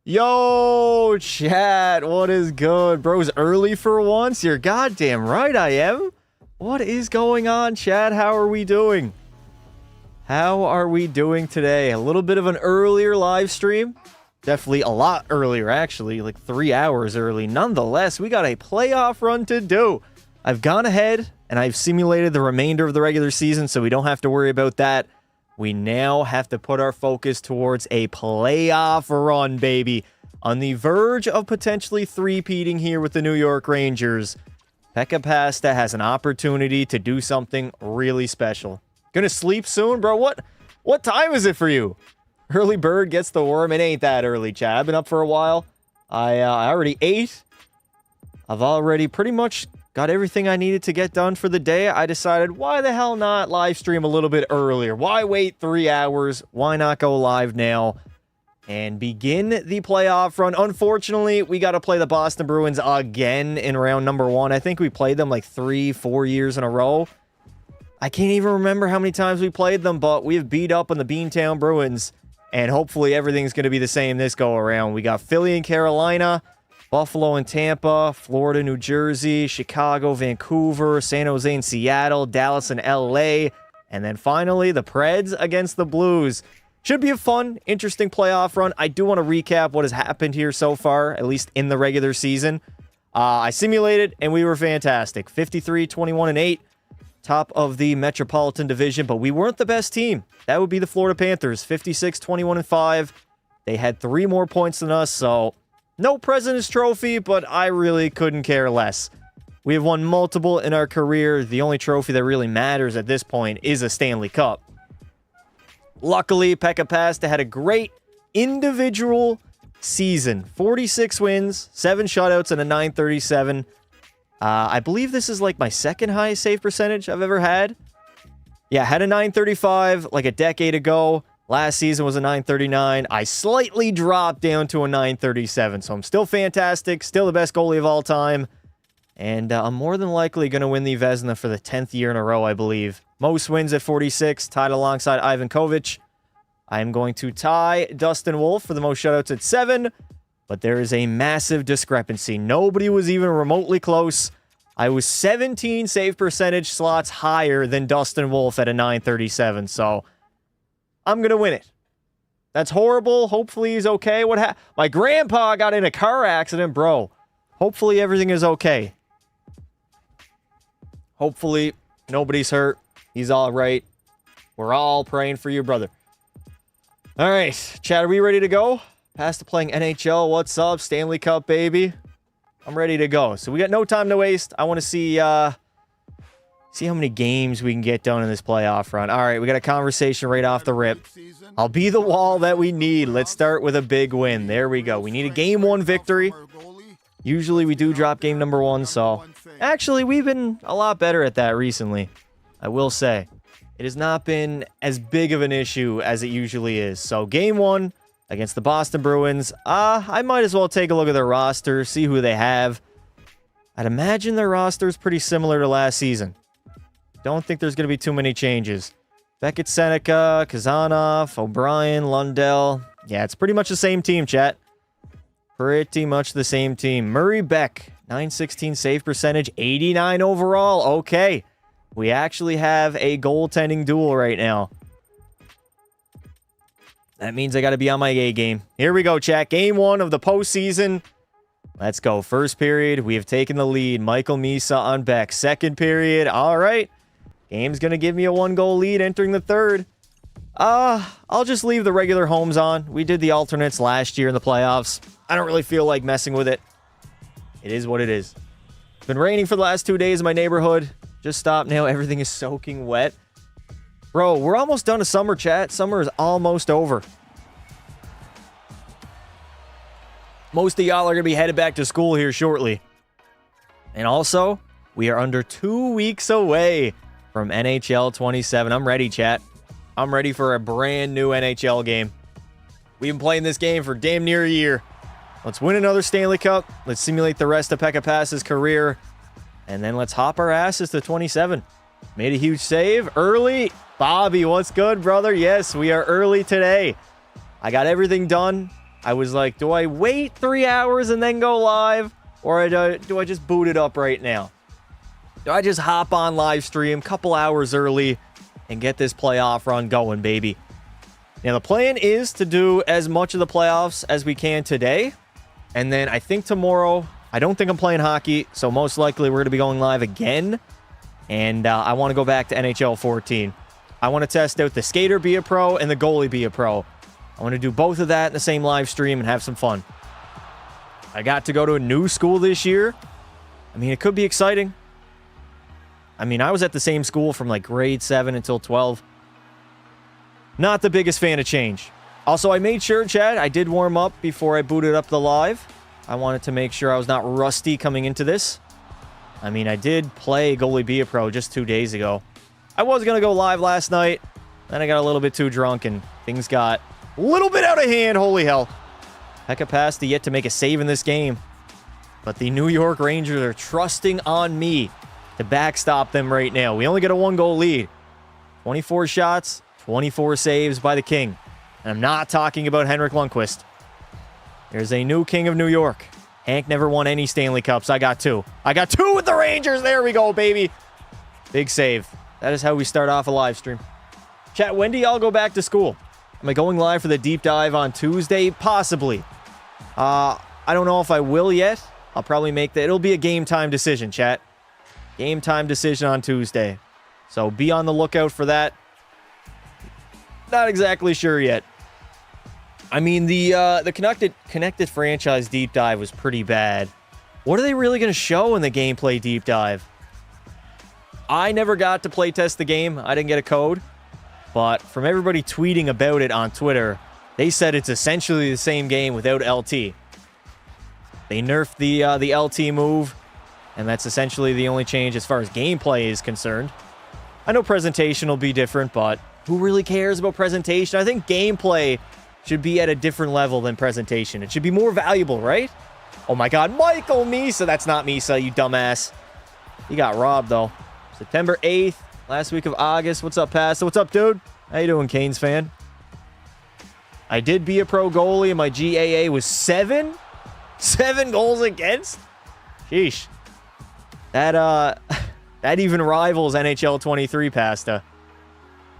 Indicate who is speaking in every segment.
Speaker 1: Yo, chat, what is good? Bro's early for once? You're goddamn right I am. What is going on, chat? How are we doing? How are we doing today? A little bit of an earlier live stream. Definitely a lot earlier, actually, like 3 hours early. Nonetheless, we got a playoff run to do. I've gone ahead and I've simulated the remainder of the regular season, so we don't have to worry about that. We now have to put our focus towards a playoff run, baby. On the verge of potentially three-peating here with the New York Rangers, Pekka Pasta has an opportunity to do something really special. Gonna sleep soon, bro? What time is it for you? Early bird gets the worm. It ain't that early, chat. I've been up for a while. I already ate. I've already pretty much got everything I needed to get done for the day. I decided, why the hell not live stream a little bit earlier? Why wait 3 hours? Why not go live now and begin the playoff run? Unfortunately, we got to play the Boston Bruins again in round number 1. I think we played them like 3-4 years in a row. I can't even remember how many times we played them, but we have beat up on the Beantown Bruins, and hopefully everything's going to be the same this go around. We got Philly and Carolina, Buffalo and Tampa, Florida, New Jersey, Chicago, Vancouver, San Jose and Seattle, Dallas and LA, and then finally the Preds against the Blues. Should be a fun, interesting playoff run. I do want to recap what has happened here so far, at least in the regular season. I simulated, and we were fantastic. 53, 21, and 8, top of the Metropolitan Division, but we weren't the best team. That would be the Florida Panthers, 56, 21, and 5. They had 3 more points than us, so no President's Trophy, but I really couldn't care less. We have won multiple in our career. The only trophy that really matters at this point is a Stanley Cup. Luckily, Pekka Pasta had a great individual season. 46 wins, 7 shutouts, and a .937. I believe this is like my second highest save percentage I've ever had. Yeah, had a .935 like a decade ago. Last season was a .939. I slightly dropped down to a .937, so I'm still fantastic, still the best goalie of all time, and I'm more than likely going to win the Vezina for the 10th year in a row, I believe. Most wins at 46, tied alongside Ivan Kovic. I am going to tie Dustin Wolf for the most shutouts at 7, but there is a massive discrepancy. Nobody was even remotely close. I was 17 save percentage slots higher than Dustin Wolf at a .937, so I'm going to win it. That's horrible. Hopefully he's okay. My grandpa got in a car accident, bro. Hopefully everything is okay. Hopefully nobody's hurt. He's all right. We're all praying for you, brother. All right, chat, are we ready to go? Past to playing NHL. What's up? Stanley Cup, baby. I'm ready to go. So we got no time to waste. I want to see how many games we can get done in this playoff run. All right, we got a conversation right off the rip. I'll be the wall that we need. Let's start with a big win. There we go. We need a game 1 victory. Usually we do drop game number 1, so actually we've been a lot better at that recently. I will say. It has not been as big of an issue as it usually is. So game 1 against the Boston Bruins. I might as well take a look at their roster, see who they have. I'd imagine their roster is pretty similar to last season. Don't think there's going to be too many changes. Beckett, Seneca, Kazanov, O'Brien, Lundell. Yeah, it's pretty much the same team, chat. Pretty much the same team. Murray Beck, 916 save percentage, 89 overall. Okay. We actually have a goaltending duel right now. That means I got to be on my A game. Here we go, chat. Game 1 of the postseason. Let's go. First period, we have taken the lead. Michael Misa on Beck. Second period, all right. Game's going to give me a 1-goal lead entering the third. I'll just leave the regular homes on. We did the alternates last year in the playoffs. I don't really feel like messing with it. It is what it is. It's been raining for the last 2 days in my neighborhood. Just stopped now. Everything is soaking wet. Bro, we're almost done to summer, chat. Summer is almost over. Most of y'all are going to be headed back to school here shortly. And also, we are under 2 weeks away from NHL 27. I'm ready, chat. I'm ready for a brand new NHL game. We've been playing this game for damn near a year. Let's win another Stanley Cup. Let's simulate the rest of Pekka Pasta's career. And then let's hop our asses to 27. Made a huge save early. Bobby, what's good, brother? Yes, we are early today. I got everything done. I was like, do I wait 3 hours and then go live? Or do I just boot it up right now? Do I just hop on live stream a couple hours early and get this playoff run going, baby? Now, the plan is to do as much of the playoffs as we can today. And then I think tomorrow, I don't think I'm playing hockey, so most likely we're going to be going live again. And I want to go back to NHL 14. I want to test out the skater be a pro and the goalie be a pro. I want to do both of that in the same live stream and have some fun. I got to go to a new school this year. I mean, it could be exciting. I mean, I was at the same school from like grade 7 until 12. Not the biggest fan of change. Also, I made sure, Chad, I did warm up before I booted up the live. I wanted to make sure I was not rusty coming into this. I mean, I did play Goalie Be a Pro just 2 days ago. I was going to go live last night. Then I got a little bit too drunk and things got a little bit out of hand. Holy hell. Pekka Pasta yet to make a save in this game. But the New York Rangers are trusting on me to backstop them right now. We only get a 1-goal lead. 24 shots, 24 saves by the King. And I'm not talking about Henrik Lundqvist. There's a new King of New York. Hank never won any Stanley Cups. I got 2. I got 2 with the Rangers. There we go, baby. Big save. That is how we start off a live stream. Chat, when do y'all go back to school? Am I going live for the deep dive on Tuesday? Possibly. I don't know if I will yet. I'll probably make that. It'll be a game time decision, chat. Game time decision on Tuesday. So be on the lookout for that. Not exactly sure yet. I mean, the connected franchise deep dive was pretty bad. What are they really going to show in the gameplay deep dive? I never got to play test the game. I didn't get a code. But from everybody tweeting about it on Twitter, they said it's essentially the same game without LT. They nerfed the LT move, and that's essentially the only change as far as gameplay is concerned. I know presentation will be different, but who really cares about presentation? I think gameplay should be at a different level than presentation. It should be more valuable, right? Oh my god, Michael Misa. That's not Misa, you dumbass. He got robbed, though. September 8th, last week of August. What's up, Pasta? What's up, dude? How you doing, Canes fan? I did be a pro goalie, and my GAA was 7? 7 goals against? Sheesh. That even rivals NHL 23, Pasta.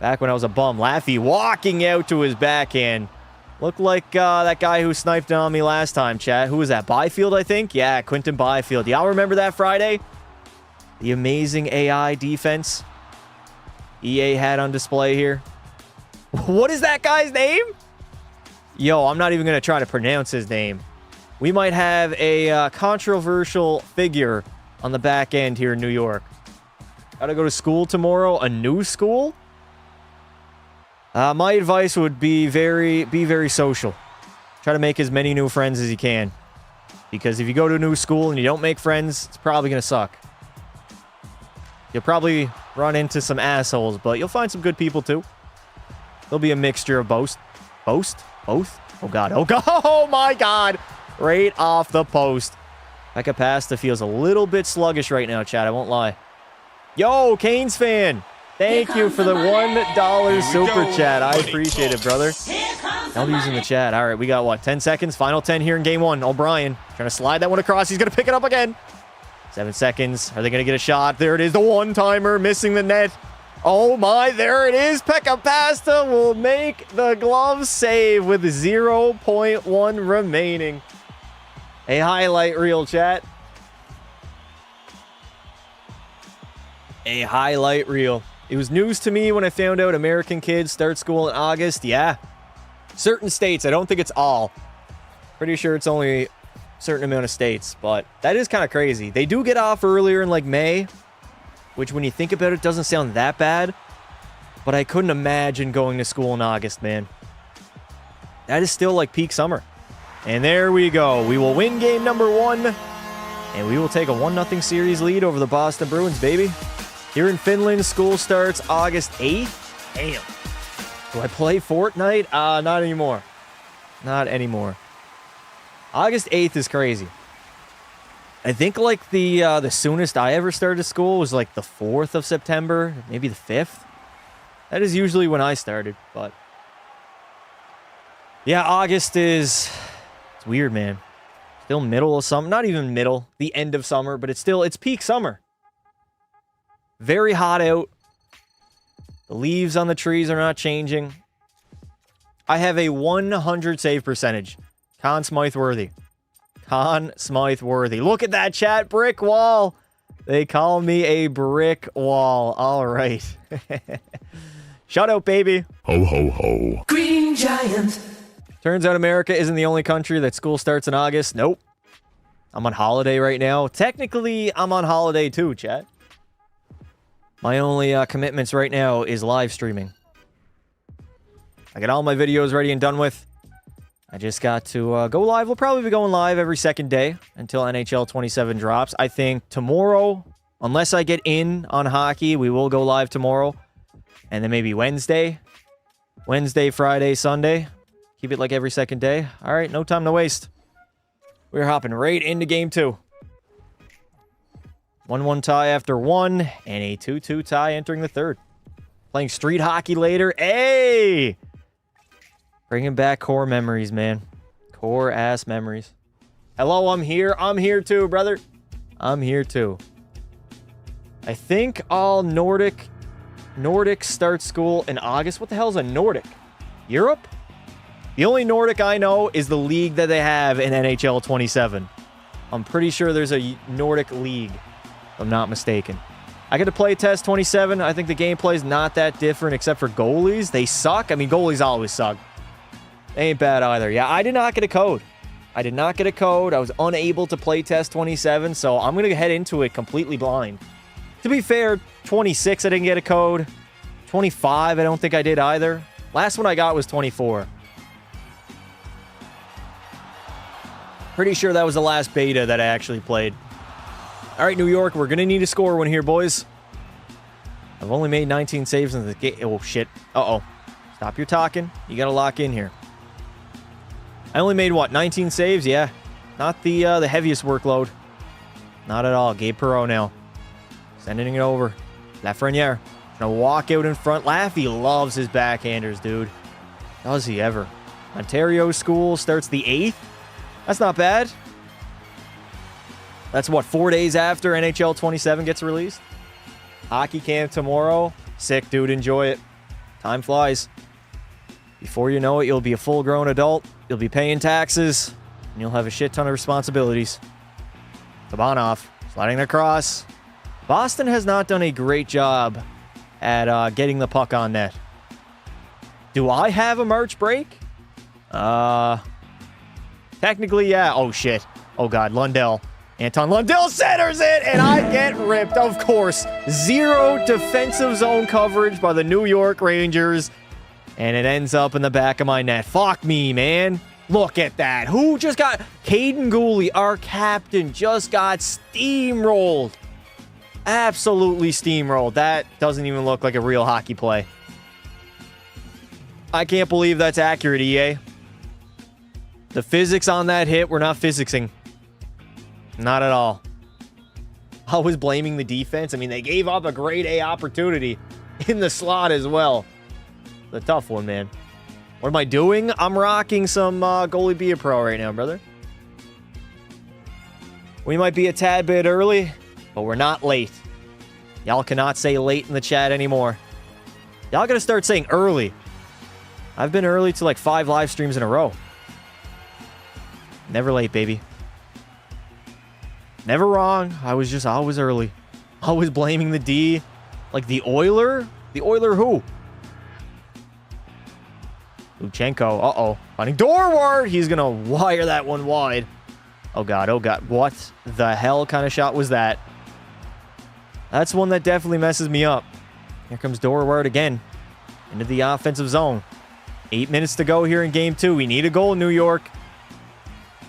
Speaker 1: Back when I was a bum. Laffy walking out to his backhand. Looked like that guy who sniped on me last time, chat. Who was that? Byfield, I think? Yeah, Quinton Byfield. Y'all remember that Friday? The amazing AI defense EA had on display here. What is that guy's name? Yo, I'm not even going to try to pronounce his name. We might have a controversial figure on the back end here in New York. Gotta go to school tomorrow. A new school? My advice would be very social. Try to make as many new friends as you can. Because if you go to a new school and you don't make friends, it's probably going to suck. You'll probably run into some assholes, but you'll find some good people too. There'll be a mixture of both. Both? Oh god. Oh god. Oh my god. Right off the post. Pekka Pasta feels a little bit sluggish right now, chat. I won't lie. Yo, Canes fan. Thank you for the $1 super chat. I appreciate it, brother. I'll be using the chat. All right, we got, what, 10 seconds? Final 10 here in game 1. O'Brien trying to slide that one across. He's going to pick it up again. 7 seconds. Are they going to get a shot? There it is, the one-timer missing the net. Oh, my, there it is. Pekka Pasta will make the glove save with 0.1 remaining. A highlight reel, chat. A highlight reel. It was news to me when I found out American kids start school in August. Yeah. Certain states. I don't think it's all. Pretty sure it's only a certain amount of states. But that is kind of crazy. They do get off earlier in like May. Which when you think about it doesn't sound that bad. But I couldn't imagine going to school in August, man. That is still like peak summer. And there we go. We will win game number 1. And we will take a 1-0 series lead over the Boston Bruins, baby. Here in Finland, school starts August 8th. Damn. Do I play Fortnite? Not anymore. Not anymore. August 8th is crazy. I think like the soonest I ever started school was like the 4th of September, maybe the 5th. That is usually when I started, but yeah, August is It's weird, man. Still middle of summer. Not even middle. The end of summer, but it's peak summer. Very hot out. The leaves on the trees are not changing. I have a 100 save percentage. Conn Smythe-worthy. Conn Smythe-worthy. Look at that chat. Brick wall. They call me a brick wall. All right. Shout out, baby.
Speaker 2: Ho, ho, ho.
Speaker 3: Green Giant.
Speaker 1: Turns out America isn't the only country that school starts in August. Nope. I'm on holiday right now. Technically, I'm on holiday too, chat. My only commitments right now is live streaming. I got all my videos ready and done with. I just got to go live. We'll probably be going live every second day until NHL 27 drops. I think tomorrow, unless I get in on hockey, we will go live tomorrow. And then maybe Wednesday. Wednesday, Friday, Sunday. Keep it like every second day. All right, no time to waste. We're hopping right into game 2. 1-1 tie after 1, and a 2-2 tie entering the third. Playing street hockey later. Hey! Bringing back core memories, man. Core-ass memories. Hello, I'm here. I'm here too, brother. I'm here too. I think all Nordic start school in August. What the hell is a Nordic? Europe? The only Nordic I know is the league that they have in NHL 27. I'm pretty sure there's a Nordic league, if I'm not mistaken. I got to play test 27. I think the gameplay is not that different except for goalies. They suck. I mean, goalies always suck. They ain't bad either. Yeah, I did not get a code. I did not get a code. I was unable to play test 27, so I'm going to head into it completely blind. To be fair, 26 I didn't get a code. 25 I don't think I did either. Last one I got was 24. Pretty sure that was the last beta that I actually played. All right, New York, we're going to need to score one here, boys. I've only made 19 saves in the game. Oh, shit. Uh-oh. Stop your talking. You got to lock in here. I only made, what, 19 saves? Yeah. Not the heaviest workload. Not at all. Gabe Perreault now. Sending it over. Lafreniere. Gonna walk out in front. Laffy loves his backhanders, dude. Does he ever? Ontario school starts the 8th. That's not bad. That's what, 4 days after NHL 27 gets released? Hockey camp tomorrow. Sick, dude. Enjoy it. Time flies. Before you know it, you'll be a full-grown adult. You'll be paying taxes. And you'll have a shit ton of responsibilities. Sabanov. Sliding across. Boston has not done a great job at getting the puck on net. Do I have a March break? Technically, yeah. Oh, shit. Oh, God. Lundell. Anton Lundell centers it, and I get ripped. Of course. 0 defensive zone coverage by the New York Rangers, and it ends up in the back of my net. Fuck me, man. Look at that. Who just got... Caden Goalie, our captain, just got steamrolled. Absolutely steamrolled. That doesn't even look like a real hockey play. I can't believe that's accurate, EA. The physics on that hit were not physicsing. Not at all. I was blaming the defense. I mean, they gave up a grade A opportunity in the slot as well. It's a tough one, man. What am I doing? I'm rocking some Goalie Be a Pro right now, brother. We might be a tad bit early, but we're not late. Y'all cannot say late in the chat anymore. Y'all gotta start saying early. I've been early to like 5 live streams in a row. Never late, baby. Never wrong. I was just always early. Always blaming the D. Like the Oiler? The Oiler who? Luchenko. Uh-oh. Finding Dorward. He's going to wire that one wide. Oh, God. Oh, God. What the hell kind of shot was that? That's one that definitely messes me up. Here comes Dorward again. Into the offensive zone. 8 minutes to go here in game 2. We need a goal, New York.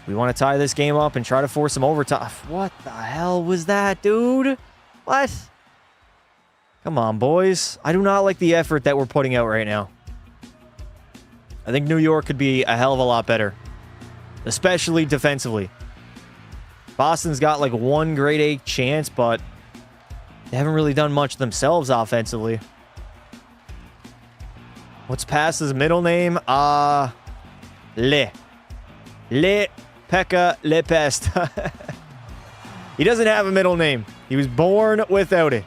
Speaker 1: We want to tie this game up and try to force some overtime. What the hell was that, dude? What? Come on, boys. I do not like the effort that we're putting out right now. I think New York could be a hell of a lot better. Especially defensively. Boston's got like one grade A chance, but they haven't really done much themselves offensively. What's Pass's middle name? Le. Pekka Lepest. He doesn't have a middle name. He was born without it.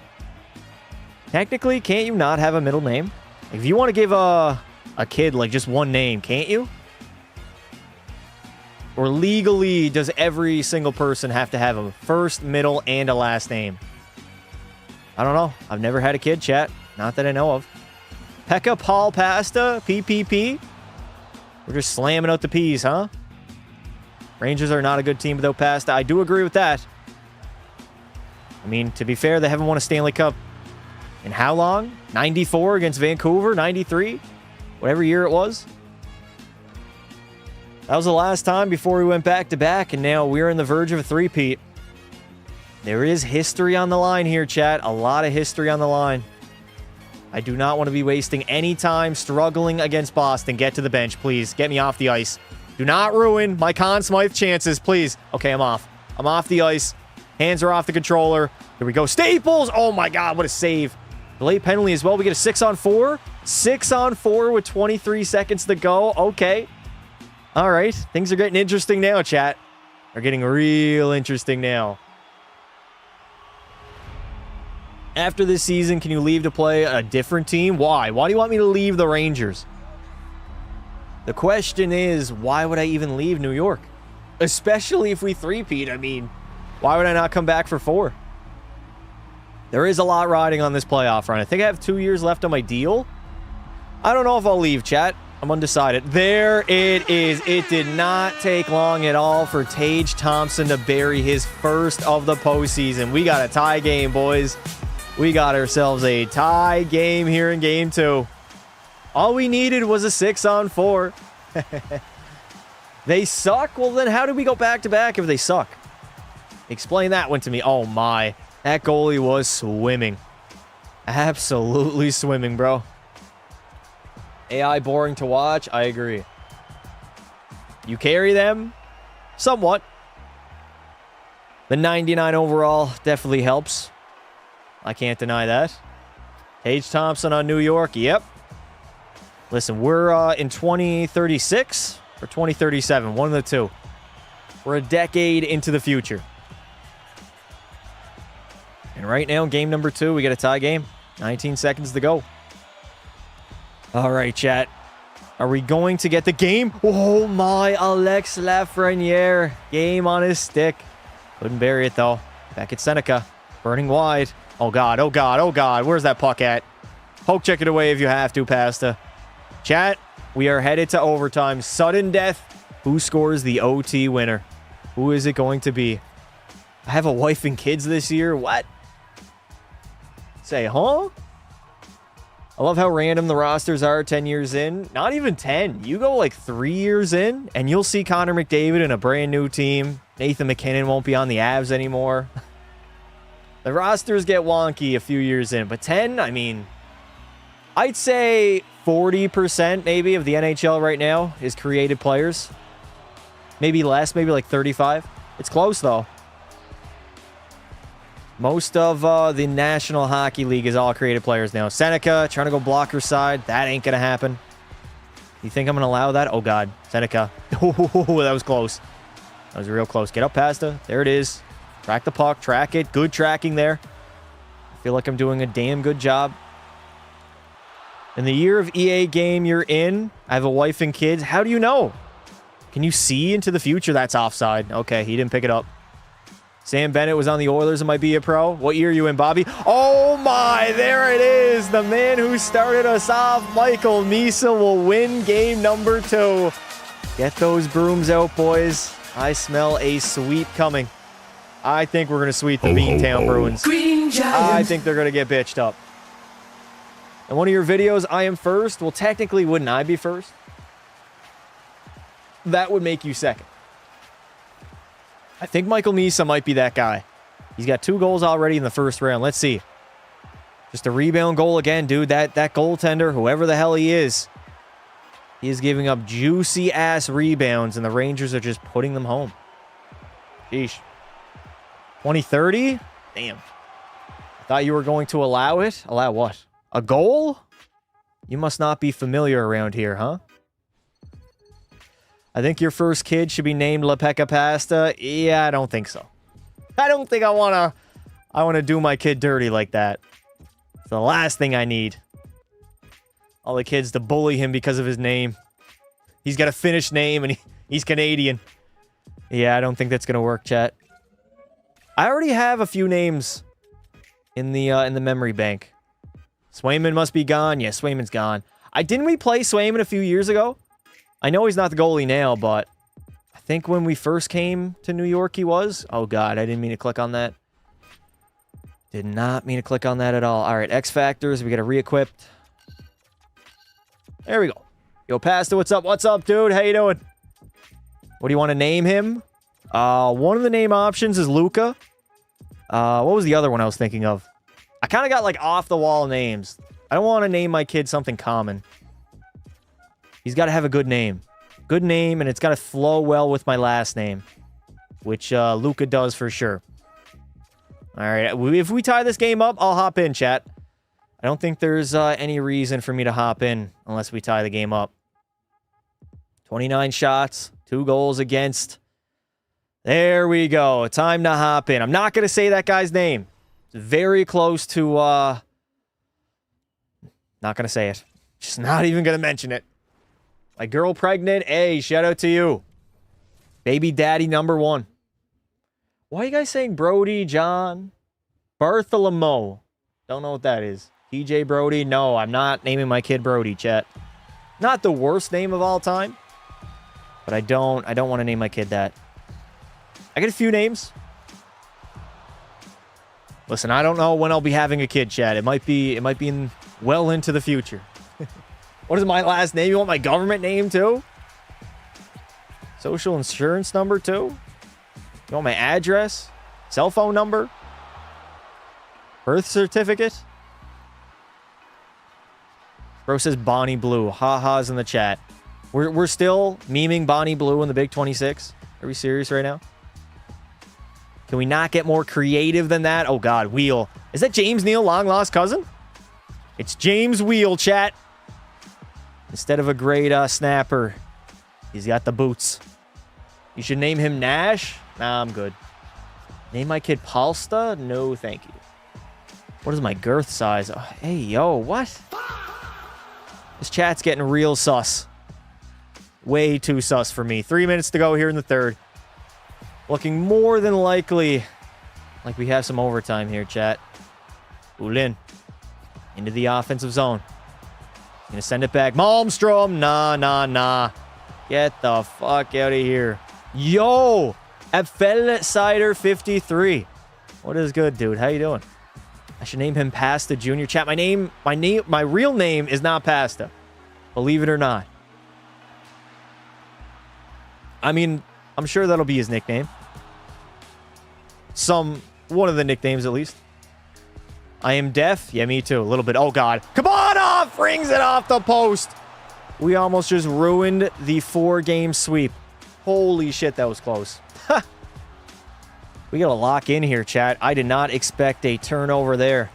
Speaker 1: Technically, can't you not have a middle name? If you want to give a kid like just one name, can't you? Or legally, does every single person have to have a first, middle, and a last name? I don't know. I've never had a kid, chat. Not that I know of. Pekka Paul Pasta, PPP. We're just slamming out the P's, huh? Rangers are not a good team without Pasta. I do agree with that. I mean, to be fair, they haven't won a Stanley Cup in how long? 94 against Vancouver? 93? Whatever year it was. That was the last time before we went back-to-back, and now we're on the verge of a three-peat. There is history on the line here, chat. A lot of history on the line. I do not want to be wasting any time struggling against Boston. Get to the bench, please. Get me off the ice. Do not ruin my Conn Smythe chances, please. Okay, I'm off. I'm off the ice. Hands are off the controller. Here we go. Staples! Oh my god, what a save. Delayed penalty as well. We get a 6-on-4. 6-on-4 with 23 seconds to go. Okay. All right. Things are getting interesting now, chat. They're getting real interesting now. After this season, can you leave to play a different team? Why? Why do you want me to leave the Rangers? The question is, why would I even leave New York? Especially if we three-peat. I mean, why would I not come back for 4? There is a lot riding on this playoff run. I think I have 2 years left on my deal. I don't know if I'll leave, chat. I'm undecided. There it is. It did not take long at all for Tage Thompson to bury his first of the postseason. We got a tie game, boys. We got ourselves a tie game here in game 2. All we needed was a 6-on-4. They suck? Well, then how do we go back-to-back if they suck? Explain that one to me. Oh, my. That goalie was swimming. Absolutely swimming, bro. AI boring to watch? I agree. You carry them? Somewhat. The 99 overall definitely helps. I can't deny that. Tage Thompson on New York. Yep. Listen, we're in 2036 or 2037. One of the two. We're a decade into the future. And right now, game number 2, we get a tie game. 19 seconds to go. All right, chat. Are we going to get the game? Oh, my. Alex Lafreniere. Game on his stick. Couldn't bury it, though. Back at Seneca. Burning wide. Oh, God. Oh, God. Oh, God. Where's that puck at? Poke check it away if you have to, Pasta. Chat, we are headed to overtime. Sudden death. Who scores the OT winner? Who is it going to be? I have a wife and kids this year. What? Say, huh? I love how random the rosters are 10 years in. Not even 10. You go like 3 years in, and you'll see Connor McDavid in a brand new team. Nathan McKinnon won't be on the Avs anymore. The rosters get wonky a few years in, but 10, I mean, I'd say 40% maybe of the NHL right now is created players. Maybe less, maybe like 35. It's close, though. Most of the National Hockey League is all creative players now. Seneca trying to go blocker side. That ain't going to happen. You think I'm going to allow that? Oh, God. Seneca. Oh, that was close. That was real close. Get up, Pasta. There it is. Track the puck. Track it. Good tracking there. I feel like I'm doing a damn good job. In the year of EA game you're in, I have a wife and kids. How do you know? Can you see into the future? That's offside. Okay, he didn't pick it up. Sam Bennett was on the Oilers and might be a pro. What year are you in, Bobby? Oh my, there it is. The man who started us off, Michael Misa, will win game number 2. Get those brooms out, boys. I smell a sweep coming. I think we're going to sweep the Beantown Bruins. I think they're going to get bitched up. In one of your videos, I am first. Well, technically, wouldn't I be first? That would make you second. I think Michael Misa might be that guy. He's got 2 goals already in the first round. Let's see. Just a rebound goal again, dude. That goaltender, whoever the hell he is giving up juicy-ass rebounds, and the Rangers are just putting them home. Sheesh. 2030? Damn. I thought you were going to allow it. Allow what? A goal? You must not be familiar around here, huh? I think your first kid should be named La Pecca Pasta. Yeah, I don't think so. I don't think I want to do my kid dirty like that. It's the last thing I need. All the kids to bully him because of his name. He's got a Finnish name and he's Canadian. Yeah, I don't think that's going to work, chat. I already have a few names in the memory bank. Swayman must be gone. Yeah, Swayman's gone. Didn't we play Swayman a few years ago? I know he's not the goalie now, but I think when we first came to New York, he was. Oh, God, I didn't mean to click on that. Did not mean to click on that at all. All right, X Factors. We got to re-equip. There we go. Yo, Pasta, what's up? What's up, dude? How you doing? What do you want to name him? One of the name options is Luca. What was the other one I was thinking of? I kind of got, like, off-the-wall names. I don't want to name my kid something common. He's got to have a good name. Good name, and it's got to flow well with my last name. Which, Luca does for sure. All right, if we tie this game up, I'll hop in, chat. I don't think there's any reason for me to hop in unless we tie the game up. 29 shots, 2 goals against. There we go. Time to hop in. I'm not going to say that guy's name. It's very close to... Not going to say it. Just not even going to mention it. My girl pregnant. Hey, shout out to you. Baby daddy number 1. Why are you guys saying Brody, John? Bartholomew. Don't know what that is. TJ Brody. No, I'm not naming my kid Brody, chat. Not the worst name of all time. But I don't want to name my kid that. I get a few names. Listen, I don't know when I'll be having a kid, chat. It might be well into the future. What is my last name? You want my government name too? Social insurance number too? You want my address? Cell phone number? Birth certificate? Bro says Bonnie Blue. Ha-ha's in the chat. We're still memeing Bonnie Blue in the Big 26. Are we serious right now? Can we not get more creative than that? Oh, God. Wheel. Is that James Neal, long-lost cousin? It's James Wheel, chat. Instead of a great snapper, he's got the boots. You should name him Nash? Nah, I'm good. Name my kid Palsta? No, thank you. What is my girth size? Oh, hey, yo, what? This chat's getting real sus. Way too sus for me. 3 minutes to go here in the third. Looking more than likely like we have some overtime here, chat. Ulin. Into the offensive zone. Gonna send it back. Malmstrom. Nah. Get the fuck out of here. Yo! Cider 53. What is good, dude? How you doing? I should name him Pasta Jr. Chat, my real name is not Pasta. Believe it or not. I mean, I'm sure that'll be his nickname. One of the nicknames at least. I am deaf. Yeah, me too. A little bit. Oh, God. Kabanov rings it off the post. We almost just ruined the 4-game sweep. Holy shit, that was close. We got to lock in here, chat. I did not expect a turnover there.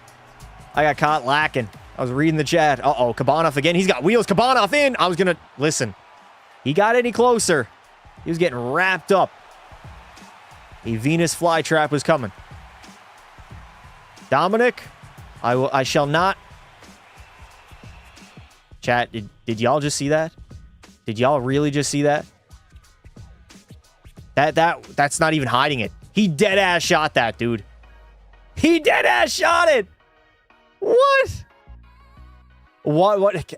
Speaker 1: I got caught lacking. I was reading the chat. Uh-oh, Kabanov again. He's got wheels. Kabanov in. I was going to... Listen. He got any closer. He was getting wrapped up. A Venus flytrap was coming. Dominic, I shall not. Chat, did y'all just see that? Did y'all really just see that? That's not even hiding it. He dead ass shot that, dude. He dead ass shot it. What? What?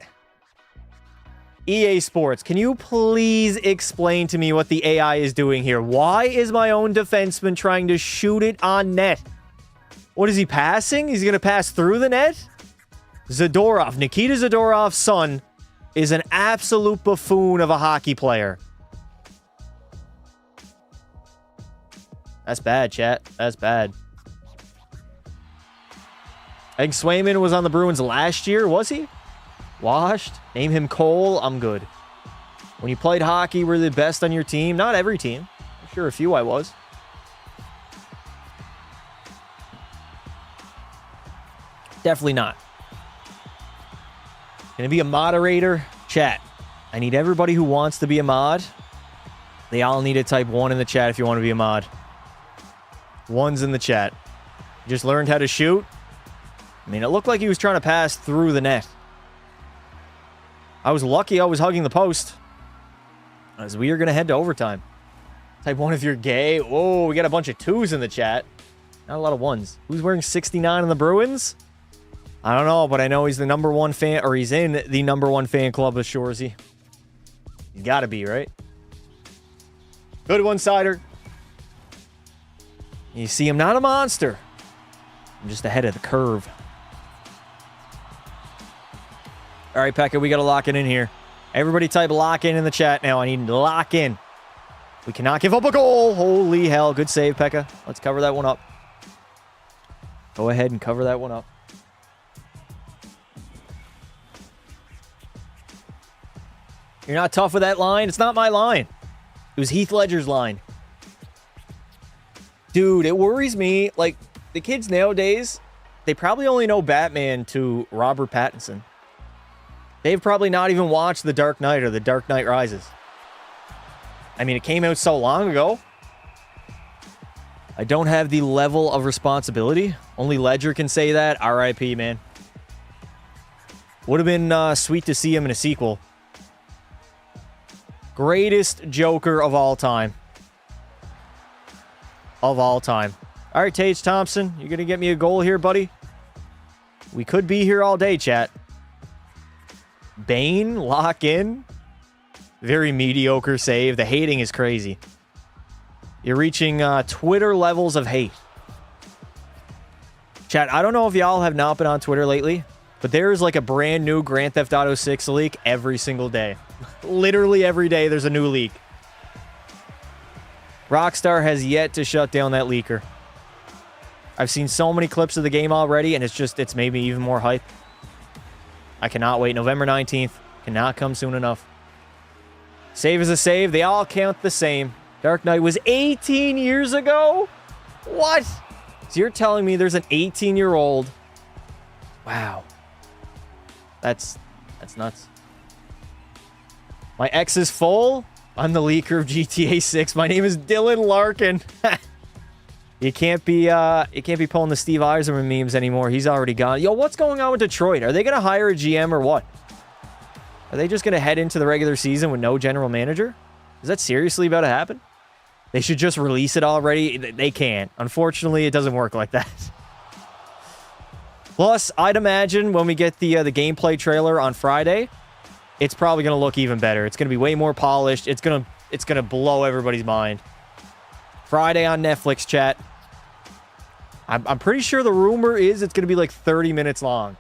Speaker 1: EA Sports, can you please explain to me what the AI is doing here? Why is my own defenseman trying to shoot it on net? What is he passing? He's going to pass through the net? Zadorov, Nikita Zadorov's son, is an absolute buffoon of a hockey player. That's bad, chat. That's bad. I think Swayman was on the Bruins last year. Was he? Washed. Name him Cole. I'm good. When you played hockey, were the best on your team? Not every team. I'm sure a few I was. Definitely not. Gonna be a moderator? Chat. I need everybody who wants to be a mod They all need to type 1 in the chat if you want to be a mod. 1's in the chat. Just learned how to shoot. I mean, it looked like he was trying to pass through the net. I was lucky I was hugging the post, as we are going to head to overtime. Type 1 if you're gay. Oh, we got a bunch of 2's in the chat. Not a lot of 1's. Who's wearing 69 in the Bruins? I don't know, but I know he's the #1 fan, or he's in the #1 fan club of Shorzy. He's got to be, right? Good one-sider. You see, I'm not a monster. I'm just ahead of the curve. All right, Pekka, we got to lock it in here. Everybody type lock in the chat now. I need to lock in. We cannot give up a goal. Holy hell. Good save, Pekka. Let's cover that one up. Go ahead and cover that one up. You're not tough with that line. It's not my line. It was Heath Ledger's line. Dude, it worries me. Like, the kids nowadays, they probably only know Batman to Robert Pattinson. They've probably not even watched The Dark Knight or The Dark Knight Rises. I mean, it came out so long ago. I don't have the level of responsibility. Only Ledger can say that. R.I.P., man. Would have been sweet to see him in a sequel. Greatest Joker of all time. Of all time. All right, Tage Thompson, you're going to get me a goal here, buddy? We could be here all day, chat. Bane, lock in. Very mediocre save. The hating is crazy. You're reaching Twitter levels of hate. Chat, I don't know if y'all have not been on Twitter lately, but there is like a brand new Grand Theft Auto 6 leak every single day. Literally every day there's a new leak. Rockstar has yet to shut down that leaker. I've seen so many clips of the game already, and it's made me even more hype. I cannot wait. November 19th. Cannot come soon enough. Save is a save. They all count the same. Dark Knight was 18 years ago? What? So you're telling me there's an 18-year-old... Wow. That's nuts. My X is full. I'm the leaker of GTA 6. My name is Dylan Larkin. You can't be pulling the Steve Eiserman memes anymore. He's already gone. Yo, what's going on with Detroit? Are they going to hire a GM or what? Are they just going to head into the regular season with no general manager? Is that seriously about to happen? They should just release it already. They can't. Unfortunately, it doesn't work like that. Plus, I'd imagine when we get the gameplay trailer on Friday, it's probably going to look even better. It's going to be way more polished. It's going to blow everybody's mind. Friday on Netflix, chat. I'm pretty sure the rumor is it's going to be like 30 minutes long.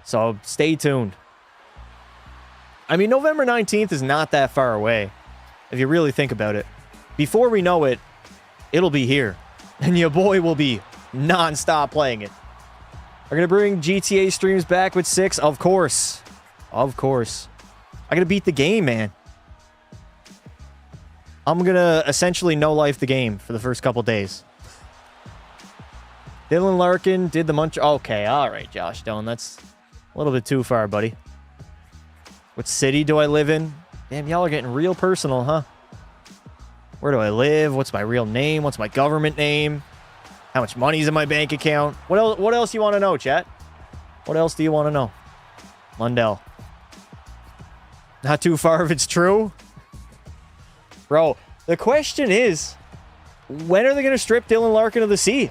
Speaker 1: So stay tuned. I mean, November 19th is not that far away, if you really think about it. Before we know it, it'll be here. And your boy will be non-stop playing it. We're going to bring GTA streams back with 6? Of course. Of course. I got to beat the game, man. I'm going to essentially no-life the game for the first couple days. Dylan Larkin did the munch... Okay, all right, Josh Stone. That's a little bit too far, buddy. What city do I live in? Damn, y'all are getting real personal, huh? Where do I live? What's my real name? What's my government name? How much money's in my bank account? What else you want to know, chat? What else do you want to know? Lundell. Not too far if it's true. Bro, the question is, when are they going to strip Dylan Larkin of the sea?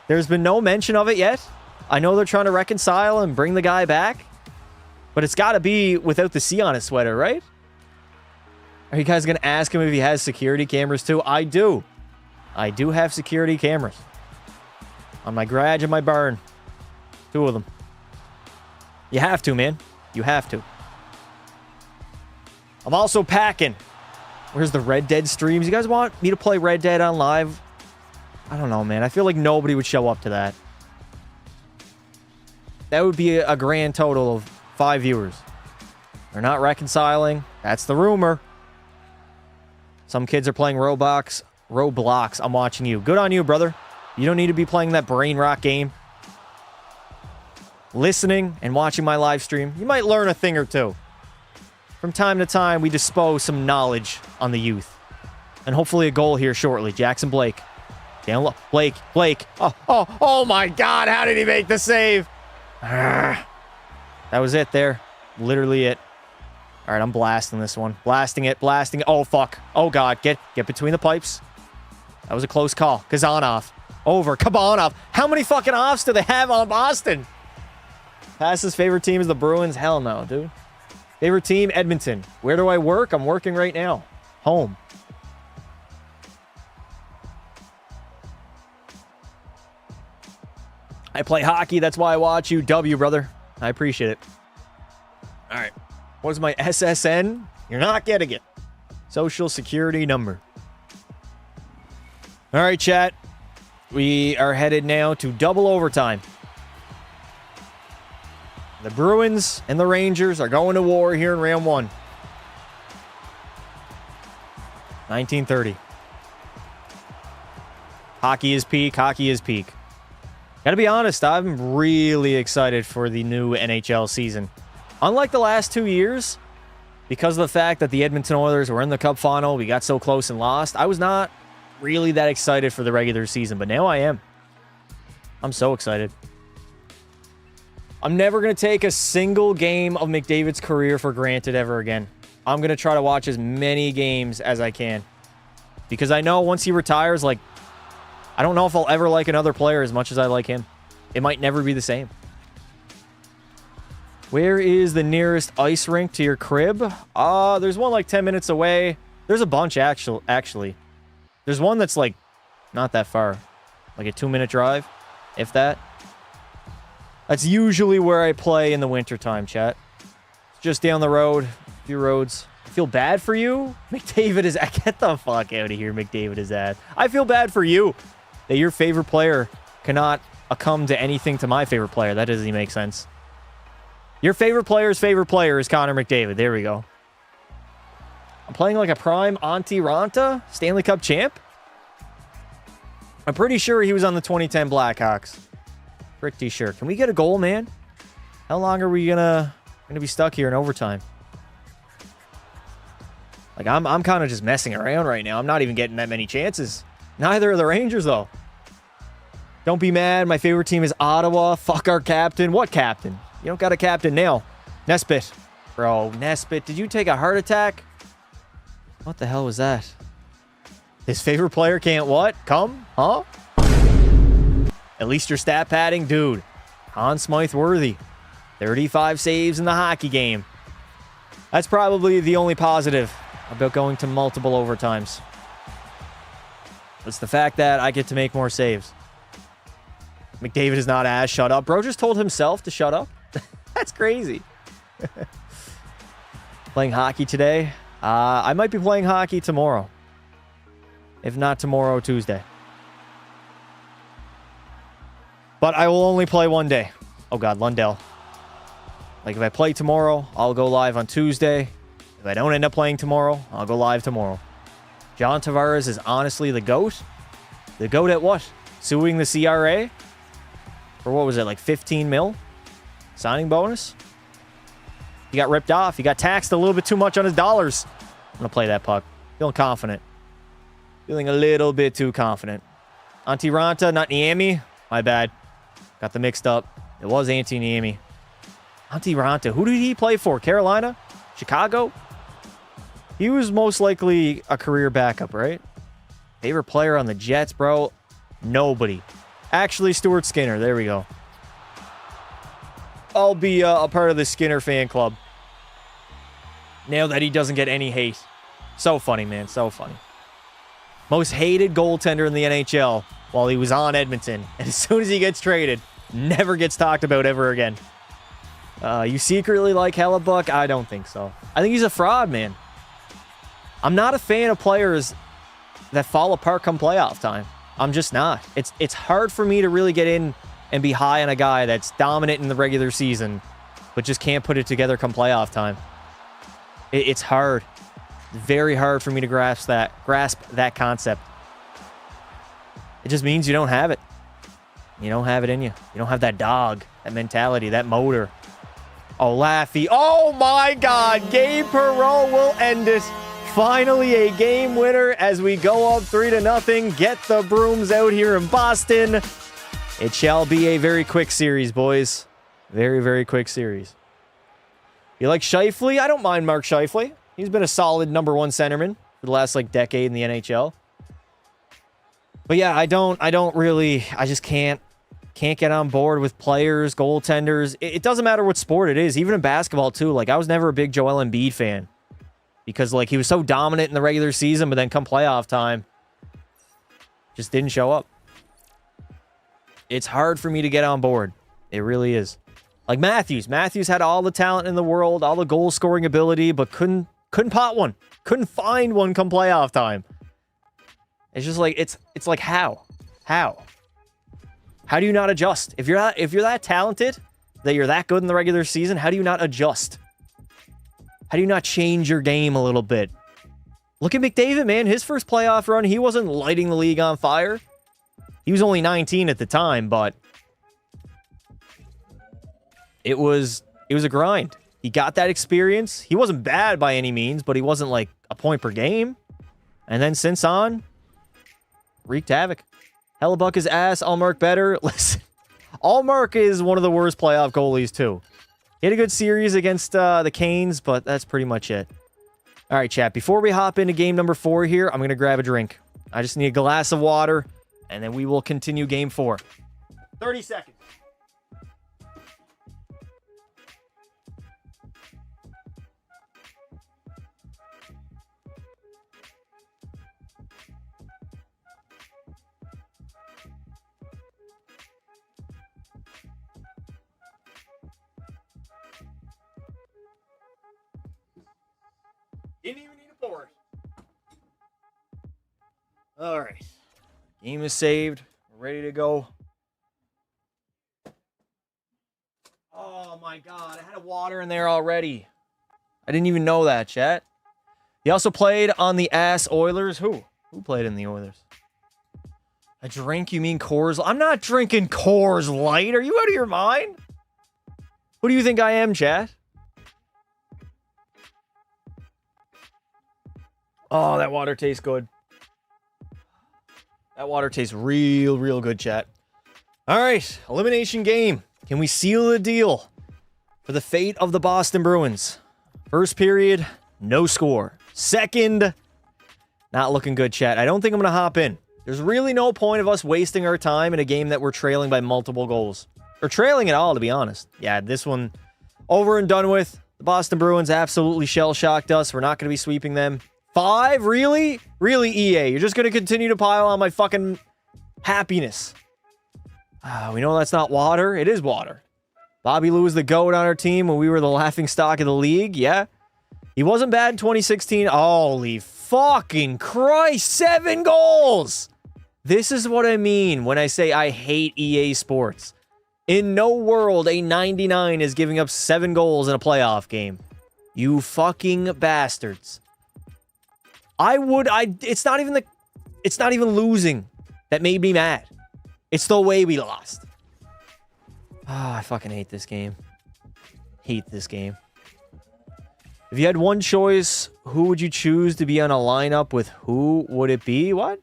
Speaker 1: There's been no mention of it yet. I know they're trying to reconcile and bring the guy back, but it's got to be without the C on his sweater, right? Are you guys going to ask him if he has security cameras too? I do. I do have security cameras. On my garage and my barn. 2 of them. You have to, man. You have to. I'm also packing. Where's the Red Dead streams? You guys want me to play Red Dead on live? I don't know, man. I feel like nobody would show up to that. That would be a grand total of 5 viewers. They're not reconciling. That's the rumor. Some kids are playing Roblox. I'm watching you. Good on you, brother. You don't need to be playing that brain rot game. Listening and watching my live stream. You might learn a thing or two. From time to time, we dispose some knowledge on the youth. And hopefully a goal here shortly. Jackson Blake. Down low. Blake. Oh my God. How did he make the save? That was it there. Literally it. All right, I'm blasting this one. Blasting it. Oh, fuck. Oh, God. Get between the pipes. That was a close call. Kazanov. Over. Kabanov. How many fucking offs do they have on Boston? Pass's favorite team is the Bruins? Hell no, dude. Favorite team? Edmonton. Where do I work? I'm working right now. Home. I play hockey. That's why I watch you. W, brother. I appreciate it. All right. What's my SSN? You're not getting it. Social security number. All right, chat. We are headed now to double overtime. The Bruins and the Rangers are going to war here in round 1. 1930. Hockey is peak. Hockey is peak. Gotta be honest, I'm really excited for the new NHL season. Unlike the last 2 years, because of the fact that the Edmonton Oilers were in the Cup final, we got so close and lost, I was not really that excited for the regular season, but now I am. I'm so excited. I'm never going to take a single game of McDavid's career for granted ever again. I'm going to try to watch as many games as I can. Because I know once he retires, like, I don't know if I'll ever like another player as much as I like him. It might never be the same. Where is the nearest ice rink to your crib? There's one like 10 minutes away. There's a bunch, actually. There's one that's like not that far. Like a 2-minute drive, if that. That's usually where I play in the wintertime, chat. It's just down the road, a few roads. I feel bad for you. McDavid is... Get the fuck out of here, McDavid is ass. I feel bad for you that your favorite player cannot come to anything to my favorite player. That doesn't even make sense. Your favorite player's favorite player is Connor McDavid. There we go. I'm playing like a prime Antti Ranta, Stanley Cup champ. I'm pretty sure he was on the 2010 Blackhawks. Pretty sure. Can we get a goal, man? How long are we gonna be stuck here in overtime? Like, I'm kind of just messing around right now. I'm not even getting that many chances. Neither are the Rangers, though. Don't be mad. My favorite team is Ottawa. Fuck our captain. What captain? You don't got a captain now. Nesbitt. Bro, Nesbitt, did you take a heart attack? What the hell was that? His favorite player can't what? Come? Huh? At least your stat padding? Dude. Conn Smythe-worthy. 35 saves in the hockey game. That's probably the only positive about going to multiple overtimes. It's the fact that I get to make more saves. McDavid is not ass. Shut up. Bro just told himself to shut up. That's crazy. Playing hockey today? I might be playing hockey tomorrow. If not tomorrow, Tuesday. But I will only play one day. Oh God, Lundell. Like if I play tomorrow, I'll go live on Tuesday. If I don't end up playing tomorrow, I'll go live tomorrow. John Tavares is honestly the GOAT. The GOAT at what? Suing the CRA? For what was it, like 15 mil? Signing bonus? He got ripped off. He got taxed a little bit too much on his dollars. I'm going to play that puck. Feeling confident. Feeling a little bit too confident. Antti Ranta, not Niemi. My bad. Got them mixed up. It was Antti Niemi. Antti Ranta. Who did he play for? Carolina? Chicago? He was most likely a career backup, right? Favorite player on the Jets, bro? Nobody. Actually, Stuart Skinner. There we go. I'll be a part of the Skinner fan club. Now that he doesn't get any hate. So funny, man. So funny. Most hated goaltender in the NHL while he was on Edmonton. And as soon as he gets traded, never gets talked about ever again. You secretly like Hellebuck? I don't think so. I think he's a fraud, man. I'm not a fan of players that fall apart come playoff time. I'm just not. It's hard for me to really get in and be high on a guy that's dominant in the regular season, but just can't put it together come playoff time. It's hard. Very hard for me to grasp that concept. It just means you don't have it. You don't have it in you. You don't have that dog, that mentality, that motor. Oh, Laffy. Oh, my God. Gabe Perreault will end it. Finally, a game winner as we go up 3-0. Get the brooms out here in Boston. It shall be a very quick series, boys. Very, very quick series. You like Scheifele? I don't mind Mark Scheifele. He's been a solid number one centerman for the last, like, decade in the NHL. But yeah, I just can't get on board with players, goaltenders. It doesn't matter what sport it is, even in basketball too. Like, I was never a big Joel Embiid fan because, like, he was so dominant in the regular season, but then come playoff time, just didn't show up. It's hard for me to get on board. It really is. Like Matthews. Matthews had all the talent in the world, all the goal scoring ability, but couldn't pot one. Couldn't find one come playoff time. It's just like, it's like, how? How do you not adjust? If you're that talented, that you're that good in the regular season, how do you not adjust? How do you not change your game a little bit? Look at McDavid, man. His first playoff run, he wasn't lighting the league on fire. He was only 19 at the time, but it was a grind. He got that experience. He wasn't bad by any means, but he wasn't like a point per game. And then since on, wreaked havoc. Hellebuck is ass. Allmark better. Listen, Allmark is one of the worst playoff goalies too. He had a good series against the Canes, but that's pretty much it. All right, chat. Before we hop into game number 4 here, I'm going to grab a drink. I just need a glass of water, and then we will continue game 4. 30 seconds. Didn't even need a board. All right. Game is saved. We're ready to go. Oh, my God. I had a water in there already. I didn't even know that, chat. He also played on the ass Oilers. Who? Who played in the Oilers? A drink? You mean Coors? I'm not drinking Coors Light. Are you out of your mind? Who do you think I am, chat? Oh, that water tastes good. That water tastes real good, chat. All right, elimination game. Can we seal the deal for the fate of the Boston Bruins? First period, no score. Second, not looking good, chat. I don't think I'm going to hop in. There's really no point of us wasting our time in a game that we're trailing by multiple goals. Or trailing at all, to be honest. Yeah, this one over and done with. The Boston Bruins absolutely shell-shocked us. We're not going to be sweeping them. 5? Really? Really, EA? You're just going to continue to pile on my fucking happiness. We know that's not water. It is water. Bobby Lou was the GOAT on our team when we were the laughing stock of the league. Yeah. He wasn't bad in 2016. Holy fucking Christ. 7 goals. This is what I mean when I say I hate EA Sports. In no world a 99 is giving up 7 goals in a playoff game. You fucking bastards. It's not even losing that made me mad. It's the way we lost. I fucking hate this game. Hate this game. If you had one choice, who would you choose to be on a lineup with? Who would it be? What?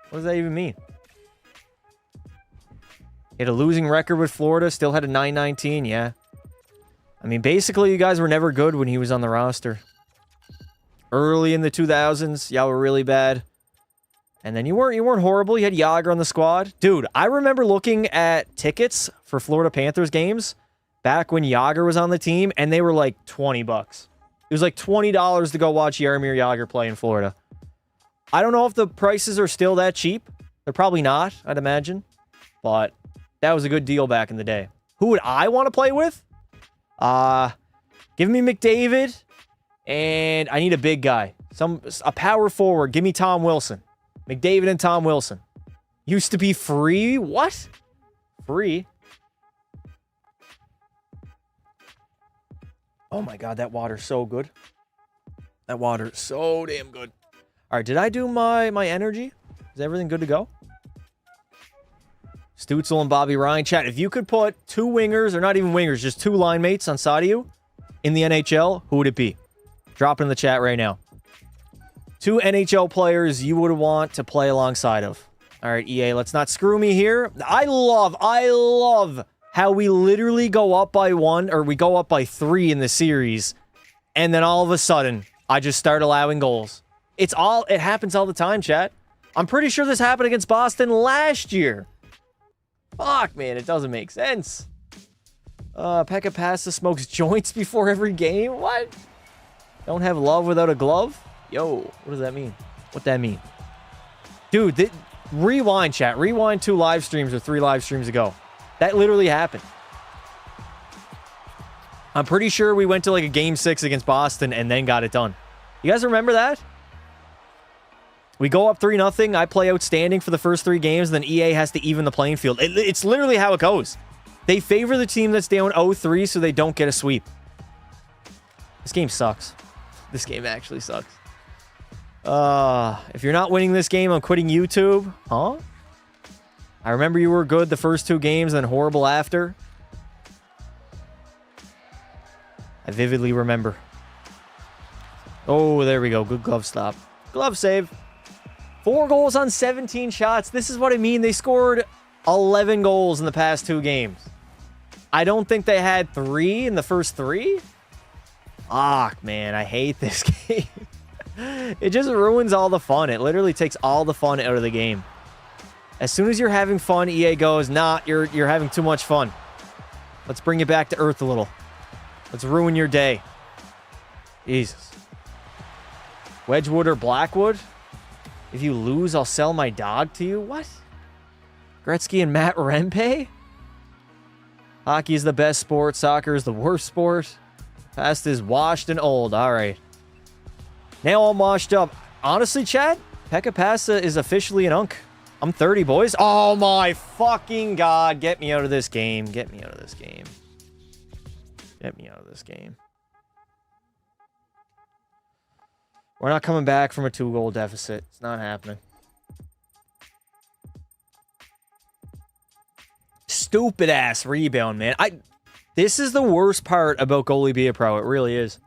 Speaker 1: What does that even mean? He had a losing record with Florida, still had a 919, yeah. I mean, basically, you guys were never good when he was on the roster. Early in the 2000s, y'all were really bad. And then you weren't horrible. You had Yager on the squad. Dude, I remember looking at tickets for Florida Panthers games back when Yager was on the team, and they were like $20. It was like $20 to go watch Jaromir Yager play in Florida. I don't know if the prices are still that cheap. They're probably not, I'd imagine. But that was a good deal back in the day. Who would I want to play with? Give me McDavid. And I need a big guy. A power forward. Give me Tom Wilson. McDavid and Tom Wilson. Used to be free? What? Free? Oh my God, that water's so good. That water is so damn good. All right, did I do my energy? Is everything good to go? Stutzel and Bobby Ryan. Chat, if you could put two wingers, or not even wingers, just two line mates on side of you in the NHL, who would it be? Drop it in the chat right now. Two NHL players you would want to play alongside of. All right, EA, let's not screw me here. I love how we literally go up by 1, or we go up by 3 in the series, and then all of a sudden, I just start allowing goals. It happens all the time, chat. I'm pretty sure this happened against Boston last year. Fuck, man, it doesn't make sense. Pekka Pasta smokes joints before every game? What? Don't have love without a glove? Yo, what does that mean? What that mean? Dude, rewind, chat. Rewind 2 live streams or 3 live streams ago. That literally happened. I'm pretty sure we went to like a game 6 against Boston and then got it done. You guys remember that? We go up 3-0. I play outstanding for the first 3 games. Then EA has to even the playing field. It's literally how it goes. They favor the team that's down 0-3 so they don't get a sweep. This game sucks. This game actually sucks. If you're not winning this game, I'm quitting YouTube. Huh? I remember you were good the first 2 games, then horrible after. I vividly remember. Oh, there we go. Good glove stop. Glove save. 4 goals on 17 shots. This is what I mean. They scored 11 goals in the past 2 games. I don't think they had 3 in the first 3. Fuck, man. I hate this game. It just ruins all the fun. It literally takes all the fun out of the game. As soon as you're having fun, EA goes, nah, you're having too much fun. Let's bring you back to earth a little. Let's ruin your day. Jesus. Wedgwood or Blackwood? If you lose, I'll sell my dog to you? What? Gretzky and Matt Rempe? Hockey is the best sport. Soccer is the worst sport. Past is washed and old. All right. Now I'm washed up. Honestly, chat, Pekka Pasta is officially an unk. I'm 30, boys. Oh, my fucking God. Get me out of this game. Get me out of this game. Get me out of this game. We're not coming back from a 2-goal deficit. It's not happening. Stupid ass rebound, man. This is the worst part about Goalie Be a Pro. It really is.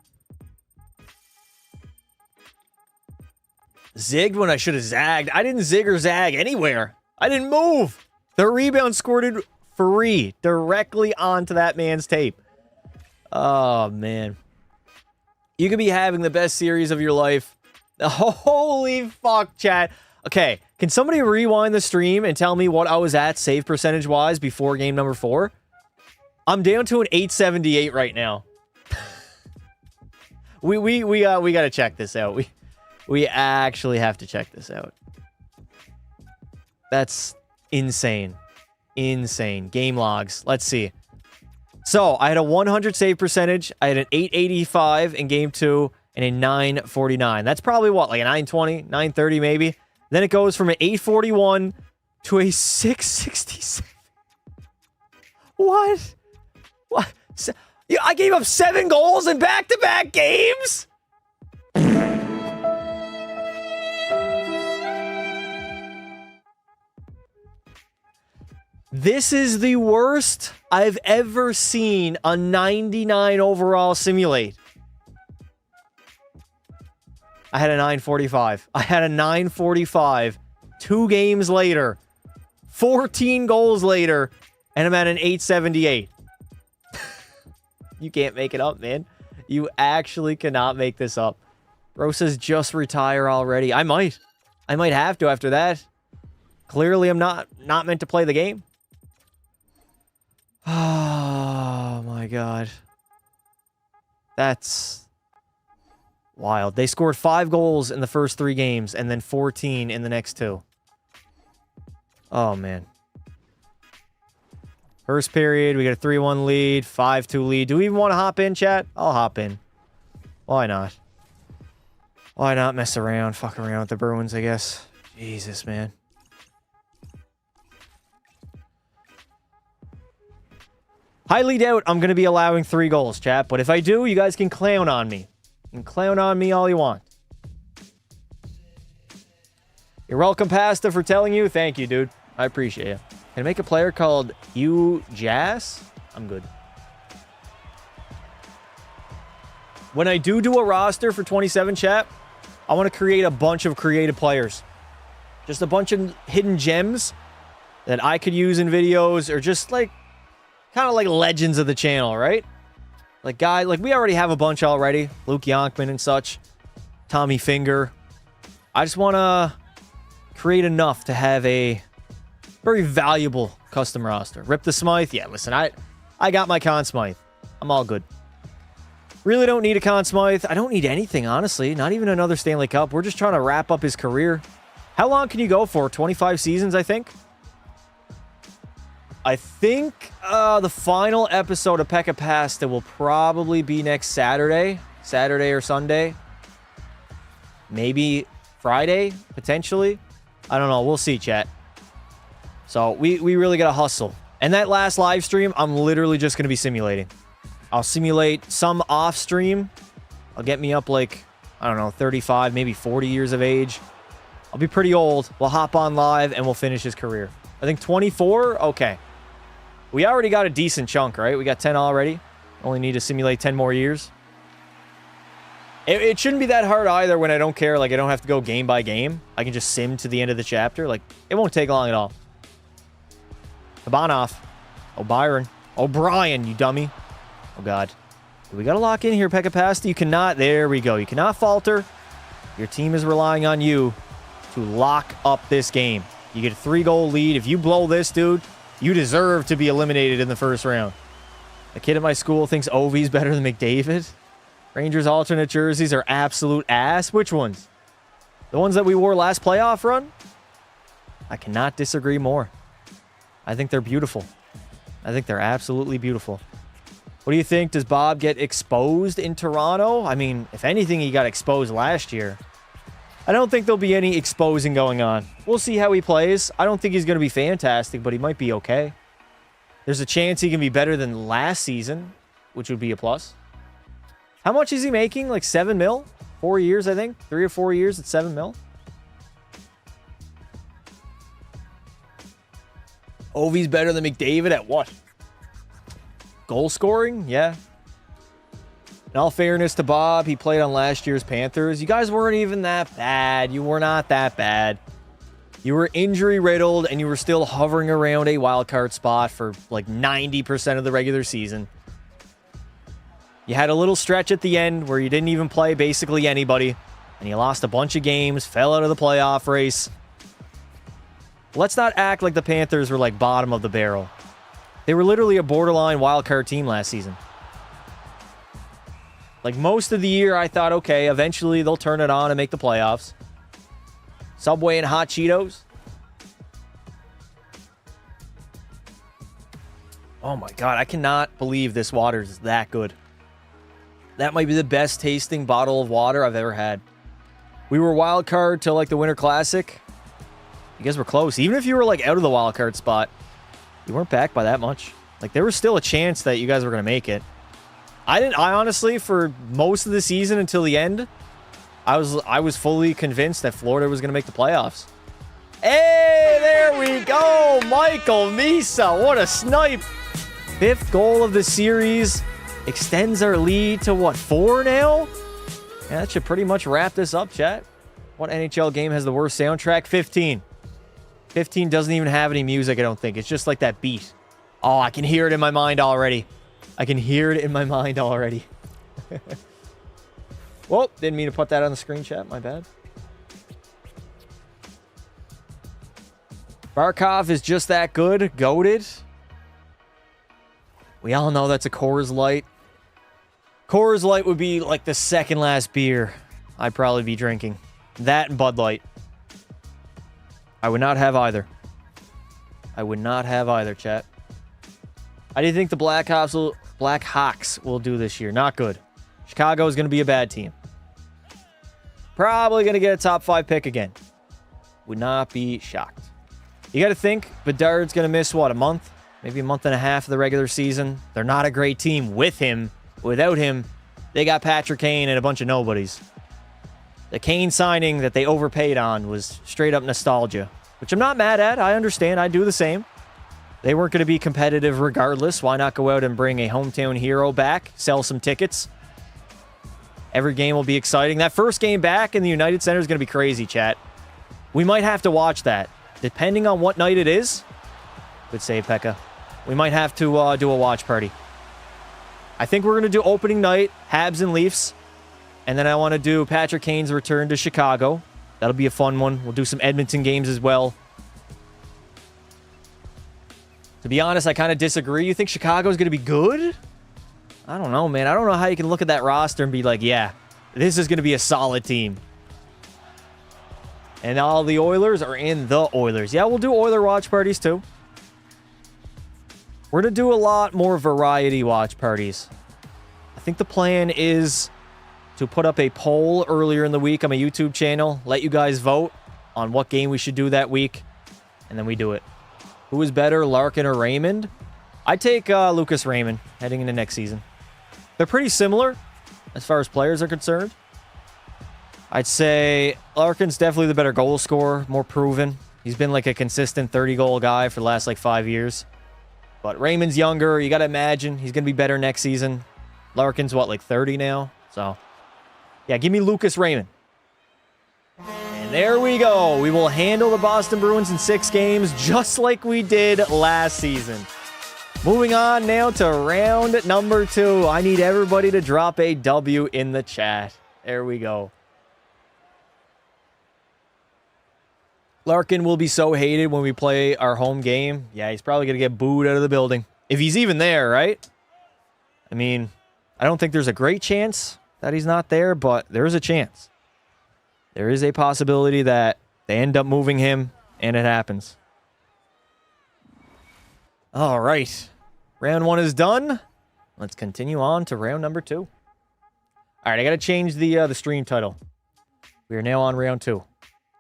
Speaker 1: Zigged when I should have zagged. I didn't zig or zag anywhere. I didn't move. The rebound squirted free directly onto that man's tape. Oh, man. You could be having the best series of your life. Holy fuck, chat. Okay, can somebody rewind the stream and tell me what I was at save percentage-wise before game number 4? I'm down to an 878 right now. we gotta check this out. We actually have to check this out. That's insane. Insane. Game logs. Let's see. So, I had a 100 save percentage. I had an 885 in game 2 and a 949. That's probably what? Like a 920, 930 maybe? Then it goes from an 841 to a 667. What? What? I gave up 7 goals in back-to-back games? This is the worst I've ever seen a 99 overall simulate. I had a 945. I had a 945 2 games later, 14 goals later, and I'm at an 878. You can't make it up, man. You actually cannot make this up. Bro says just retire already. I might have to after that. Clearly, I'm not meant to play the game. Oh, my God. That's wild. They scored 5 goals in the first 3 games and then 14 in the next 2. Oh, man. First period, we got a 3-1 lead, 5-2 lead. Do we even want to hop in, chat? I'll hop in. Why not? Why not mess around, fuck around with the Bruins, I guess. Jesus, man. Highly doubt I'm going to be allowing 3 goals, chat. But if I do, you guys can clown on me. You can clown on me all you want. You're welcome, Pasta, for telling you. Thank you, dude. I appreciate it. Can I make a player called Hugh Jass? I'm good. When I do a roster for 27, chat, I want to create a bunch of creative players. Just a bunch of hidden gems that I could use in videos, or just like kind of like legends of the channel, right? Like we already have a bunch already. Luke Yonkman and such. Tommy Finger. I just want to create enough to have a very valuable custom roster. Rip the Smythe. Yeah, listen, I got my Conn Smythe. I'm all good. Really don't need a Conn Smythe. I don't need anything, honestly. Not even another Stanley Cup. We're just trying to wrap up his career. How long can you go for? 25 seasons, I think? I think the final episode of Pekka Pasta will probably be next Saturday. Saturday or Sunday. Maybe Friday, potentially. I don't know. We'll see, chat. So we really got to hustle. And that last live stream, I'm literally just going to be simulating. I'll simulate some off stream. I'll get me up like, I don't know, 35, maybe 40 years of age. I'll be pretty old. We'll hop on live and we'll finish his career. I think 24? Okay. We already got a decent chunk, right? We got 10 already. Only need to simulate 10 more years. It shouldn't be that hard either when I don't care. Like, I don't have to go game by game. I can just sim to the end of the chapter. Like, it won't take long at all. Kabanov. O'Byron. O'Brien, you dummy. Oh, God. We got to lock in here, Pekka Pasta. You cannot. There we go. You cannot falter. Your team is relying on you to lock up this game. You get a 3-goal lead. If you blow this, dude, you deserve to be eliminated in the first round. A kid at my school thinks Ovi's better than McDavid. Rangers alternate jerseys are absolute ass. Which ones? The ones that we wore last playoff run? I cannot disagree more. I think they're beautiful. I think they're absolutely beautiful. What do you think? Does Bob get exposed in Toronto? I mean, if anything, he got exposed last year. I don't think there'll be any exposing going on. We'll see how he plays. I don't think he's going to be fantastic, but he might be okay. There's a chance he can be better than last season, which would be a plus. How much is he making? Like 7 mil? 4 years, I think. 3 or 4 years at 7 mil. Ovi's better than McDavid at what? Goal scoring? Yeah. In all fairness to Bob, he played on last year's Panthers. You guys weren't even that bad. You were not that bad. You were injury riddled and you were still hovering around a wild card spot for like 90% of the regular season. You had a little stretch at the end where you didn't even play basically anybody, and you lost a bunch of games, fell out of the playoff race. Let's not act like the Panthers were like bottom of the barrel. They were literally a borderline wildcard team last season. Like most of the year, I thought, okay, eventually they'll turn it on and make the playoffs. Subway and hot Cheetos. Oh my God, I cannot believe this water is that good. That might be the best tasting bottle of water I've ever had. We were wild card till like the Winter Classic. You guys were close. Even if you were like out of the wild card spot, you weren't back by that much. Like there was still a chance that you guys were going to make it. I honestly, for most of the season until the end, I was fully convinced that Florida was going to make the playoffs. Hey, there we go. Michael Misa. What a snipe. 5th goal of the series. Extends our lead to what, 4 now? Yeah, that should pretty much wrap this up, chat. What NHL game has the worst soundtrack? 15. 15 doesn't even have any music, I don't think. It's just like that beat. Oh, I can hear it in my mind already. I can hear it in my mind already. Well, didn't mean to put that on the screen, chat. My bad. Barkov is just that good. Goated. We all know that's a Coors Light. Coors Light would be like the second last beer I'd probably be drinking. That and Bud Light. I would not have either. I would not have either, chat. How do you think the Blackhawks will do this year? Not good. Chicago is going to be a bad team. Probably going to get a top 5 pick again. Would not be shocked. You got to think Bedard's going to miss, what, a month? Maybe a month and a half of the regular season. They're not a great team with him. Without him, they got Patrick Kane and a bunch of nobodies. The Kane signing that they overpaid on was straight up nostalgia, which I'm not mad at. I understand. I do the same. They weren't going to be competitive regardless. Why not go out and bring a hometown hero back, sell some tickets? Every game will be exciting. That first game back in the United Center is going to be crazy, chat. We might have to watch that. Depending on what night it is. Good save, Pekka. We might have to do a watch party. I think we're going to do opening night, Habs and Leafs. And then I want to do Patrick Kane's return to Chicago. That'll be a fun one. We'll do some Edmonton games as well. To be honest, I kind of disagree. You think Chicago's going to be good? I don't know, man. I don't know how you can look at that roster and be like, yeah, this is going to be a solid team. And all the Oilers are in the Oilers. Yeah, we'll do Oiler watch parties too. We're going to do a lot more variety watch parties. I think the plan is to put up a poll earlier in the week on my YouTube channel. Let you guys vote on what game we should do that week. And then we do it. Who is better, Larkin or Raymond? I'd take Lucas Raymond heading into next season. They're pretty similar as far as players are concerned. I'd say Larkin's definitely the better goal scorer, more proven. He's been like a consistent 30-goal guy for the last like 5 years. But Raymond's younger. You got to imagine he's going to be better next season. Larkin's what, like 30 now? So, yeah, give me Lucas Raymond. And there we go. We will handle the Boston Bruins in 6 games just like we did last season. Moving on now to round number 2. I need everybody to drop a W in the chat. There we go. Larkin will be so hated when we play our home game. Yeah, he's probably going to get booed out of the building. If he's even there, right? I mean, I don't think there's a great chance that he's not there, but there is a chance. There is a possibility that they end up moving him, and it happens. All right. Round 1 is done. Let's continue on to round number 2. All right, I got to change the stream title. We are now on round 2.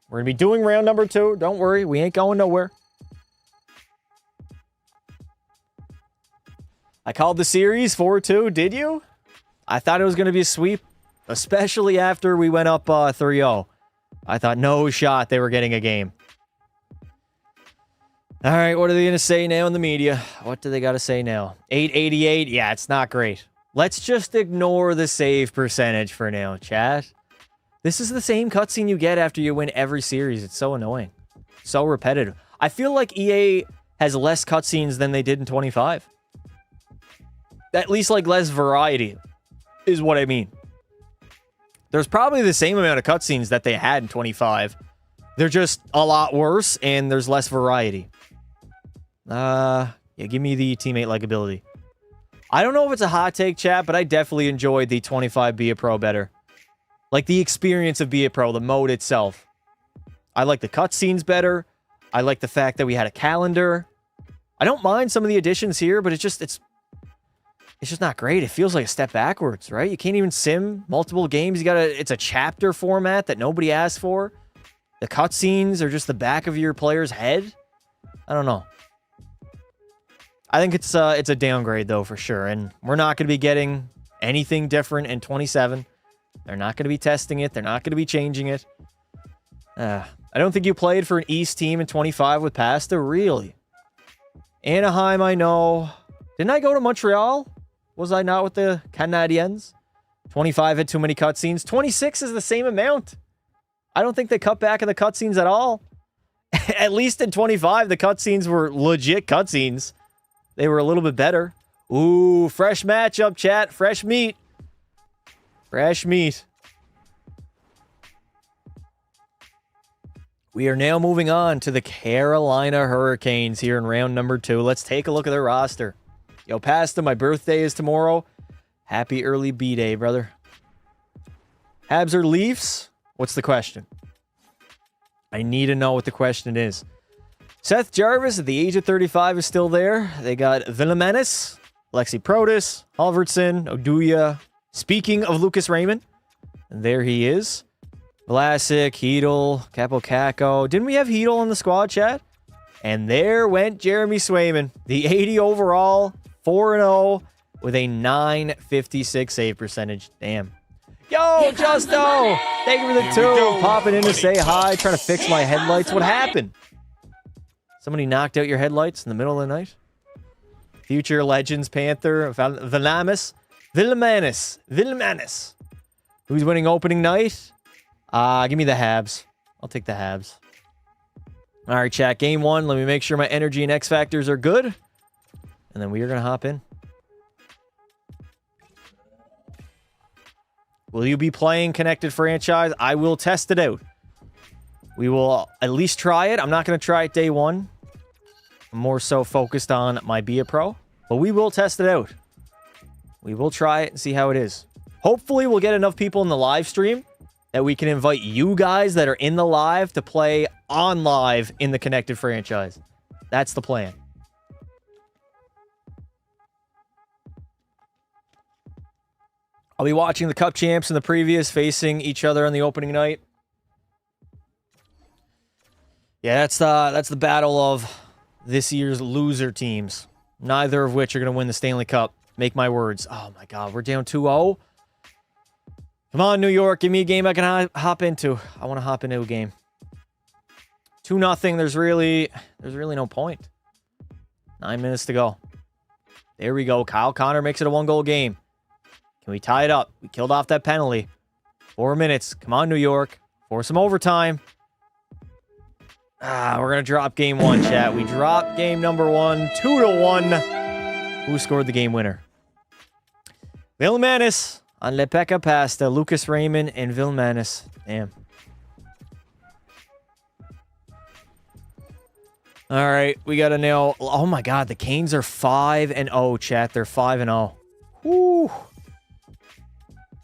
Speaker 1: We're going to be doing round number 2. Don't worry, we ain't going nowhere. I called the series 4-2, did you? I thought it was going to be a sweep, especially after we went up 3-0. I thought no shot they were getting a game. All right, what are they going to say now in the media? What do they got to say now? 888? Yeah, it's not great. Let's just ignore the save percentage for now, chat. This is the same cutscene you get after you win every series. It's so annoying. So repetitive. I feel like EA has less cutscenes than they did in 25. At least like less variety is what I mean. There's probably the same amount of cutscenes that they had in 25. They're just a lot worse and there's less variety. Yeah, give me the teammate likability. I don't know if it's a hot take, chat, but I definitely enjoyed the 25 Be a Pro better. Like the experience of Be a Pro, the mode itself. I like the cutscenes better. I like the fact that we had a calendar. I don't mind some of the additions here, but it's just not great. It feels like a step backwards, right? You can't even sim multiple games. It's a chapter format that nobody asked for. The cutscenes are just the back of your player's head. I don't know. I think it's a downgrade though for sure, and we're not going to be getting anything different in 27. They're not going to be testing it. They're not going to be changing it. I don't think you played for an East team in 25 with Pasta, really. Anaheim, I know. Didn't I go to Montreal? Was I not with the Canadiens? 25 had too many cutscenes. 26 is the same amount. I don't think they cut back on the cutscenes at all. At least in 25, the cutscenes were legit cutscenes. They were a little bit better. Ooh, fresh matchup, chat. Fresh meat. Fresh meat. We are now moving on to the Carolina Hurricanes here in round number 2. Let's take a look at their roster. Yo, Pasta, my birthday is tomorrow. Happy early B-Day, brother. Habs or Leafs? What's the question? I need to know what the question is. Seth Jarvis at the age of 35 is still there. They got Villamanis, Alexi Protas, Halverson, Oduya. Speaking of Lucas Raymond, there he is. Vlasic, Hedl, Capo. Didn't we have Hedl on the squad, chat? And there went Jeremy Swayman. The 80 overall, 4-0 with a 956 save percentage. Damn. Yo, Justo! Thank you for the 2. Popping in to say hi, trying to fix my headlights. What happened? Somebody knocked out your headlights in the middle of the night? Future Legends Panther. Villamanus. Who's winning opening night? Give me the Habs. I'll take the Habs. All right, chat. Game 1. Let me make sure my energy and X factors are good. And then we are going to hop in. Will you be playing Connected Franchise? I will test it out. We will at least try it. I'm not going to try it day 1. I'm more so focused on my Be a Pro. But we will test it out. We will try it and see how it is. Hopefully, we'll get enough people in the live stream that we can invite you guys that are in the live to play on live in the Connected Franchise. That's the plan. I'll be watching the Cup champs and the previous facing each other on the opening night. Yeah, that's the battle of this year's loser teams. Neither of which are going to win the Stanley Cup. Make my words. Oh my God, we're down 2-0. Come on, New York. Give me a game I can hop into. I want to hop into a game. 2-0. There's really no point. 9 minutes to go. There we go. Kyle Connor makes it a 1-goal game. Can we tie it up? We killed off that penalty. 4 minutes. Come on, New York. For some overtime. We're going to drop game 1, chat. We dropped game number 1. 2-1. Who scored the game winner? Vilmanis on Lepeka Pasta. Lucas Raymond and Vilmanis. Damn. All right. We got to nail. Oh, my God. The Canes are 5-0, chat. They're 5-0. Woo.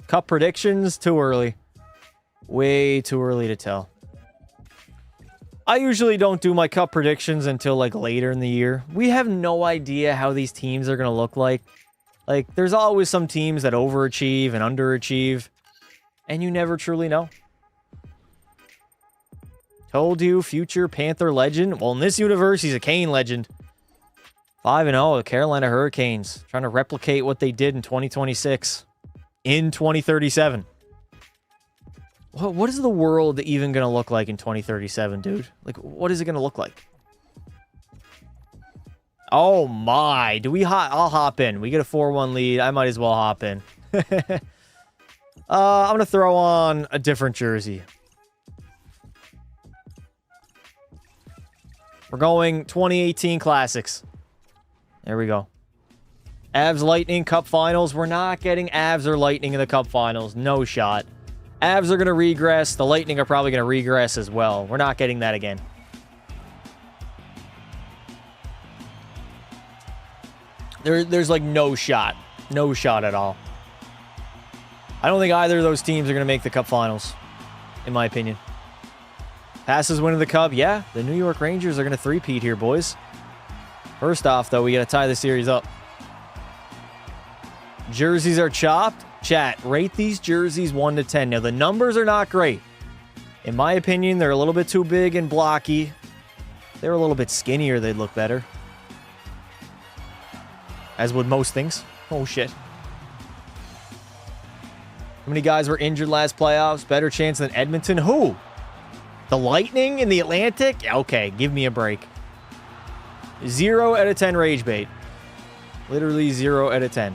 Speaker 1: Cup predictions, too early. Way too early to tell. I usually don't do my cup predictions until like later in the year. We have no idea how these teams are going to look like. Like, there's always some teams that overachieve and underachieve, and you never truly know. Told you, future Panther legend. Well, in this universe, he's a Kane legend. 5-0, the Carolina Hurricanes, trying to replicate what they did in 2026. In 2037. What is the world even going to look like in 2037, dude? Like, what is it going to look like? Oh, my. I'll hop in. We get a 4-1 lead. I might as well hop in. I'm going to throw on a different jersey. We're going 2018 Classics. There we go. Avs Lightning Cup Finals. We're not getting Avs or Lightning in the Cup Finals. No shot. Avs are going to regress. The Lightning are probably going to regress as well. We're not getting that again. There's like no shot. No shot at all. I don't think either of those teams are going to make the Cup Finals, in my opinion. Passes winning the Cup. Yeah, the New York Rangers are going to three-peat here, boys. First off, though, we got to tie the series up. Jerseys are chopped. Chat, rate these jerseys 1 to 10. Now, the numbers are not great. In my opinion, they're a little bit too big and blocky. If they were a little bit skinnier, they'd look better. As would most things. Oh, shit. How many guys were injured last playoffs? Better chance than Edmonton? Who? The Lightning in the Atlantic? Okay, give me a break. 0 out of 10 rage bait. Literally 0 out of 10.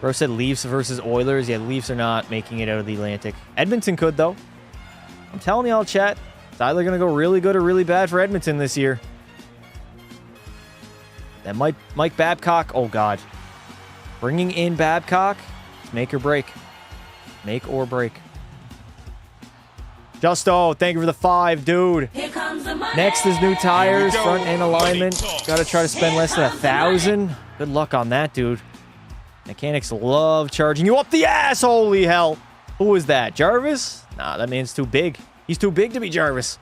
Speaker 1: Bro said Leafs versus Oilers. Yeah, the Leafs are not making it out of the Atlantic. Edmonton could, though. I'm telling y'all, chat. It's either going to go really good or really bad for Edmonton this year. That Mike Babcock. Oh, God. Bringing in Babcock. Make or break. Make or break. Justo, thank you for the 5, dude. Next is new tires, front end alignment. Got to try to spend less than $1,000. Good luck on that, dude. Mechanics love charging you up the ass. Holy hell. Who is that? Jarvis? Nah, that man's too big. He's too big to be Jarvis.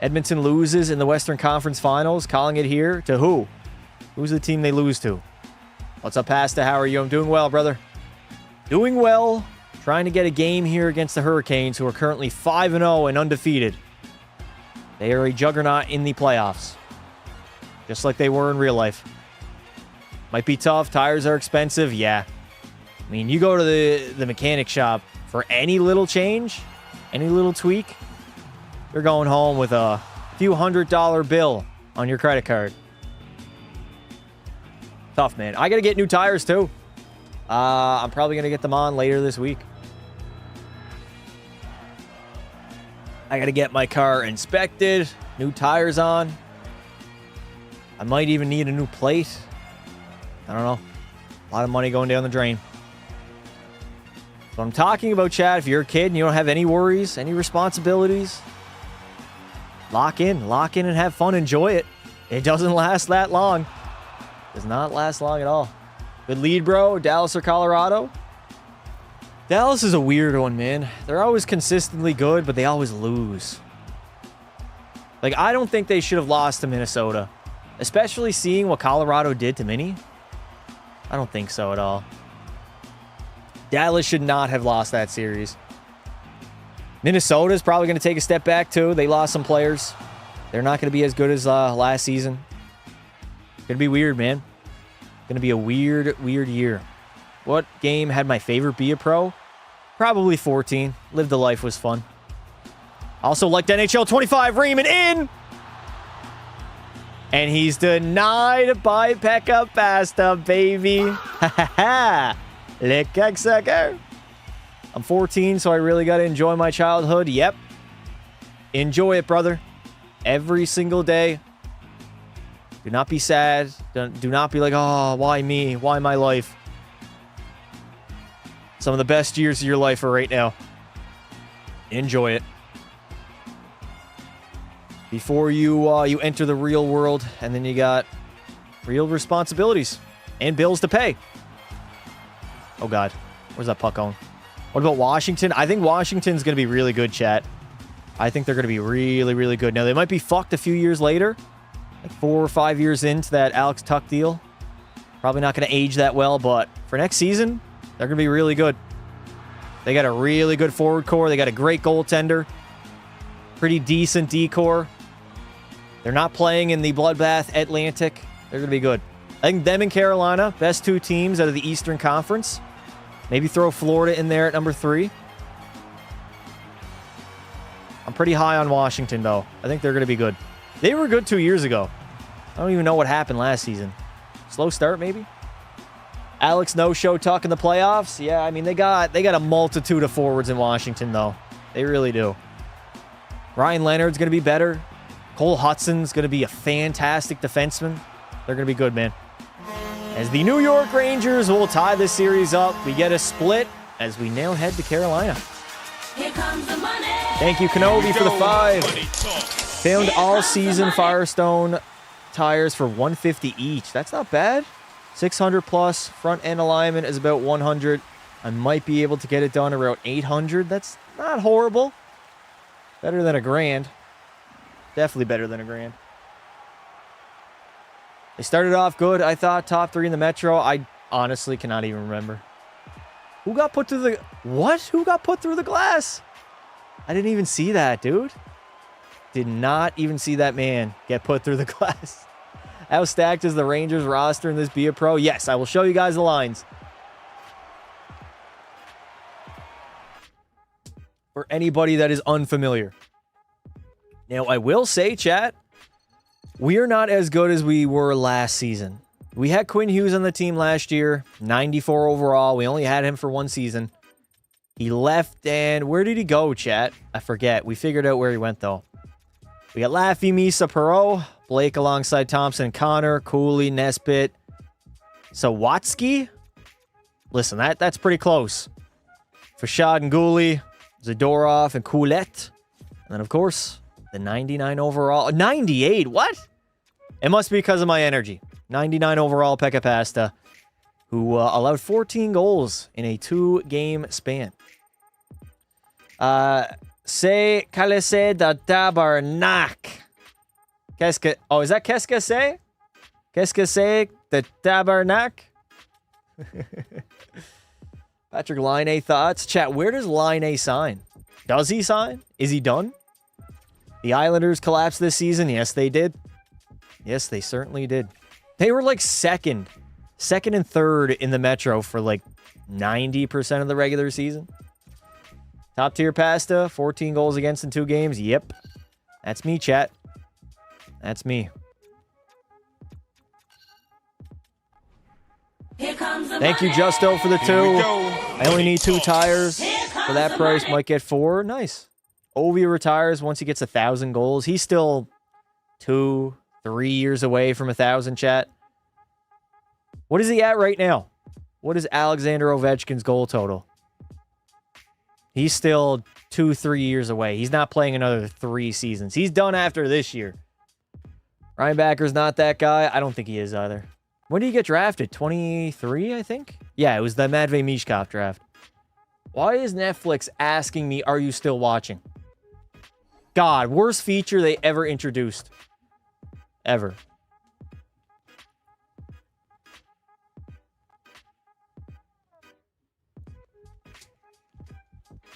Speaker 1: Edmonton loses in the Western Conference Finals. Calling it here to who? Who's the team they lose to? What's up, Pasta? How are you? I'm doing well, brother. Doing well. Trying to get a game here against the Hurricanes, who are currently 5-0 and undefeated. They are a juggernaut in the playoffs. Just like they were in real life. Might be tough. Tires are expensive. Yeah. I mean, you go to the mechanic shop for any little change, any little tweak, you're going home with a few $100 bill on your credit card. Tough, man. I got to get new tires, too. I'm probably going to get them on later this week. I got to get my car inspected. New tires on. I might even need a new plate. I don't know. A lot of money going down the drain. So I'm talking about, Chad, if you're a kid and you don't have any worries, any responsibilities, lock in and have fun. Enjoy it. It doesn't last that long. Does not last long at all. Good lead, bro. Dallas or Colorado? Dallas is a weird one, man. They're always consistently good, but they always lose. Like, I don't think they should have lost to Minnesota. Especially seeing what Colorado did to Minnie. I don't think so at all. Dallas should not have lost that series. Minnesota is probably going to take a step back, too. They lost some players. They're not going to be as good as last season. Going to be weird, man. Going to be a weird, weird year. What game had my favorite be a pro? Probably 14. Live the Life was fun. Also liked NHL 25. Raymond in! And he's denied by Pekka Pasta, baby. Ha ha ha. Lick I'm 14, so I really got to enjoy my childhood. Yep. Enjoy it, brother. Every single day. Do not be sad. Do not be like, oh, why me? Why my life? Some of the best years of your life are right now. Enjoy it. Before you enter the real world, and then you got real responsibilities and bills to pay. Oh, God. Where's that puck going? What about Washington? I think Washington's going to be really good, chat. I think they're going to be really, really good. Now, they might be fucked a few years later. Like 4 or 5 years into that Alex Tuck deal. Probably not going to age that well, but for next season, they're going to be really good. They got a really good forward core. They got a great goaltender. Pretty decent D-core. They're not playing in the Bloodbath Atlantic. They're going to be good. I think them and Carolina, best two teams out of the Eastern Conference. Maybe throw Florida in there at number 3. I'm pretty high on Washington, though. I think they're going to be good. They were good 2 years ago. I don't even know what happened last season. Slow start, maybe? Alex no-show Tuck in the playoffs? Yeah, I mean, they got a multitude of forwards in Washington, though. They really do. Ryan Leonard's going to be better. Cole Hudson's going to be a fantastic defenseman. They're going to be good, man. As the New York Rangers will tie this series up, we get a split as we now head to Carolina.
Speaker 2: Here comes the money.
Speaker 1: Thank you, Kenobi, for the 5. Found all-season Firestone tires for $150 each. That's not bad. 600 plus. Front end alignment is about 100. I might be able to get it done around 800. That's not horrible. Better than $1,000. Definitely better than $1,000. They started off good. I thought top 3 in the Metro. I honestly cannot even remember. Who got put through the... What? Who got put through the glass? I didn't even see that, dude. Did not even see that man get put through the glass. How stacked is the Rangers roster in this Be a Pro? Yes, I will show you guys the lines. For anybody that is unfamiliar. Now, I will say, chat, we are not as good as we were last season. We had Quinn Hughes on the team last year, 94 overall. We only had him for 1 season. He left, and where did he go, chat? I forget. We figured out where he went, though. We got Laffy, Misa, Perot, Blake alongside Thompson, Connor, Cooley, Nesbitt, Sawatsky. Listen, that's pretty close. Fashad and Goalie, Zadorov and Coulette. And then, of course, the 99 overall. 98? What? It must be because of my energy. 99 overall, Pekka Pasta, who allowed 14 goals in a 2-game span. C'est Calesse de Tabarnak. Oh, is that Qu'est-ce que c'est? Qu'est-ce que c'est de Tabarnak? Patrick Laine thoughts. Chat, where does Laine sign? Does he sign? Is he done? The Islanders collapsed this season. Yes, they did. Yes, they certainly did. They were like second and third in the Metro for like 90% of the regular season. Top tier Pasta, 14 goals against in 2 games. Yep. That's me, chat. That's me.
Speaker 2: Here comes the
Speaker 1: Thank you,
Speaker 2: money.
Speaker 1: Justo, for the 2. I only need 2 tires.
Speaker 2: Here
Speaker 1: For
Speaker 2: comes
Speaker 1: that
Speaker 2: the
Speaker 1: price,
Speaker 2: money.
Speaker 1: might get 4. Nice. Ovi retires once he gets 1,000 goals. He's still 2, 3 years away from 1,000, chat. What is he at right now? What is Alexander Ovechkin's goal total? He's still 2, 3 years away. He's not playing another 3 seasons. He's done after this year. Ryan Backer's not that guy. I don't think he is either. When did he get drafted? 23, I think? Yeah, it was the Matvei Mishkov draft. Why is Netflix asking me, are you still watching? God, worst feature they ever introduced. Ever.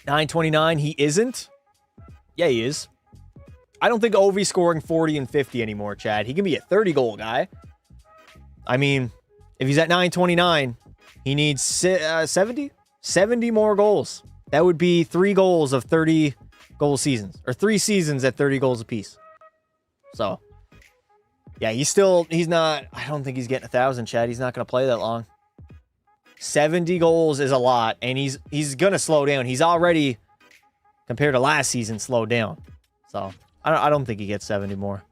Speaker 1: $9.29, he isn't? Yeah, he is. I don't think Ovi's scoring 40 and 50 anymore, Chad. He can be a 30-goal guy. I mean, if he's at $9.29, he needs 70? 70 more goals. That would be 3 goals of 30-goal seasons. Or 3 seasons at 30 goals apiece. So, yeah, he's not, I don't think he's getting 1,000, Chad. He's not going to play that long. 70 goals is a lot, and he's going to slow down. He's already, compared to last season, slowed down. So, I don't think he gets 70 more.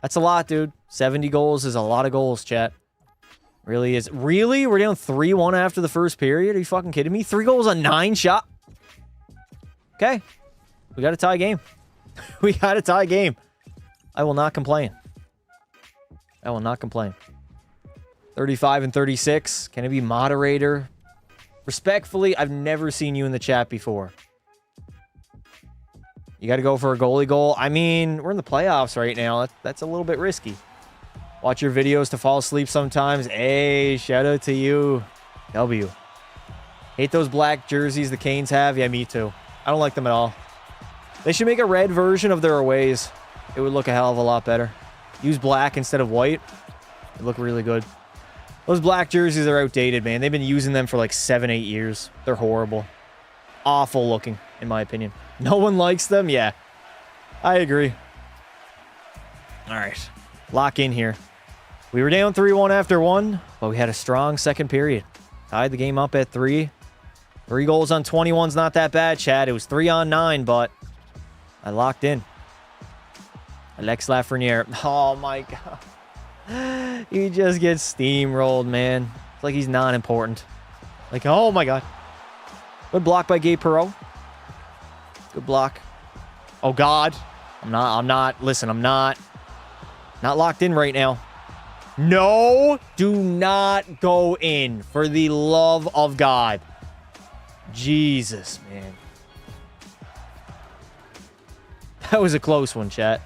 Speaker 1: That's a lot, dude. 70 goals is a lot of goals, chat. Really is. Really? We're down 3-1 after the first period? Are you fucking kidding me? 3 goals on 9 shots? Okay. We got a tie game. We got a tie game. I will not complain. I will not complain. 35 and 36. Can it be moderator? Respectfully, I've never seen you in the chat before. You got to go for a goalie goal. I mean, we're in the playoffs right now. That's a little bit risky. Watch your videos to fall asleep sometimes. Hey, shout out to you. W. Hate those black jerseys the Canes have. Yeah, me too. I don't like them at all. They should make a red version of their aways. It would look a hell of a lot better. Use black instead of white. It'd look really good. Those black jerseys are outdated, man. They've been using them for like 7, 8 years. They're horrible. Awful looking, in my opinion. No one likes them? Yeah. I agree. All right. Lock in here. We were down 3-1 after 1, but we had a strong second period. Tied the game up at 3. 3 goals on 21's not that bad, Chad. It was 3 on 9, but I locked in. Alex Lafreniere. Oh, my God. He just gets steamrolled, man. It's like he's not important. Like, oh, my God. Good block by Gabe Perreault. Good block. Oh, God. I'm not locked in right now. No, do not go in for the love of God. Jesus, man. That was a close one, chat.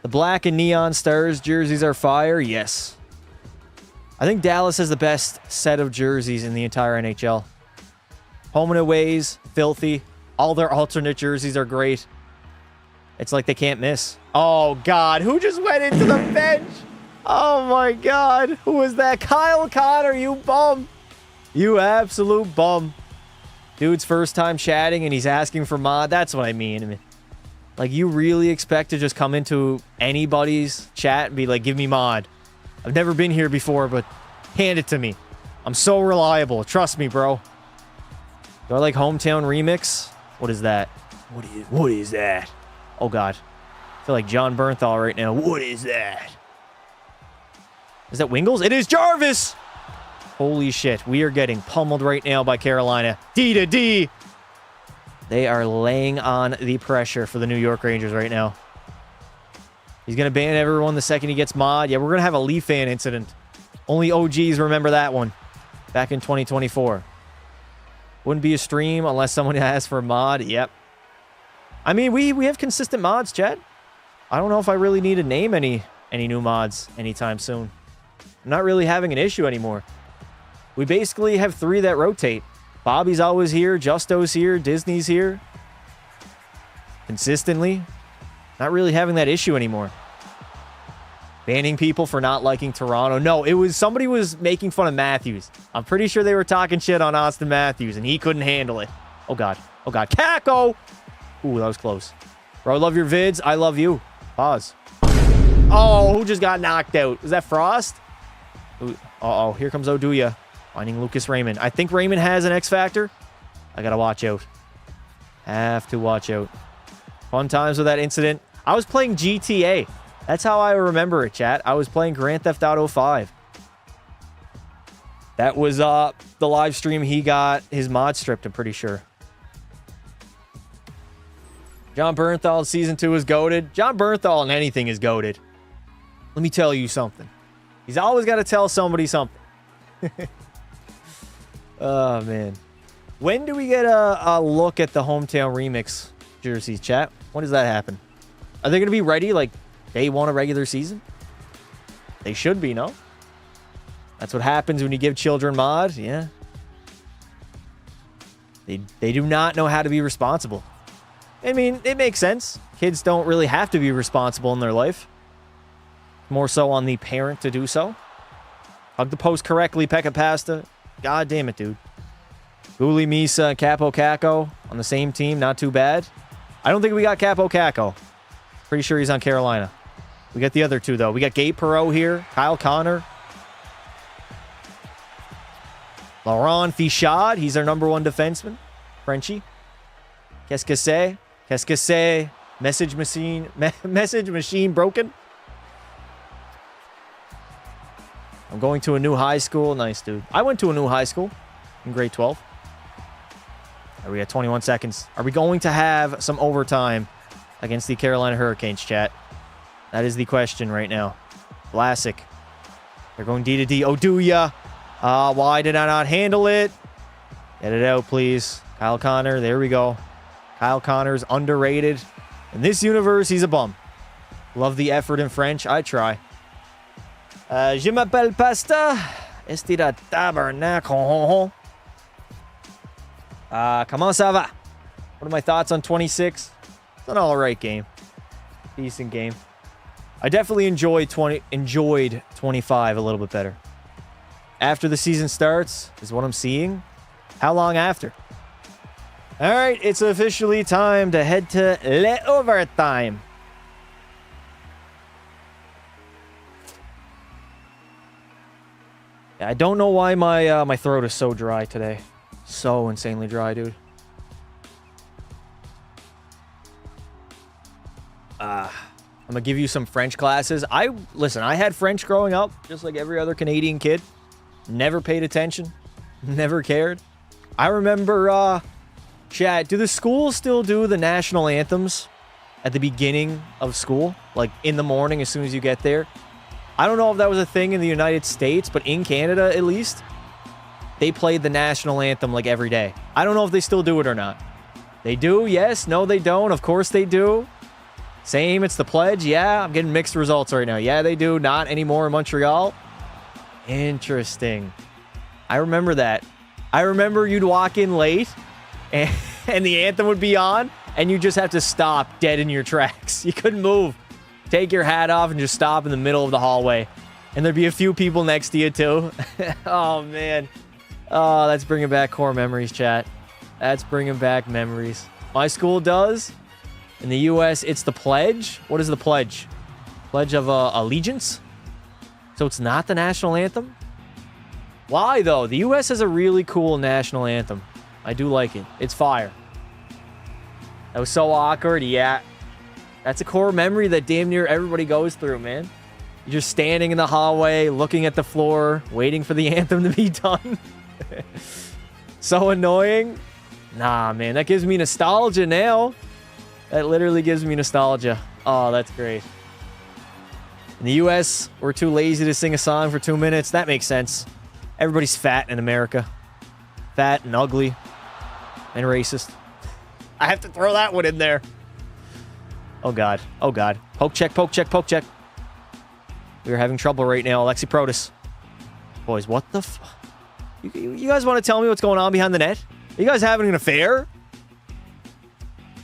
Speaker 1: The black and neon stars jerseys are fire. Yes. I think Dallas has the best set of jerseys in the entire NHL. Home and aways, filthy. All their alternate jerseys are great. It's like they can't miss. Oh, God. Who just went into the bench? Oh, my God. Who was that? Kyle Connor, you bum. You absolute bum. Dude's first time chatting and he's asking for mod. That's what I mean. Like, you really expect to just come into anybody's chat and be like, give me mod. I've never been here before, but hand it to me. I'm so reliable. Trust me, bro. Do I like Hometown Remix? What is that? What is that? Oh, God. I feel like John Bernthal right now. What is that? Is that Wingles? It is Jarvis! Holy shit. We are getting pummeled right now by Carolina. D to D. They are laying on the pressure for the New York Rangers right now. He's going to ban everyone the second he gets mod. Yeah, we're going to have a Leaf fan incident. Only OGs remember that one. Back in 2024. Wouldn't be a stream unless someone asks for a mod. Yep. I mean, we have consistent mods, Chad. I don't know if I really need to name any new mods anytime soon. I'm not really having an issue anymore. We basically have 3 that rotate. Bobby's always here. Justo's here. Disney's here. Consistently. Not really having that issue anymore. Banning people for not liking Toronto. No, it was somebody was making fun of Matthews. I'm pretty sure they were talking shit on Austin Matthews, and he couldn't handle it. Oh, God. Oh, God. Kako! Ooh, that was close. Bro, I love your vids. I love you. Pause. Oh, who just got knocked out? Is that Frost? Uh-oh, here comes Oduya. Finding Lucas Raymond. I think Raymond has an X Factor. I gotta watch out. Have to watch out. Fun times with that incident. I was playing GTA. That's how I remember it, chat. I was playing Grand Theft Auto 5. That was the live stream he got his mod stripped, I'm pretty sure. John Bernthal, Season 2 is goated. John Bernthal in anything is goated. Let me tell you something. He's always got to tell somebody something. Oh, man. When do we get a look at the Hometown Remix jerseys, chat? When does that happen? Are they going to be ready, like, day one of regular season? They should be, no? That's what happens when you give children mod. Yeah. They do not know how to be responsible. I mean, it makes sense. Kids don't really have to be responsible in their life. More so on the parent to do so. Hug the post correctly, Pekka Pasta. God damn it, dude. Goalie, Misa, and Capo Caco on the same team. Not too bad. I don't think we got Capo Caco. Pretty sure he's on Carolina. We got the other two, though. We got Gabe Perreault here. Kyle Connor. Laurent Fichard. He's our number one defenseman. Frenchie. Qu'est-ce que c'est? Qu'est-ce que c'est? Message machine broken. I'm going to a new high school. Nice, dude. I went to a new high school in grade 12. Are we at 21 seconds? Are we going to have some overtime against the Carolina Hurricanes, chat? That is the question right now. Vlasic. They're going D to D. Oduya. Why did I not handle it? Get it out, please. Kyle Connor. There we go. Kyle Connor's underrated. In this universe, he's a bum. Love the effort in French. I try. Je m'appelle Pasta. Estira tabernacle. Comment ça va? What are my thoughts on 26? It's an alright game. Decent game. I definitely enjoyed 25 a little bit better. After the season starts is what I'm seeing. How long after? Alright, it's officially time to head to Le Overtime. I don't know why my throat is so dry today. So insanely dry, dude. I'm gonna give you some French classes. Listen, I had French growing up, just like every other Canadian kid. Never paid attention. Never cared. I remember, chat, do the schools still do the national anthems at the beginning of school? Like, in the morning as soon as you get there? I don't know if that was a thing in the United States, but in Canada, at least, they played the national anthem, like, every day. I don't know if they still do it or not. They do? Yes? No, they don't? Of course they do. Same, it's the pledge. Yeah, I'm getting mixed results right now. Yeah, they do. Not anymore in Montreal. Interesting. I remember that. I remember you'd walk in late, and the anthem would be on, and you just have to stop dead in your tracks. You couldn't move. Take your hat off and just stop in the middle of the hallway. And there'd be a few people next to you, too. Oh, man. Oh, that's bringing back core memories, chat. That's bringing back memories. My school does. In the U.S., it's the pledge. What is the pledge? Pledge of allegiance? So it's not the national anthem? Why, though? The U.S. has a really cool national anthem. I do like it. It's fire. That was so awkward. Yeah. That's a core memory that damn near everybody goes through, man. You're just standing in the hallway, looking at the floor, waiting for the anthem to be done. So annoying. Nah, man, that gives me nostalgia now. That literally gives me nostalgia. Oh, that's great. In the U.S., we're too lazy to sing a song for 2 minutes. That makes sense. Everybody's fat in America. Fat and ugly. And racist. I have to throw that one in there. Oh, God. Oh, God. Poke check, poke check, poke check. We are having trouble right now. Alexi Protas. Boys, what the f... You guys want to tell me what's going on behind the net? Are you guys having an affair?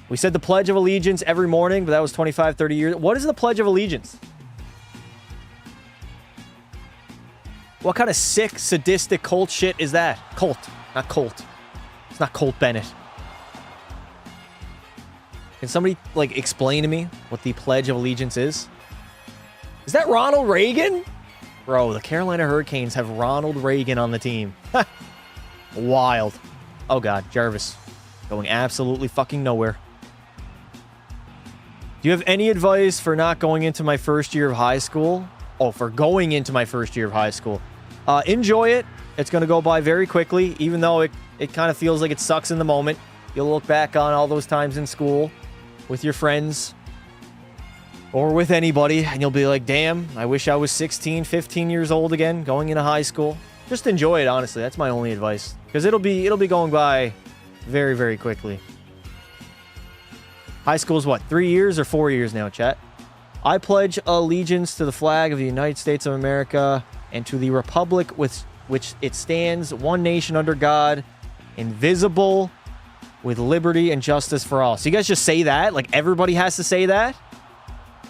Speaker 1: We said the Pledge of Allegiance every morning, but that was 25, 30 years. What is the Pledge of Allegiance? What kind of sick, sadistic cult shit is that? Cult, not Colt. It's not Colt Bennett. Can somebody, like, explain to me what the Pledge of Allegiance is? Is that Ronald Reagan? Bro, the Carolina Hurricanes have Ronald Reagan on the team. Wild. Oh, God. Jarvis. Going absolutely fucking nowhere. Do you have any advice for not going into my first year of high school? Oh, for going into my first year of high school. Enjoy it. It's going to go by very quickly, even though it kind of feels like it sucks in the moment. You'll look back on all those times in school with your friends or with anybody, and you'll be like, damn, I wish I was 16, 15 years old again, going into high school. Just enjoy it, honestly. That's my only advice. Because it'll be going by very, very quickly. High school is what, 3 years or 4 years now, chat? I pledge allegiance to the flag of the United States of America and to the republic with which it stands, one nation under God, invisible, with liberty and justice for all. So you guys just say that? Like everybody has to say that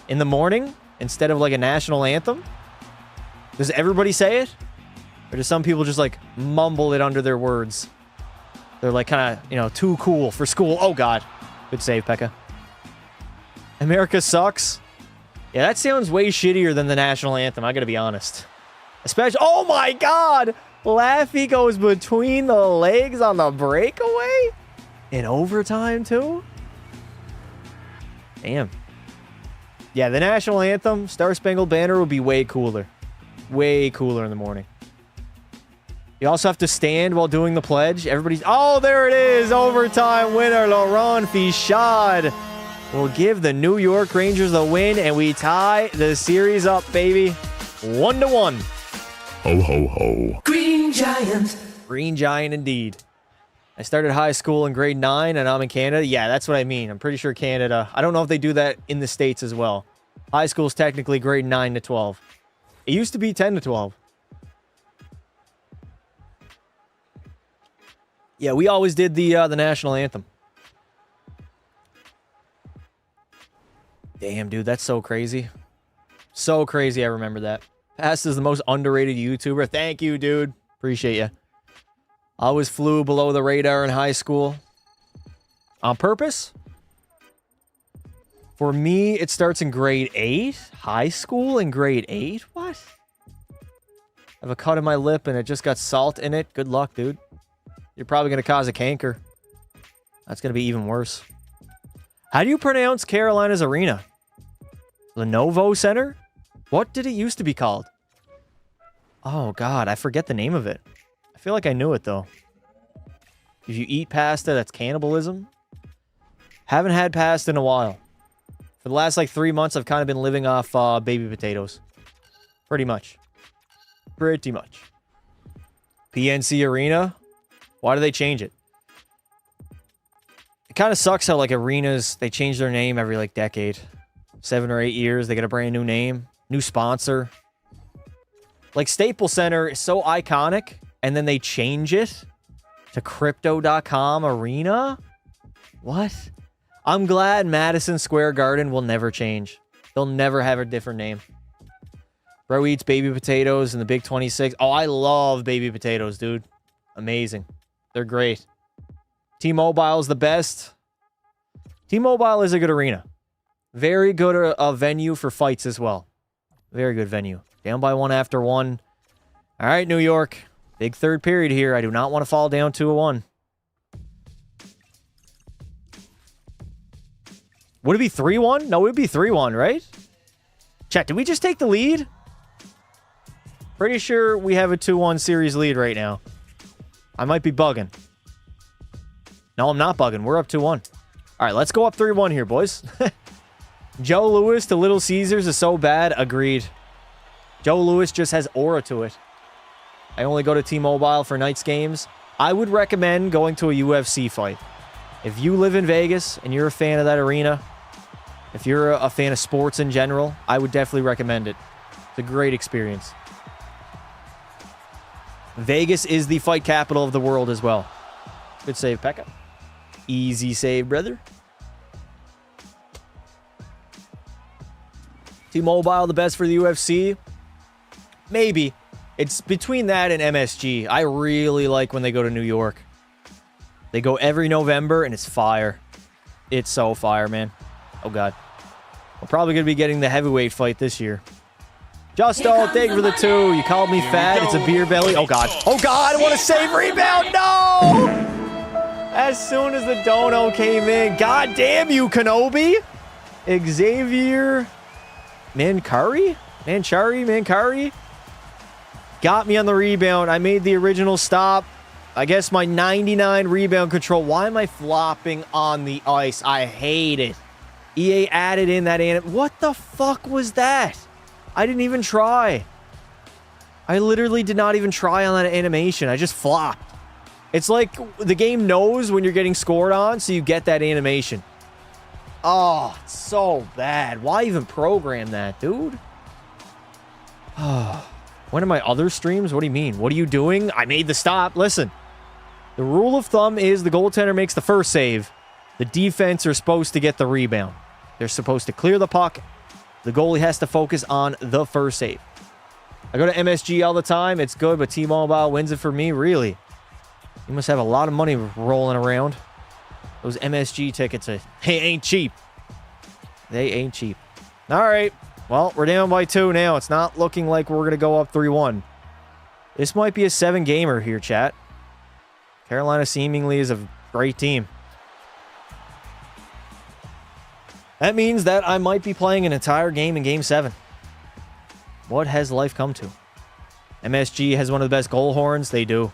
Speaker 1: in the morning instead of like a national anthem? Does everybody say it? Or do some people just like mumble it under their words? They're like kind of, too cool for school. Oh, God. Good save, Pekka. America sucks. Yeah, that sounds way shittier than the national anthem, I gotta be honest. Especially, oh my God! Laffy goes between the legs on the breakaway? In overtime, too? Damn. Yeah, the national anthem, Star Spangled Banner, would be way cooler. Way cooler in the morning. You also have to stand while doing the pledge. Everybody's... Oh, there it is! Overtime winner, Laurent Fichard will give the New York Rangers the win, and we tie the series up, baby. 1-1.
Speaker 3: Ho, ho, ho.
Speaker 2: Green Giant.
Speaker 1: Green Giant, indeed. I started high school in grade 9, and I'm in Canada. Yeah, that's what I mean. I'm pretty sure Canada... I don't know if they do that in the States as well. High school is technically grade 9 to 12. It used to be 10 to 12. Yeah, we always did the national anthem. Damn, dude, that's so crazy. So crazy, I remember that. Past is the most underrated YouTuber. Thank you, dude. Appreciate you. I always flew below the radar in high school. On purpose? For me, it starts in grade 8. High school in grade 8? What? I have a cut in my lip and it just got salt in it. Good luck, dude. You're probably going to cause a canker. That's going to be even worse. How do you pronounce Carolina's arena? Lenovo Center? What did it used to be called? Oh, God. I forget the name of it. I feel like I knew it, though. If you eat pasta, that's cannibalism. Haven't had pasta in a while. For the last, 3 months, I've kind of been living off baby potatoes. Pretty much. Pretty much. PNC Arena? Why do they change it? It kind of sucks how, arenas, they change their name every, decade. 7 or 8 years, they get a brand new name. New sponsor. Staples Center is so iconic, and then they change it to Crypto.com Arena? What? I'm glad Madison Square Garden will never change. They'll never have a different name. Bro eats baby potatoes in the Big 26. Oh, I love baby potatoes, dude. Amazing. They're great. T-Mobile is the best. T-Mobile is a good arena. Very good venue for fights as well. Very good venue. Down by 1 after 1. All right, New York. Big third period here. I do not want to fall down 2-1. Would it be 3-1? No, it would be 3-1, right? Chat, did we just take the lead? Pretty sure we have a 2-1 series lead right now. I might be bugging. No, I'm not bugging. We're up 2-1. All right, let's go up 3-1 here, boys. Joe Louis to Little Caesars is so bad. Agreed. Joe Louis just has aura to it. I only go to T-Mobile for nights games. I would recommend going to a UFC fight. If you live in Vegas and you're a fan of that arena, if you're a fan of sports in general, I would definitely recommend it. It's a great experience. Vegas is the fight capital of the world as well. Good save, Pekka. Easy save, brother. T-Mobile, the best for the UFC? Maybe. It's between that and MSG. I really like when they go to New York. They go every November, and it's fire. It's so fire, man. Oh, God. We're probably going to be getting the heavyweight fight this year. Justo, thank you for the 2. You called me fat. It's a beer belly. Oh, God. Oh, God. I want to save rebound. No! As soon as the dono came in. God damn you, Kenobi. Xavier Mancari. Got me on the rebound. I made the original stop. I guess my 99 rebound control. Why am I flopping on the ice? I hate it. EA added in that what the fuck was that? I didn't even try. I literally did not even try on that animation. I just flopped. It's like the game knows when you're getting scored on, so you get that animation. Oh, it's so bad. Why even program that, dude? Oh. One of my other streams? What do you mean? What are you doing? I made the stop. Listen. The rule of thumb is the goaltender makes the first save. The defense are supposed to get the rebound. They're supposed to clear the puck. The goalie has to focus on the first save. I go to MSG all the time. It's good, but T-Mobile wins it for me. Really? You must have a lot of money rolling around. Those MSG tickets, they ain't cheap. They ain't cheap. All right. Well, we're down by 2 now. It's not looking like we're going to go up 3-1. This might be a 7-gamer here, chat. Carolina seemingly is a great team. That means that I might be playing an entire game in Game 7. What has life come to? MSG has one of the best goal horns. They do.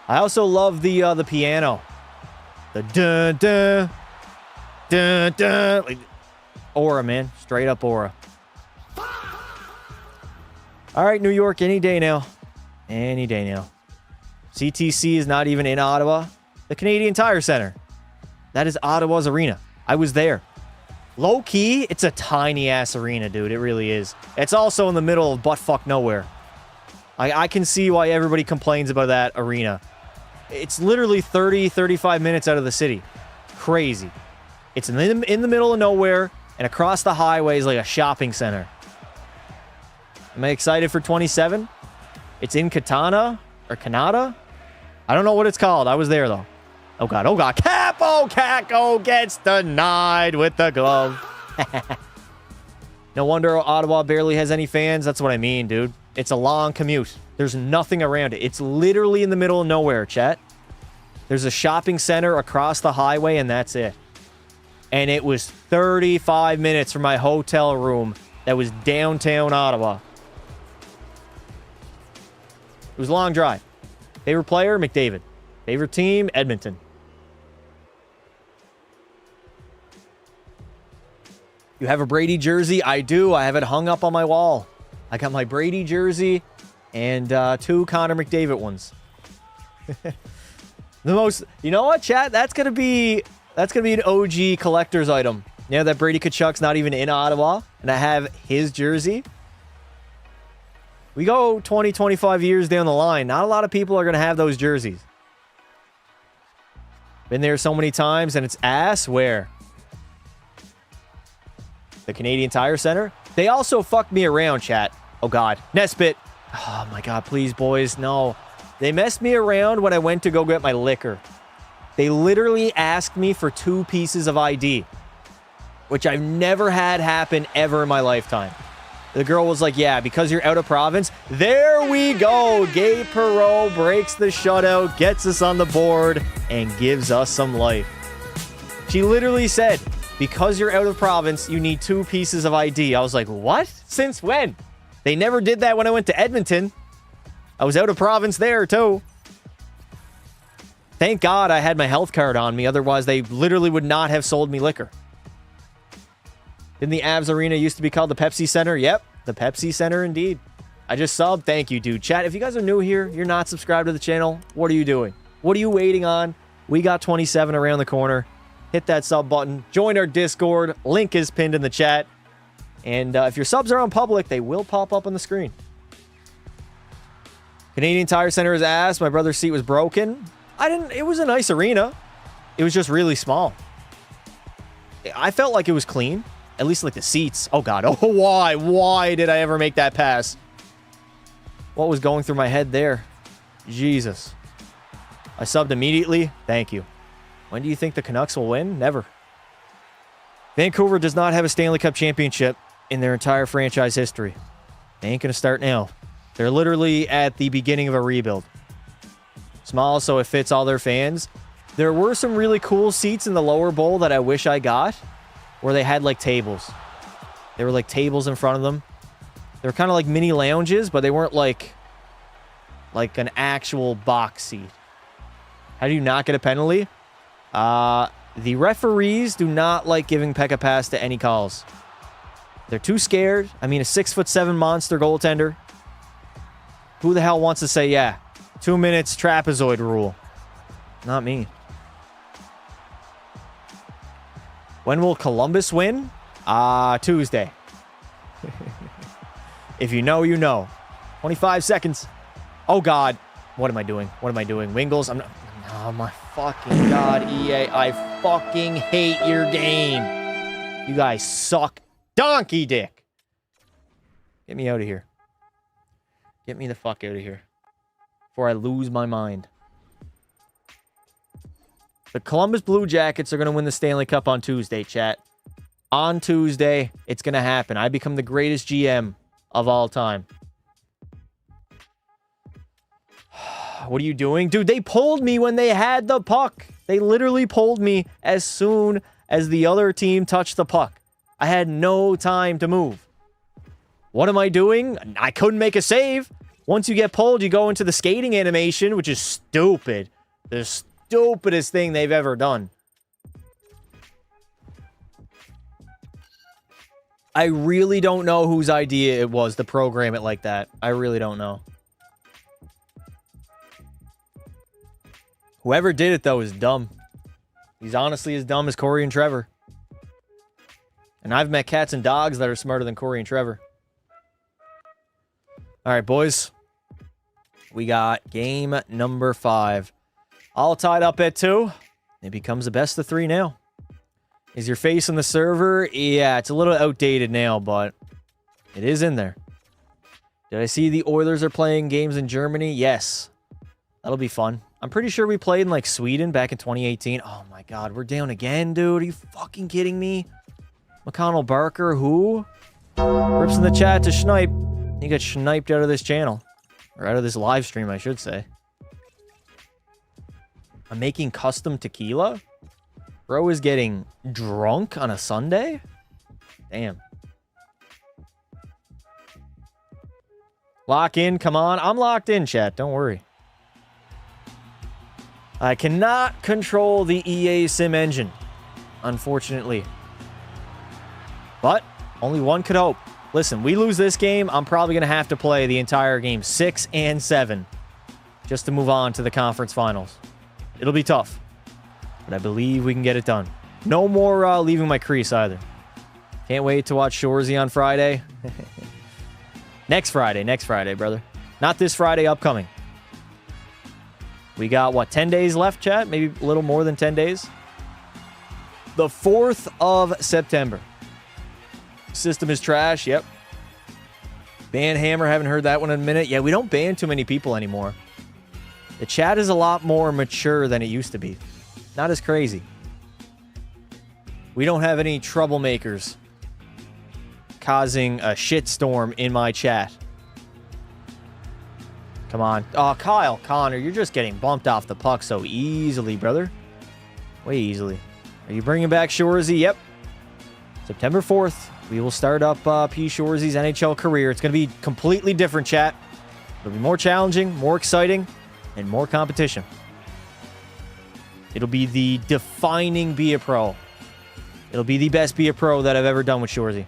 Speaker 1: I also love the piano. The dun-dun, dun-dun. Like, aura, man. Straight up aura. All right, New York, any day now. Any day now. CTC is not even in Ottawa. The Canadian Tire Center. That is Ottawa's arena. I was there. Low key, it's a tiny ass arena, dude. It really is. It's also in the middle of buttfuck nowhere. I can see why everybody complains about that arena. It's literally 30, 35 minutes out of the city. Crazy. It's in the middle of nowhere, and across the highway is like a shopping center. Am I excited for 27? It's in Katana or Kanata? I don't know what it's called. I was there, though. Oh, God. Oh, God. Capo Caco gets denied with the glove. No wonder Ottawa barely has any fans. That's what I mean, dude. It's a long commute. There's nothing around it. It's literally in the middle of nowhere, chat. There's a shopping center across the highway, and that's it. And it was 35 minutes from my hotel room that was downtown Ottawa. It was a long drive. Favorite player? McDavid. Favorite team? Edmonton. You have a Brady jersey? I do. I have it hung up on my wall. I got my Brady jersey and 2 Connor McDavid ones. The most, you know what, chat? That's gonna be an OG collector's item. Now that Brady Tkachuk's not even in Ottawa, and I have his jersey. We go 20, 25 years down the line. Not a lot of people are gonna have those jerseys. Been there so many times, and it's ass. Where? The Canadian Tire Center. They also fucked me around, chat. Oh, God. Nesbitt. Oh, my God. Please, boys. No. They messed me around when I went to go get my liquor. They literally asked me for 2 pieces of ID, which I've never had happen ever in my lifetime. The girl was like, yeah, because you're out of province. There we go. Gabe Perreault breaks the shutout, gets us on the board, and gives us some life. She literally said, because you're out of province, you need 2 pieces of ID. I was like, what? Since when? They never did that when I went to Edmonton. I was out of province there, too. Thank God I had my health card on me. Otherwise, they literally would not have sold me liquor. Didn't the Avs Arena used to be called the Pepsi Center? Yep, the Pepsi Center indeed. I just subbed. Thank you, dude. Chat, if you guys are new here, you're not subscribed to the channel, what are you doing? What are you waiting on? We got 27 around the corner. Hit that sub button. Join our Discord. Link is pinned in the chat. And if your subs are on public, they will pop up on the screen. Canadian Tire Center is ass. My brother's seat was broken. It was a nice arena. It was just really small. I felt like it was clean. At least like the seats. Oh, God. Oh, why? Why did I ever make that pass? What was going through my head there? Jesus. I subbed immediately. Thank you. When do you think the Canucks will win? Never. Vancouver does not have a Stanley Cup championship. in their entire franchise history. They ain't going to start now. They're literally at the beginning of a rebuild. Small, so it fits all their fans. There were some really cool seats in the lower bowl that I wish I got, where they had, like, tables. There were, like, tables in front of them. They were kind of like mini lounges, but they weren't, like an actual box seat. How do you not get a penalty? The referees do not like giving Pekka pass to any calls. They're too scared. I mean, a 6'7" monster goaltender. Who the hell wants to say, yeah, 2 minutes trapezoid rule? Not me. When will Columbus win? Tuesday. If you know, you know. 25 seconds. Oh, God. What am I doing? What am I doing? Wingles? I'm not... Oh, my fucking God, EA. I fucking hate your game. You guys suck. Donkey dick. Get me out of here. Get me the fuck out of here. Before I lose my mind. The Columbus Blue Jackets are going to win the Stanley Cup on Tuesday, chat. On Tuesday, it's going to happen. I become the greatest GM of all time. What are you doing? Dude, they pulled me when they had the puck. They literally pulled me as soon as the other team touched the puck. I had no time to move. What am I doing? I couldn't make a save. Once you get pulled, you go into the skating animation, which is stupid. The stupidest thing they've ever done. I really don't know whose idea it was to program it like that. I really don't know. Whoever did it, though, is dumb. He's honestly as dumb as Corey and Trevor. And I've met cats and dogs that are smarter than Corey and Trevor. All right, boys. We got game number 5. All tied up at 2. It becomes a best of 3 now. Is your face on the server? Yeah, it's a little outdated now, but it is in there. Did I see the Oilers are playing games in Germany? Yes. That'll be fun. I'm pretty sure we played in, like, Sweden back in 2018. Oh, my God. We're down again, dude. Are you fucking kidding me? McConnell Barker, who? Rips in the chat to Schneip. He got sniped out of this channel. Or out of this live stream, I should say. I'm making custom tequila? Bro is getting drunk on a Sunday? Damn. Lock in, come on. I'm locked in, chat. Don't worry. I cannot control the EA Sim engine, unfortunately. But only one could hope. Listen, we lose this game, I'm probably going to have to play the entire game 6 and 7 just to move on to the conference finals. It'll be tough, but I believe we can get it done. No more leaving my crease either. Can't wait to watch Shorzy on Friday. Next Friday, brother. Not this Friday, upcoming. We got, what, 10 days left, chat? Maybe a little more than 10 days? The 4th of September. System is trash, yep. Ban Hammer, haven't heard that one in a minute. Yeah, we don't ban too many people anymore. The chat is a lot more mature than it used to be. Not as crazy. We don't have any troublemakers causing a shitstorm in my chat. Come on. Oh, Kyle Connor, you're just getting bumped off the puck so easily, brother. Way easily. Are you bringing back Shorzy? Yep. September 4th, we will start up P. Shorzy's NHL career. It's going to be completely different, chat. It'll be more challenging, more exciting, and more competition. It'll be the defining Be a Pro. It'll be the best Be a Pro that I've ever done with Shorzy.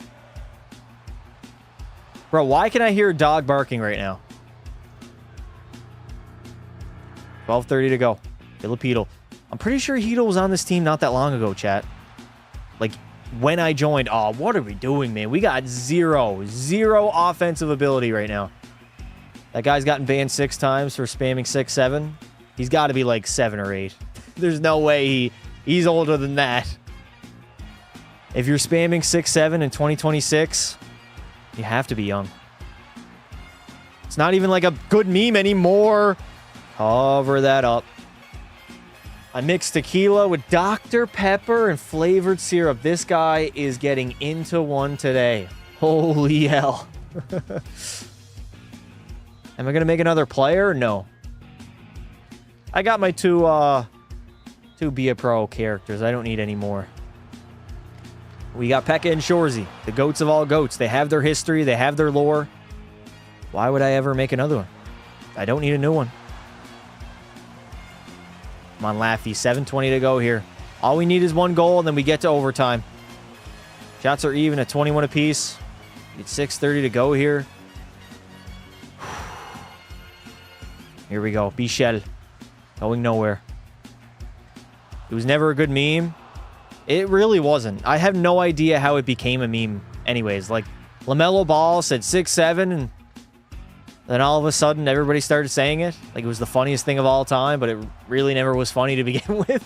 Speaker 1: Bro, why can I hear a dog barking right now? 12:30 to go. Filipino. I'm pretty sure Heedle was on this team not that long ago, chat. Like, when I joined. Oh, what are we doing, man? We got zero offensive ability right now. That guy's gotten banned 6 times for spamming 6-7. He's got to be like 7 or 8. There's no way he's older than that. If you're spamming 6-7 in 2026, you have to be young. It's not even like a good meme anymore. Cover that up. I mixed tequila with Dr. Pepper and flavored syrup. This guy is getting into one today. Holy hell. Am I going to make another player? No. I got my two Be a Pro characters. I don't need any more. We got Pekka and Shorzy, the goats of all goats. They have their history. They have their lore. Why would I ever make another one? I don't need a new one. Come on, Laffy. 7:20 to go here. All we need is one goal, and then we get to overtime. Shots are even at 21 apiece. It's 6:30 to go here. Here we go. Bichel. Going nowhere. It was never a good meme. It really wasn't. I have no idea how it became a meme anyways. Like, LaMelo Ball said 6'7", and then all of a sudden everybody started saying it. Like, it was the funniest thing of all time, but it really never was funny to begin with.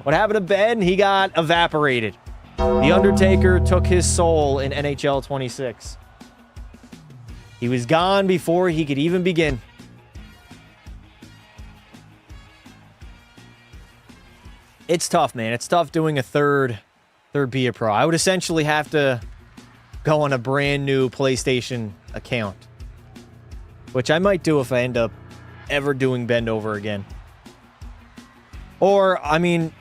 Speaker 1: What happened to Ben? He got evaporated. The Undertaker took his soul in NHL 26. He was gone before he could even begin. It's tough, man. It's tough doing a third Be a Pro. I would essentially have to go on a brand new PlayStation account, which I might do if I end up ever doing Bend over again. Or, I mean,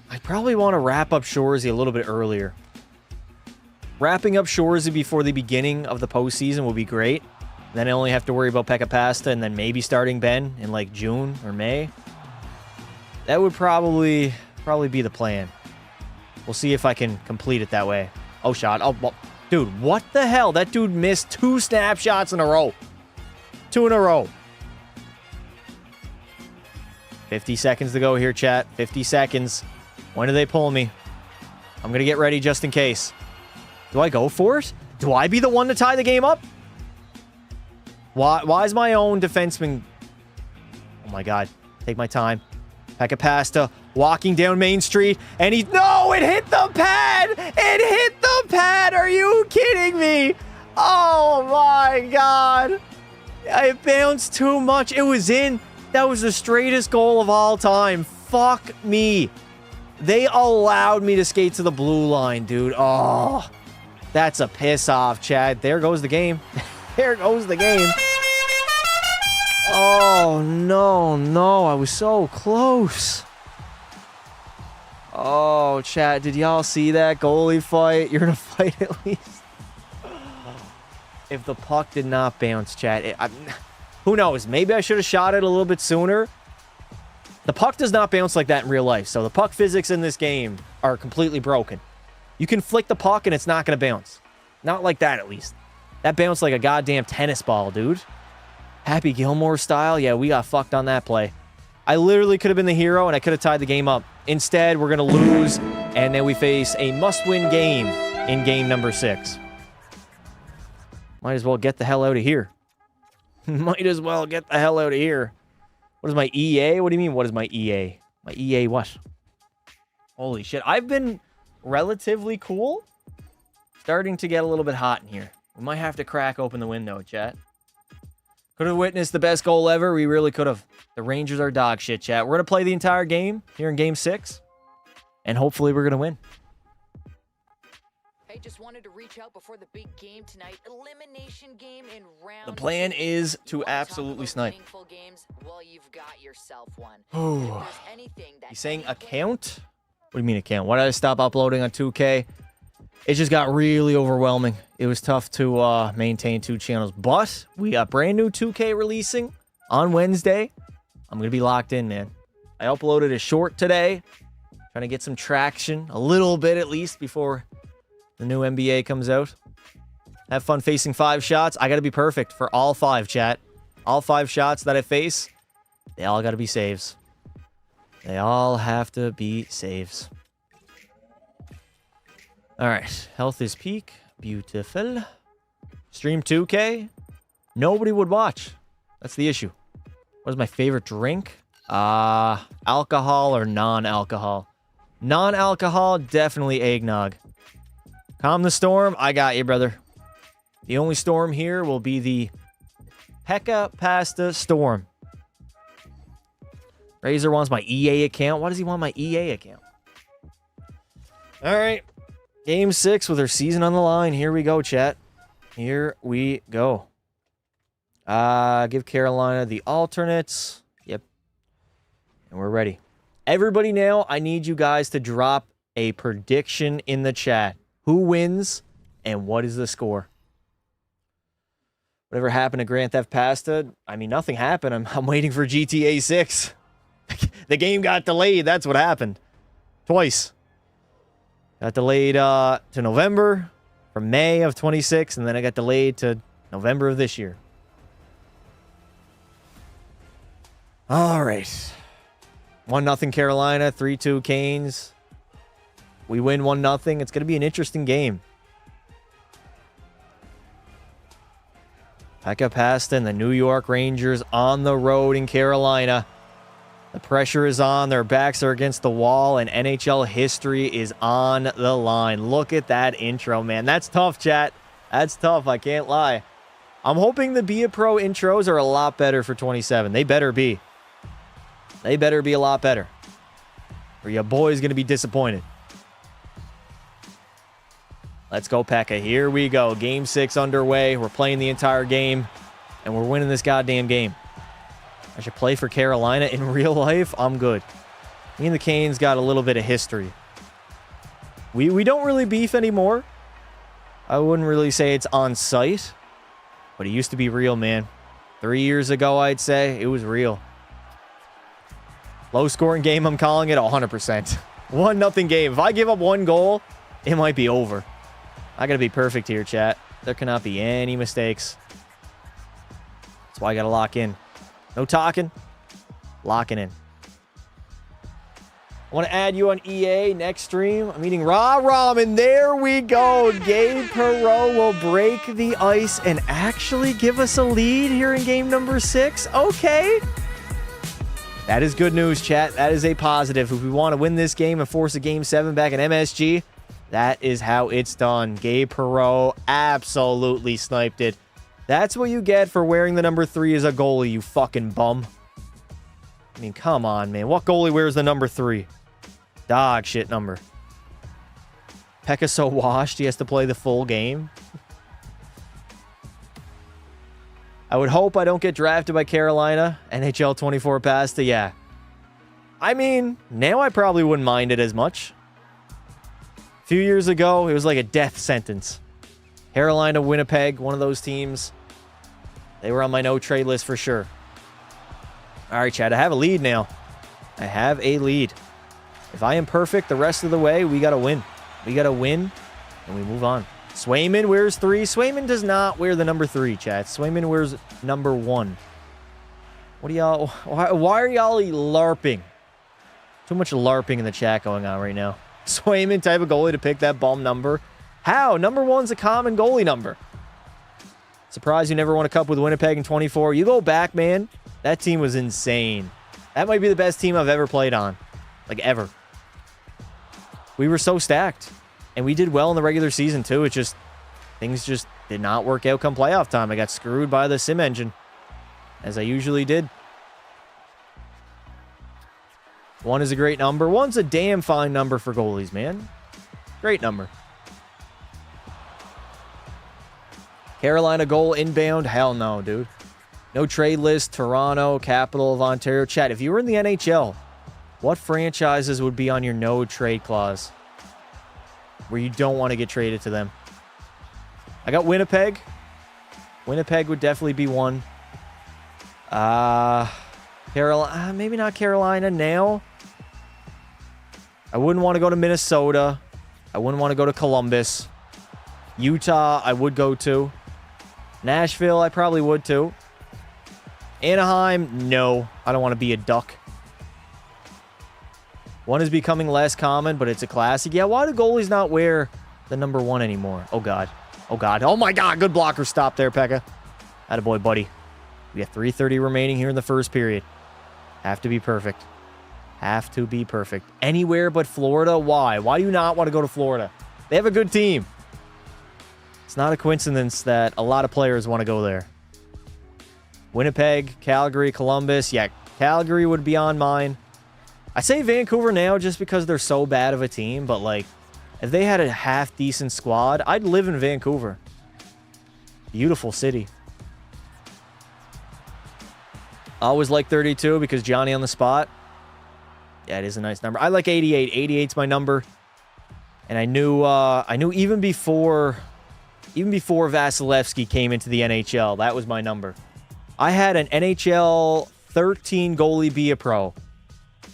Speaker 1: I probably want to wrap up Shorzy a little bit earlier. Wrapping up Shorzy before the beginning of the postseason will be great. Then I only have to worry about Pekka Pasta and then maybe starting Ben in like June or May. That would probably be the plan. We'll see if I can complete it that way. Oh, shot. Oh, well, dude, what the hell? That dude missed 2 snapshots in a row. 2 in a row. 50 seconds to go here, chat. 50 seconds. When do they pull me? I'm going to get ready just in case. Do I go for it? Do I be the one to tie the game up? Why is my own defenseman... Oh, my God. Take my time. Pekka Pasta walking down Main Street, and he's... No, it hit the pad! It hit the pad! Are you kidding me? Oh, my God. It bounced too much. It was in. That was the straightest goal of all time. Fuck me. They allowed me to skate to the blue line, dude. Oh, that's a piss off, Chad. There goes the game. There goes the game. Oh, no. I was so close. Oh, chat, did y'all see that goalie fight? You're in a fight at least. If the puck did not bounce, chat, who knows? Maybe I should have shot it a little bit sooner. The puck does not bounce like that in real life, so the puck physics in this game are completely broken. You can flick the puck and it's not going to bounce. Not like that, at least. That bounced like a goddamn tennis ball, dude. Happy Gilmore style? Yeah, we got fucked on that play. I literally could have been the hero, and I could have tied the game up. Instead, we're going to lose, and then we face a must-win game in game number 6. Might as well get the hell out of here. Might as well get the hell out of here. What is my EA? What do you mean, what is my EA? My EA what? Holy shit. I've been relatively cool. Starting to get a little bit hot in here. We might have to crack open the window, chat. Could have witnessed the best goal ever. We really could have. The Rangers are dog shit, chat. We're going to play the entire game here in game 6. And hopefully we're going to win.
Speaker 4: Hey, just wanted to reach out before the big game tonight. Elimination game in round.
Speaker 1: The plan is to absolutely snipe.
Speaker 4: Games? Well, you've got yourself one.
Speaker 1: Oh. He's saying account? What do you mean account? Why did I stop uploading on 2K? It just got really overwhelming. It was tough to maintain 2 channels. But we got brand new 2K releasing on Wednesday. I'm going to be locked in, man. I uploaded a short today. Trying to get some traction. A little bit at least before the new NBA comes out. Have fun facing 5 shots. I got to be perfect for all 5, chat. All 5 shots that I face, they all got to be saves. They all have to be saves. All right. Health is peak. Beautiful. Stream 2K. Nobody would watch. That's the issue. What is my favorite drink? Alcohol or non-alcohol? Non-alcohol, definitely eggnog. Calm the storm. I got you, brother. The only storm here will be the Pekka Pasta storm. Razor wants my EA account. Why does he want my EA account? All right. Game 6 with our season on the line. Here we go, chat. Here we go. Give Carolina the alternates. Yep. And we're ready. Everybody now, I need you guys to drop a prediction in the chat. Who wins and what is the score? Whatever happened to Grand Theft Pasta? I mean, nothing happened. I'm waiting for GTA 6. The game got delayed. That's what happened. Twice. Got delayed to November from May of 26, and then I got delayed to November of this year. All right. 1-0 Carolina, 3-2 Canes. We win 1-0. It's going to be an interesting game. Pekka Pasta and the New York Rangers on the road in Carolina. The pressure is on. Their backs are against the wall, and NHL history is on the line. Look at that intro, man. That's tough, chat. That's tough. I can't lie. I'm hoping the Be a Pro intros are a lot better for 27. They better be. They better be a lot better, or your boy's going to be disappointed. Let's go, Pekka. Here we go. Game 6 underway. We're playing the entire game, and we're winning this goddamn game. I should play for Carolina in real life. I'm good. Me and the Canes got a little bit of history. We don't really beef anymore. I wouldn't really say it's on site, but it used to be real, man. 3 years ago, I'd say, it was real. Low-scoring game, I'm calling it 100%. 1-0 game. If I give up one goal, it might be over. I got to be perfect here, chat. There cannot be any mistakes. That's why I got to lock in. No talking. Locking in. I want to add you on EA next stream. I'm eating raw ramen. There we go. Gabe Perreault will break the ice and actually give us a lead here in game number 6. Okay. That is good news, chat. That is a positive. If we want to win this game and force a game 7 back in MSG, that is how it's done. Gabe Perreault absolutely sniped it. That's what you get for wearing the number 3 as a goalie, you fucking bum. I mean, come on, man. What goalie wears the number 3? Dog shit number. Pekka's so washed, he has to play the full game. I would hope I don't get drafted by Carolina. NHL 24 Pasta, yeah. I mean, now I probably wouldn't mind it as much. A few years ago, it was like a death sentence. Carolina, Winnipeg, one of those teams. They were on my no-trade list for sure. All right, Chad, I have a lead now. I have a lead. If I am perfect the rest of the way, we got to win. We got to win, and we move on. Swayman wears 3. Swayman does not wear the number 3, chat. Swayman wears number 1. What are y'all... Why are y'all LARPing? Too much LARPing in the chat going on right now. Swayman type of goalie to pick that bum number. How? Number 1's a common goalie number. Surprised you never won a cup with Winnipeg in 24. You go back, man. That team was insane. That might be the best team I've ever played on. Like, ever. We were so stacked. And we did well in the regular season, too. It just... Things just did not work out come playoff time. I got screwed by the sim engine. As I usually did. 1 is a great number. 1's a damn fine number for goalies, man. Great number. Carolina goal inbound? Hell no, dude. No trade list. Toronto, capital of Ontario. Chat, if you were in the NHL, what franchises would be on your no trade clause? Where you don't want to get traded to them. I got Winnipeg. Winnipeg would definitely be one. Carolina, maybe not Carolina now. I wouldn't want to go to Minnesota. I wouldn't want to go to Columbus. Utah, I would go to. Nashville, I probably would too. Anaheim, no. I don't want to be a duck. 1 is becoming less common, but it's a classic. Yeah, why do goalies not wear the number 1 anymore? Oh, God. Oh, God. Oh, my God. Good blocker stop there, Pekka. Attaboy, buddy. We got 3:30 remaining here in the first period. Have to be perfect. Have to be perfect. Anywhere but Florida? Why? Why do you not want to go to Florida? They have a good team. It's not a coincidence that a lot of players want to go there. Winnipeg, Calgary, Columbus. Yeah, Calgary would be on mine. I say Vancouver now just because they're so bad of a team, but like If they had a half-decent squad, I'd live in Vancouver. Beautiful city. I always like 32 because Johnny on the spot. Yeah, it is a nice number. I like 88. 88's my number. And I knew even before Vasilevsky came into the NHL, that was my number. I had an NHL 13 goalie be a pro.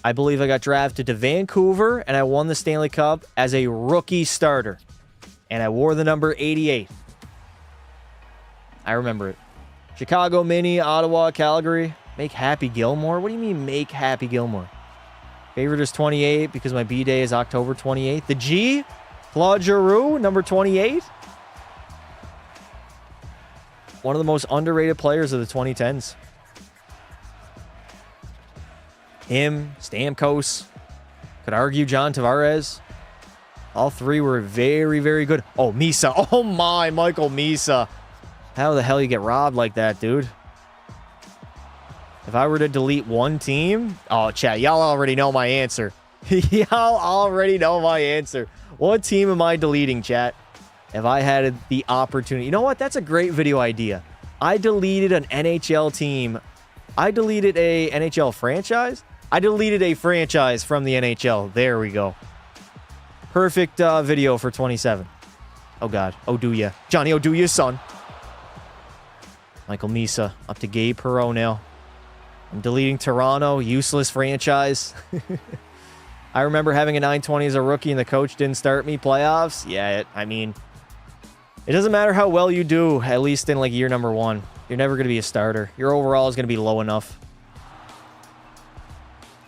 Speaker 1: I believe I got drafted to Vancouver, and I won the Stanley Cup as a rookie starter. And I wore the number 88. I remember it. Chicago Mini, Ottawa, Calgary. Make Happy Gilmore? What do you mean make Happy Gilmore? Favorite is 28 because my B-Day is October 28th. The G, Claude Giroux, number 28. One of the most underrated players of the 2010s. Him, Stamkos, could argue John Tavares. All three were very, very good. Oh, Misa. Oh my, Michael Misa. How the hell you get robbed like that, dude? If I were to delete one team... Oh, chat, y'all already know my answer. Y'all already know my answer. What team am I deleting, chat? If I had the opportunity... You know what? That's a great video idea. I deleted an NHL team. I deleted a NHL franchise? I deleted a franchise from the NHL. There we go. Perfect video for 27. Oh, God. Oduya. Johnny Oduya's son. Michael Misa. Up to Gabe Perreault now. I'm deleting Toronto. Useless franchise. I remember having a 920 as a rookie and the coach didn't start me. Playoffs? Yeah, I mean... It doesn't matter how well you do, at least in like year number 1. You're never going to be a starter. Your overall is going to be low enough.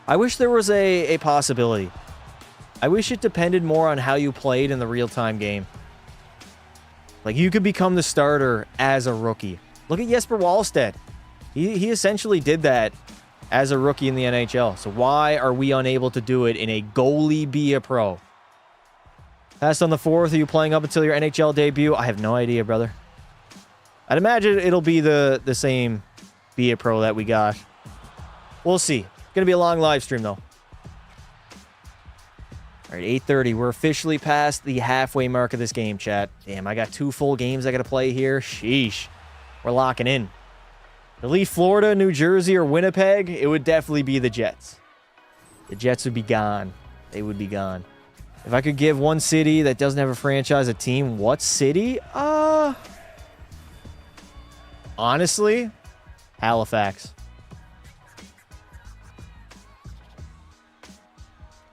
Speaker 1: I wish there was a possibility. I wish it depended more on how you played in the real-time game. Like, you could become the starter as a rookie. Look at Jesper Wallstedt. He essentially did that as a rookie in the NHL. So why are we unable to do it in a goalie be a pro? Passed on the 4th. Are you playing up until your NHL debut? I have no idea, brother. I'd imagine it'll be the same be a pro that we got. We'll see. It's going to be a long live stream, though. All right, 8:30. We're officially past the halfway mark of this game, chat. Damn, I got 2 full games I got to play here. Sheesh. We're locking in. Delete Florida, New Jersey, or Winnipeg, it would definitely be the Jets. The Jets would be gone. They would be gone. If I could give one city that doesn't have a franchise a team, what city? Honestly, Halifax.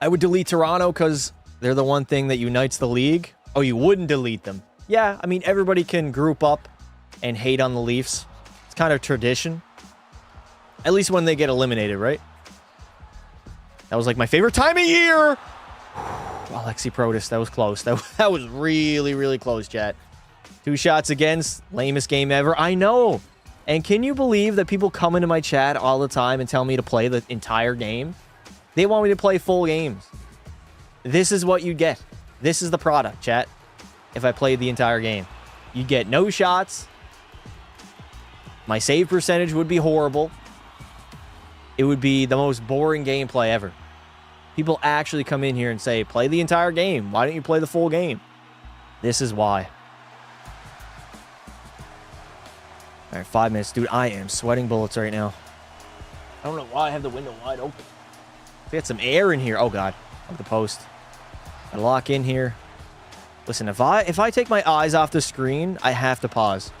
Speaker 1: I would delete Toronto because they're the one thing that unites the league. Oh, you wouldn't delete them? Yeah, I mean, everybody can group up and hate on the Leafs. It's kind of tradition. At least when they get eliminated, right? That was like my favorite time of year. Alexi Protas, that was close. That was really, really close, chat. 2 shots against, lamest game ever. I know. And can you believe that people come into my chat all the time and tell me to play the entire game? They want me to play full games. This is what you get. This is the product, chat. If I played the entire game. You get no shots. My save percentage would be horrible. It would be the most boring gameplay ever. People actually come in here and say, play the entire game. Why don't you play the full game? This is why. All right, 5 minutes. Dude, I am sweating bullets right now. I don't know why I have the window wide open. We got some air in here. Oh, God. Of the post. I lock in here. Listen, if I take my eyes off the screen, I have to pause.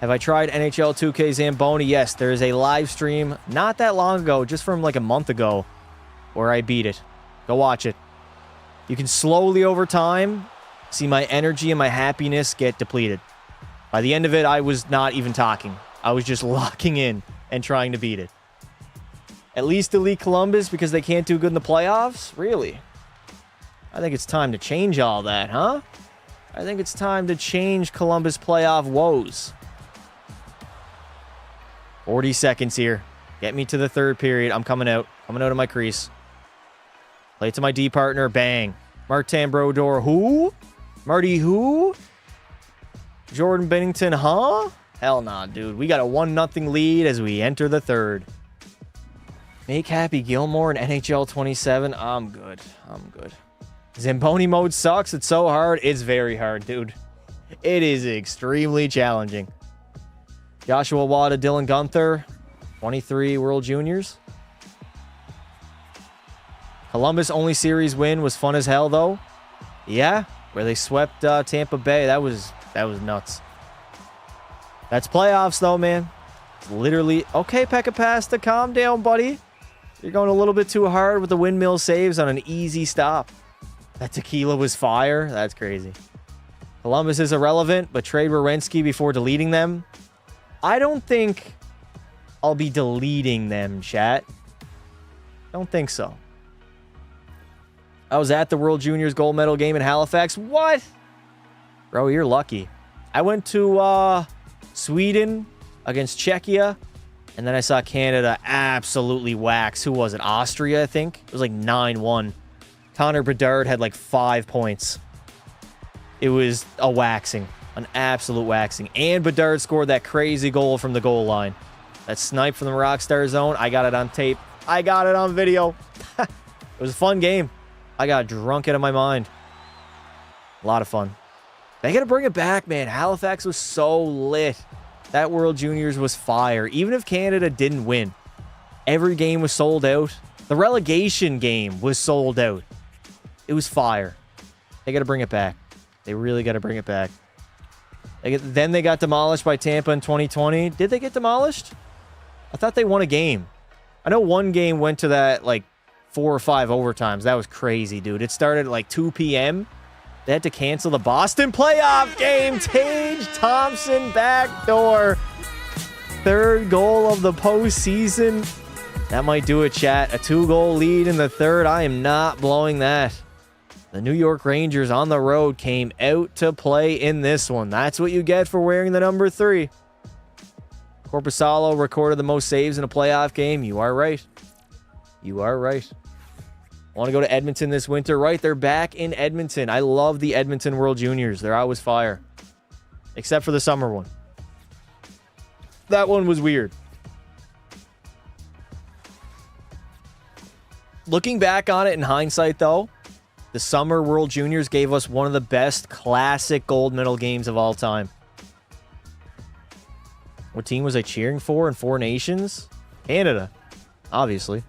Speaker 1: Have I tried NHL 2K Zamboni? Yes, there is a live stream not that long ago, just from like a month ago, where I beat it. Go watch it. You can slowly over time see my energy and my happiness get depleted. By the end of it, I was not even talking. I was just locking in and trying to beat it. At least delete Columbus because they can't do good in the playoffs? Really? I think it's time to change all that, huh? I think it's time to change Columbus playoff woes. 40 seconds here. Get me to the 3rd period. I'm coming out. Coming out of my crease. Play it to my D partner. Bang. Martin Brodeur. Who? Marty who? Jordan Bennington, huh? Hell nah, dude. We got a 1-0 lead as we enter the 3rd. Make Happy Gilmore in NHL 27. I'm good. I'm good. Zamboni mode sucks. It's so hard. It's very hard, dude. It is extremely challenging. Joshua Wada, Dylan Gunther, 23 World Juniors. Columbus only series win was fun as hell, though. Yeah, where they swept Tampa Bay. That was nuts. That's playoffs, though, man. It's literally... Okay, Pekka Pasta, calm down, buddy. You're going a little bit too hard with the windmill saves on an easy stop. That tequila was fire. That's crazy. Columbus is irrelevant, but trade Werenski before deleting them. I don't think I'll be deleting them, chat. Don't think so. I was at the World Juniors gold medal game in Halifax. What? Bro, you're lucky. I went to Sweden against Czechia, and then I saw Canada absolutely wax. Who was it? Austria, I think. It was like 9-1. Connor Bedard had like 5 points. It was a waxing. An absolute waxing. And Bedard scored that crazy goal from the goal line. That snipe from the Rockstar zone. I got it on tape. I got it on video. It was a fun game. I got drunk out of my mind. A lot of fun. They got to bring it back, man. Halifax was so lit. That World Juniors was fire. Even if Canada didn't win, every game was sold out. The relegation game was sold out. It was fire. They got to bring it back. They really got to bring it back. Then they got demolished by Tampa in 2020. Did they get demolished? I thought they won a game. I know one game went to that, like, 4 or 5 overtimes. That was crazy, dude. It started at, like, 2 p.m. They had to cancel the Boston playoff game. Tage Thompson backdoor. 3rd goal of the postseason. That might do it, chat. A 2-goal lead in the 3rd. I am not blowing that. The New York Rangers on the road came out to play in this one. That's what you get for wearing the number 3. Korpisalo recorded the most saves in a playoff game. You are right. You are right. Want to go to Edmonton this winter? Right, they're back in Edmonton. I love the Edmonton World Juniors. They're always fire. Except for the summer one. That one was weird. Looking back on it in hindsight, though, the Summer World Juniors gave us one of the best classic gold medal games of all time. What team was I cheering for in 4 Nations? Canada, obviously.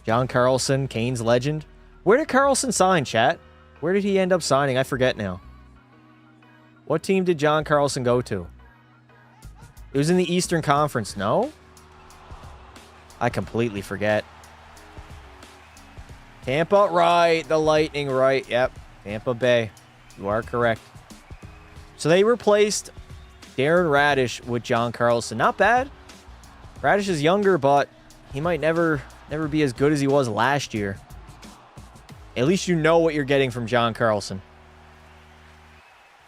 Speaker 1: John Carlson, Canes legend. Where did Carlson sign, chat? Where did he end up signing? I forget now. What team did John Carlson go to? It was in the Eastern Conference, no? I completely forget. Tampa, right. The Lightning, right. Yep. Tampa Bay. You are correct. So they replaced Darren Radish with John Carlson. Not bad. Radish is younger, but he might never be as good as he was last year. At least you know what you're getting from John Carlson.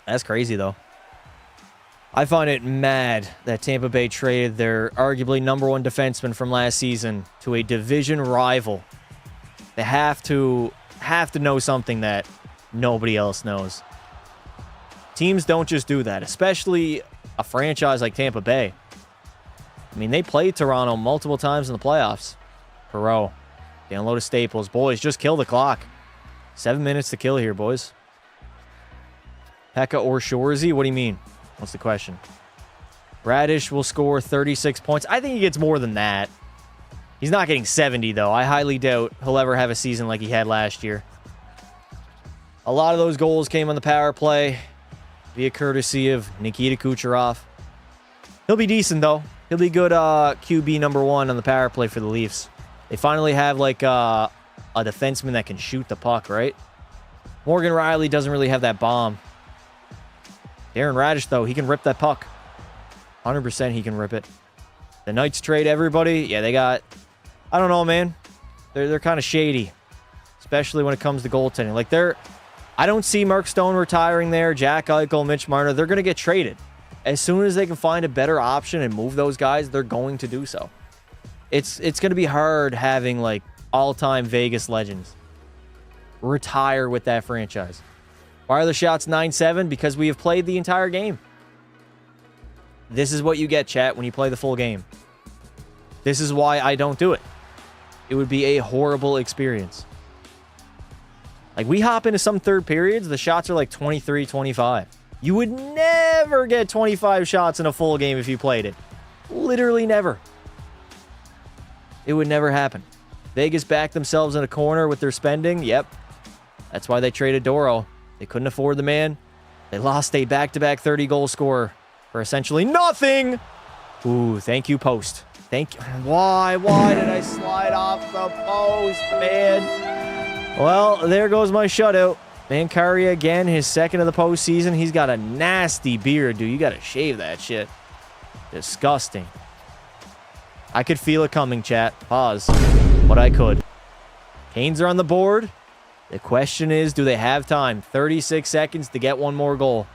Speaker 1: That's crazy, though. I find it mad that Tampa Bay traded their arguably number 1 defenseman from last season to a division rival. They have to know something that nobody else knows. Teams don't just do that, especially a franchise like Tampa Bay. I mean, they played Toronto multiple times in the playoffs. Perot, download of Staples. Boys, just kill the clock. 7 minutes to kill here, boys. Pekka or Shorzy? What do you mean? What's the question? Radish will score 36 points. I think he gets more than that. He's not getting 70, though. I highly doubt he'll ever have a season like he had last year. A lot of those goals came on the power play via courtesy of Nikita Kucherov. He'll be decent, though. He'll be good QB number 1 on the power play for the Leafs. They finally have, like, a defenseman that can shoot the puck, right? Morgan Rielly doesn't really have that bomb. Darren Radish, though, he can rip that puck. 100% he can rip it. The Knights trade everybody. Yeah, they got... I don't know, man. They're kind of shady. Especially when it comes to goaltending. Like, I don't see Mark Stone retiring there. Jack Eichel, Mitch Marner. They're going to get traded. As soon as they can find a better option and move those guys, they're going to do so. It's going to be hard having, like, all-time Vegas legends retire with that franchise. Why are the shots 9-7? Because we have played the entire game. This is what you get, chat, when you play the full game. This is why I don't do it. It would be a horrible experience. Like, we hop into some third periods, the shots are like 23, 25. You would never get 25 shots in a full game if you played it. Literally never. It would never happen. Vegas backed themselves in a corner with their spending. Yep. That's why they traded Doro. They couldn't afford the man. They lost a back-to-back 30-goal scorer for essentially nothing. Ooh, thank you, post. Thank you. Why did I slide off the post, man? Well, there goes my shutout. Mancari again, his second of the postseason. He's got a nasty beard, dude. You got to shave that shit. Disgusting. I could feel it coming, chat. Pause. But I could. Canes are on the board. The question is, do they have time? 36 seconds to get one more goal.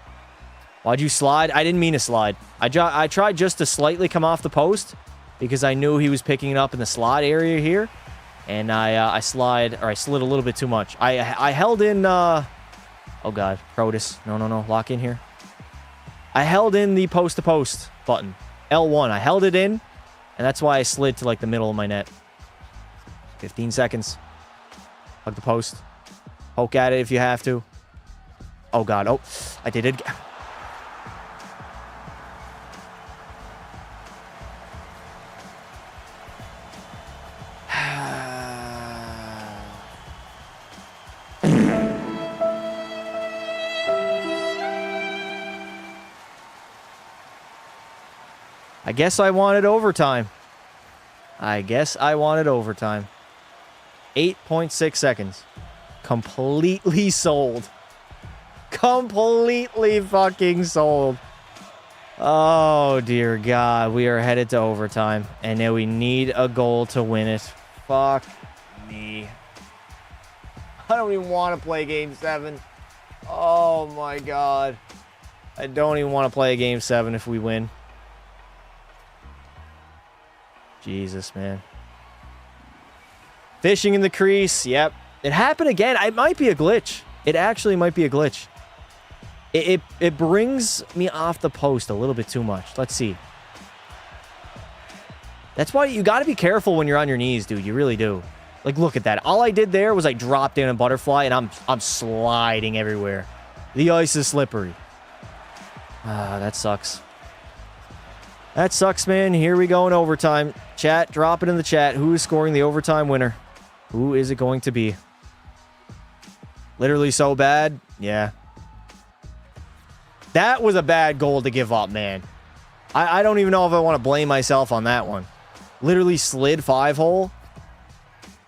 Speaker 1: Why'd you slide? I didn't mean to slide. I tried just to slightly come off the post because I knew he was picking it up in the slot area here. And I slid a little bit too much. I held in... oh, God. Protus. No. Lock in here. I held in the post-to-post button. L1. I held it in. And that's why I slid to, like, the middle of my net. 15 seconds. Hug the post. Poke at it if you have to. Oh, God. Oh, I did it. I guess I wanted overtime. 8.6 seconds. Completely sold. Completely fucking sold. Oh, dear God. We are headed to overtime. And now we need a goal to win it. Fuck me. I don't even want to play Game 7. Oh, my God. I don't even want to play Game 7 if we win. Jesus, man. Fishing in the crease. Yep. It happened again. It might be a glitch. It actually might be a glitch. It brings me off the post a little bit too much. Let's see. That's why you got to be careful when you're on your knees, dude. You really do. Like, look at that. All I did there was I dropped in a butterfly, and I'm sliding everywhere. The ice is slippery. Ah, that sucks. That sucks, man. Here we go in overtime. Chat, drop it in the chat. Who is scoring the overtime winner? Who is it going to be? Literally so bad. Yeah. That was a bad goal to give up, man. I don't even know if I want to blame myself on that one. Literally slid 5-hole.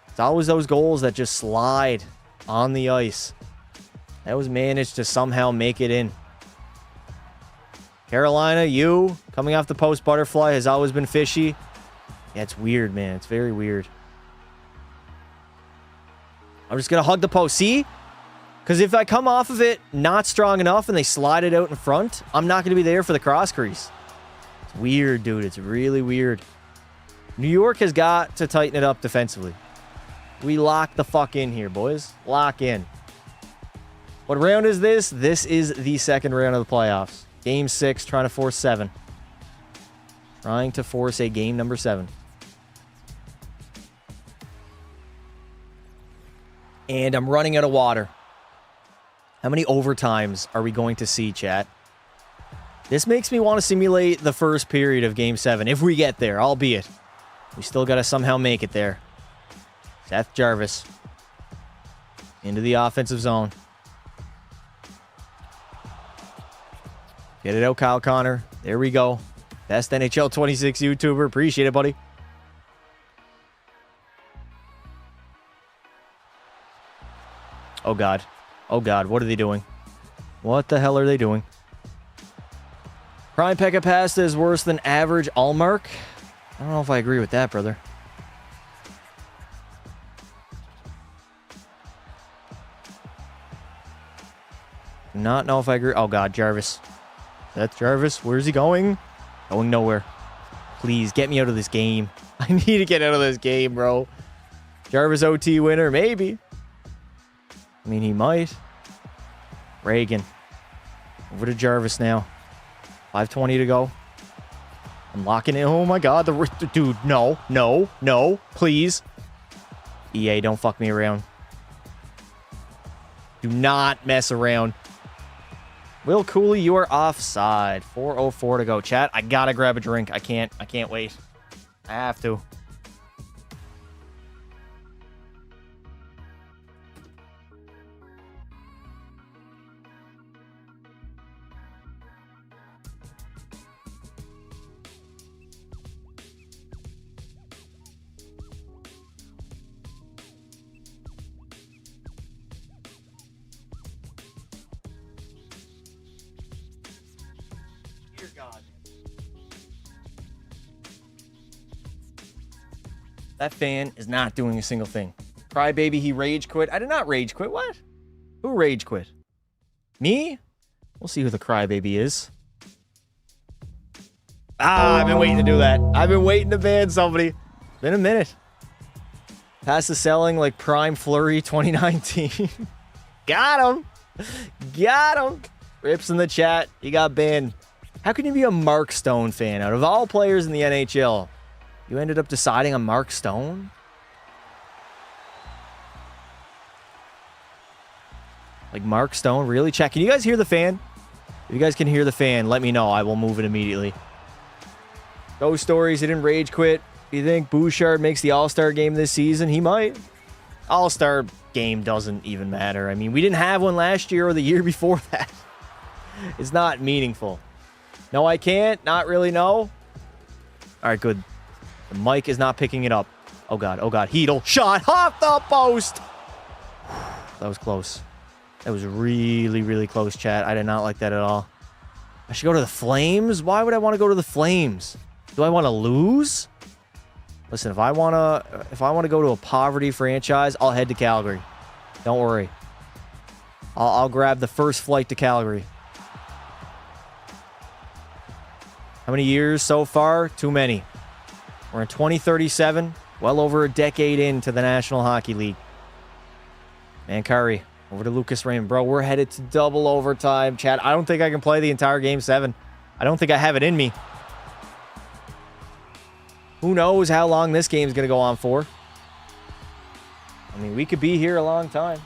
Speaker 1: It's always those goals that just slide on the ice. That was managed to somehow make it in. Carolina, you coming off the post butterfly has always been fishy. Yeah, it's weird, man. It's very weird. I'm just going to hug the post. See? Because if I come off of it not strong enough and they slide it out in front, I'm not going to be there for the cross crease. It's weird, dude. It's really weird. New York has got to tighten it up defensively. We lock the fuck in here, boys. Lock in. What round is this? This is the second round of the playoffs. Game 6, trying to force 7. Trying to force a game number 7. And I'm running out of water. How many overtimes are we going to see, chat? This makes me want to simulate the first period of Game 7, if we get there, albeit. We still got to somehow make it there. Seth Jarvis. Into the offensive zone. Get it out, Kyle Connor. There we go. Best NHL 26 YouTuber. Appreciate it, buddy. Oh, God. Oh, God. What are they doing? What the hell are they doing? Prime Pekka Pasta is worse than average Allmark. I don't know if I agree with that, brother. Do not know if I agree. Oh, God. Jarvis. That's Jarvis. Where's he going? Going nowhere. Please, get me out of this game. I need to get out of this game, bro. Jarvis OT winner, maybe. I mean, he might. Reagan. Over to Jarvis now. 5:20 to go. I'm locking in. Oh, my God. Dude, no. Please. EA, don't fuck me around. Do not mess around. Will Cooley, you are offside. 4:04 to go. Chat, I gotta grab a drink. I can't wait. I have to. Dear God. That fan is not doing a single thing. Crybaby, he rage quit. I did not rage quit. What? Who rage quit? Me? We'll see who the crybaby is. I've been waiting to do that. I've been waiting to ban somebody. Been a minute. Pass the selling like Prime Flurry 2019. Got him. Got him. Rips in the chat. He got banned. How can you be a Mark Stone fan? Out of all players in the NHL, you ended up deciding on Mark Stone? Like Mark Stone? Really? Chat, can you guys hear the fan? If you guys can hear the fan, let me know. I will move it immediately. Those stories, he didn't rage quit. Do you think Bouchard makes the All-Star game this season? He might. All-Star game doesn't even matter. I mean, we didn't have one last year or the year before that. It's not meaningful. No, I can't. Not really, no. All right, good. The mic is not picking it up. Oh, God. Oh, God. Heedle. Shot off the post. That was close. That was really, really close, chat. I did not like that at all. I should go to the Flames? Why would I want to go to the Flames? Do I want to lose? Listen, if I want to go to a poverty franchise, I'll head to Calgary. Don't worry. I'll grab the first flight to Calgary. How many years so far? Too many. We're in 2037, well over a decade into the National Hockey League. Man, Curry, over to Lucas Raymond. Bro, we're headed to double overtime. Chat, I don't think I can play the entire Game 7. I don't think I have it in me. Who knows how long this game's going to go on for? I mean, we could be here a long time.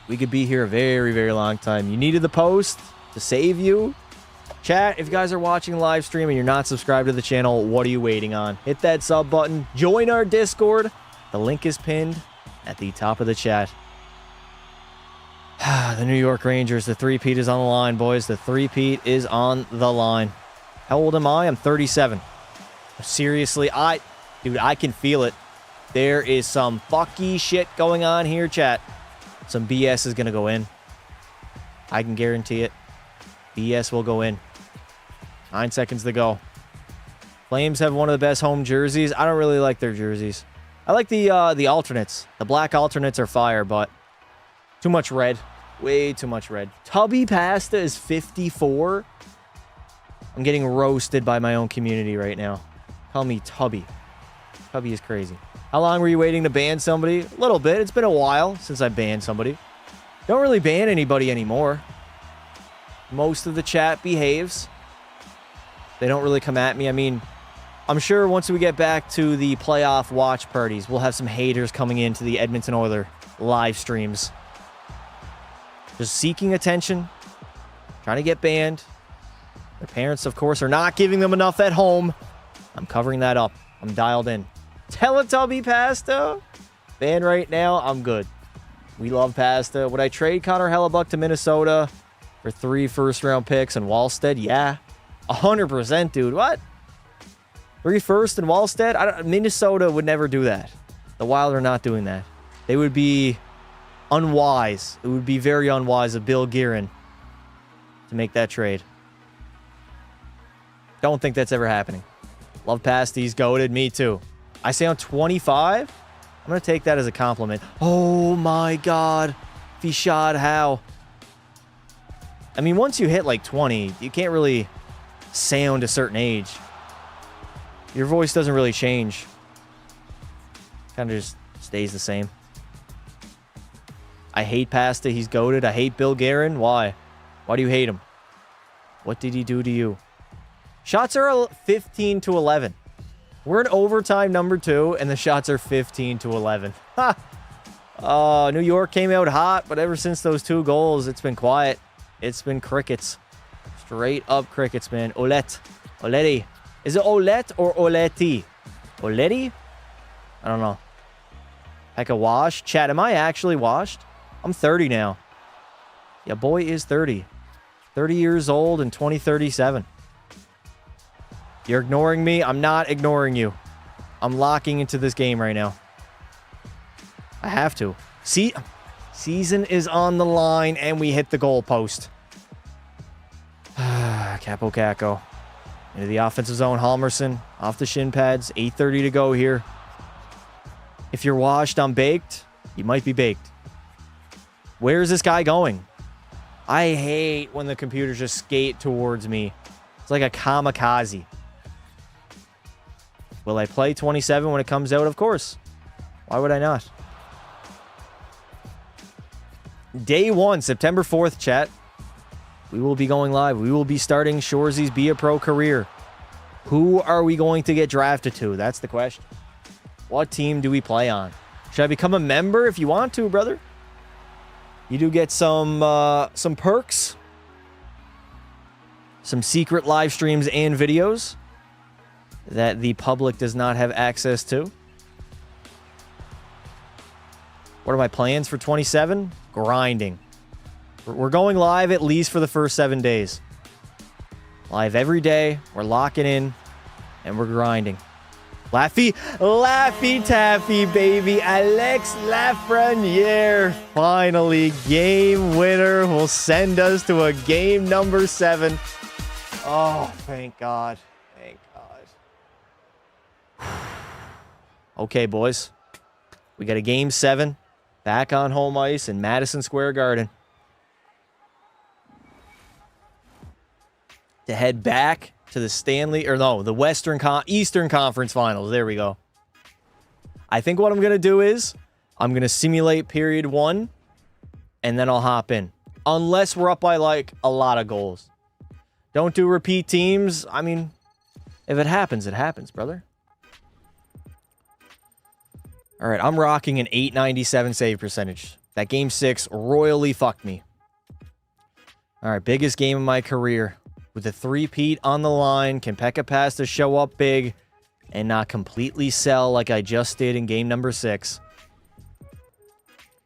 Speaker 1: We could be here a very, very long time. You needed the post to save you. Chat, if you guys are watching the live stream and you're not subscribed to the channel, what are you waiting on? Hit that sub button. Join our Discord. The link is pinned at the top of the chat. The New York Rangers, the three-peat is on the line, boys. The three-peat is on the line. How old am I? I'm 37. Seriously, dude, I can feel it. There is some fucky shit going on here, chat. Some BS is going to go in. I can guarantee it. BS will go in. 9 seconds to go. Flames have one of the best home jerseys. I don't really like their jerseys. I like the alternates. The black alternates are fire, but too much red. Way too much red. Tubby Pasta is 54. I'm getting roasted by my own community right now. Call me Tubby. Tubby is crazy. How long were you waiting to ban somebody? A little bit. It's been a while since I banned somebody. Don't really ban anybody anymore. Most of the chat behaves. They don't really come at me. I mean, I'm sure once we get back to the playoff watch parties, we'll have some haters coming into the Edmonton Oilers live streams. Just seeking attention. Trying to get banned. Their parents, of course, are not giving them enough at home. I'm covering that up. I'm dialed in. Teletubby Pasta. Banned right now. I'm good. We love pasta. Would I trade Connor Hellebuck to Minnesota for 3 first-round picks and Wallstead? Yeah. 100%, dude. What? 3 first and Wallstead? Minnesota would never do that. The Wild are not doing that. They would be unwise. It would be very unwise of Bill Guerin to make that trade. Don't think that's ever happening. Love pasties. Goated. Me too. I say I'm 25. I'm going to take that as a compliment. Oh my God. Fishad, how? I mean, once you hit like 20, you can't really sound a certain age. Your voice doesn't really change. Kind of just stays the same. I hate Pasta. He's goated. I hate Bill Guerin. Why? Why do you hate him? What did he do to you? Shots are 15 to 11. We're in overtime number 2, and the shots are 15 to 11. Ha! New York came out hot, but ever since those 2 goals, it's been quiet. It's been crickets. Straight up crickets, man. Oleti. Is it Olet or Oleti? Oleti? I don't know. Heck, a wash. Chat, am I actually washed? I'm 30 now. Yeah, boy is 30. 30 years old in 2037. You're ignoring me? I'm not ignoring you. I'm locking into this game right now. I have to. See, season is on the line, and we hit the goal post. Capo Caco. Into the offensive zone. Halmerson off the shin pads. 8:30 to go here. If you're washed, I'm baked. You might be baked. Where is this guy going? I hate when the computers just skate towards me. It's like a kamikaze. Will I play 27 when it comes out? Of course. Why would I not? Day 1, September 4th, chat. We will be going live. We will be starting Shoresy's Be a Pro career. Who are we going to get drafted to? That's the question. What team do we play on? Should I become a member if you want to, brother? You do get some perks. Some secret live streams and videos that the public does not have access to. What are my plans for 27? Grinding. We're going live at least for the first 7 days. Live every day. We're locking in. And we're grinding. Laffy Taffy, baby. Alex Lafreniere. Finally, game winner will send us to a game number 7. Oh, thank God. Thank God. Okay, boys. We got a game 7. Back on home ice in Madison Square Garden. To head back to the the Eastern Conference Finals. There we go. I think what I'm going to do is I'm going to simulate period 1 and then I'll hop in. Unless we're up by like a lot of goals. Don't do repeat teams. I mean, if it happens, brother. All right, I'm rocking an 897 save percentage. That game 6 royally fucked me. All right, biggest game of my career. With a 3-peat on the line, can Pekka Pasta show up big and not completely sell like I just did in game number 6?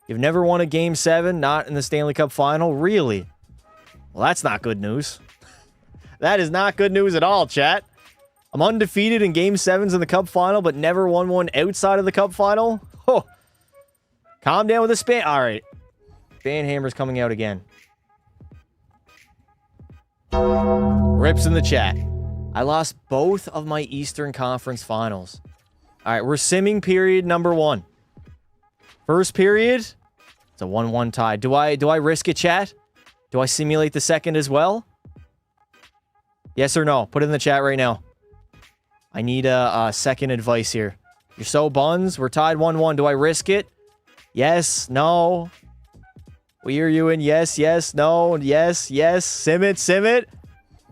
Speaker 1: You've never won a game 7, not in the Stanley Cup final? Really? Well, that's not good news. That is not good news at all, chat. I'm undefeated in game 7s in the Cup final, but never won one outside of the Cup final? Oh. Calm down with the span. All right. Banhammer's coming out again. Rips in the chat. I lost both of my Eastern Conference finals. All right, we're simming period number 1. First period, it's a 1-1 tie. Do I risk it, chat? Do I simulate the second as well? Yes or no? Put it in the chat right now. I need a second advice here. You're so buns. We're tied 1-1. Do I risk it? Yes, no. We hear you in yes, no, yes. Sim it.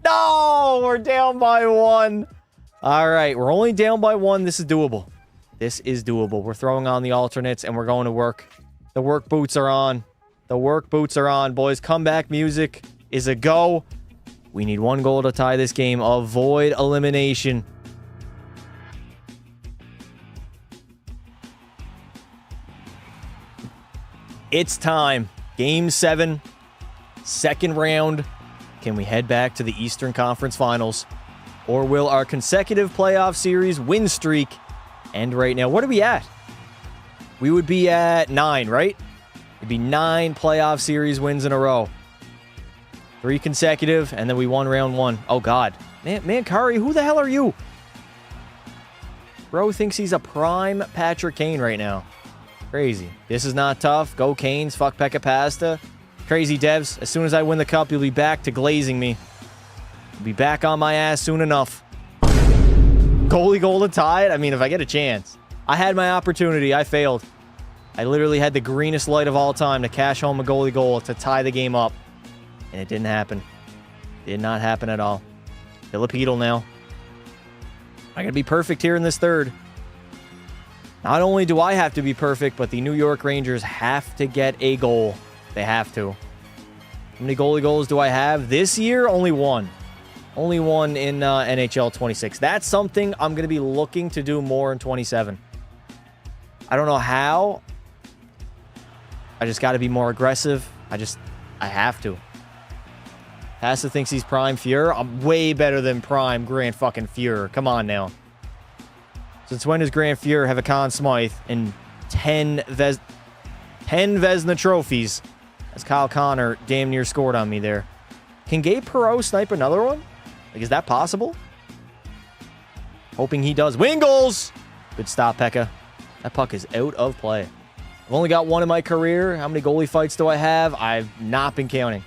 Speaker 1: No, we're down by 1. All right, we're only down by 1. This is doable. We're throwing on the alternates and we're going to work. The work boots are on. Boys. Comeback music is a go. We need 1 goal to tie this game. Avoid elimination. It's time. Game 7. Second round. Can we head back to the Eastern Conference Finals? Or will our consecutive playoff series win streak end right now? What are we at? We would be at 9, right? It'd be 9 playoff series wins in a row. 3 consecutive, and then we won round 1. Oh, God. Man, Kari, who the hell are you? Bro thinks he's a prime Patrick Kane right now. Crazy. This is not tough. Go Canes. Fuck Pekka Pasta. Crazy devs. As soon as I win the cup, you'll be back to glazing me. You'll be back on my ass soon enough. Goalie goal to tie it? I mean, if I get a chance. I had my opportunity. I failed. I literally had the greenest light of all time to cash home a goalie goal to tie the game up. And it didn't happen. Did not happen at all. Filipino now. I gotta be perfect here in this third. Not only do I have to be perfect, but the New York Rangers have to get a goal. They have to. How many goalie goals do I have? This year, only one. Only one in NHL 26. That's something I'm going to be looking to do more in 27. I don't know how. I just got to be more aggressive. I have to. Pasta thinks he's prime Fuhrer. I'm way better than prime Grand fucking Fuhrer. Come on now. Since when does Grand Fuhrer have a Conn Smythe and 10 Vezina trophies? As Kyle Connor damn near scored on me there. Can Gabe Perreault snipe another one? Like, is that possible? Hoping he does. Win goals! Good stop, Pekka. That puck is out of play. I've only got one in my career. How many goalie fights do I have? I've not been counting.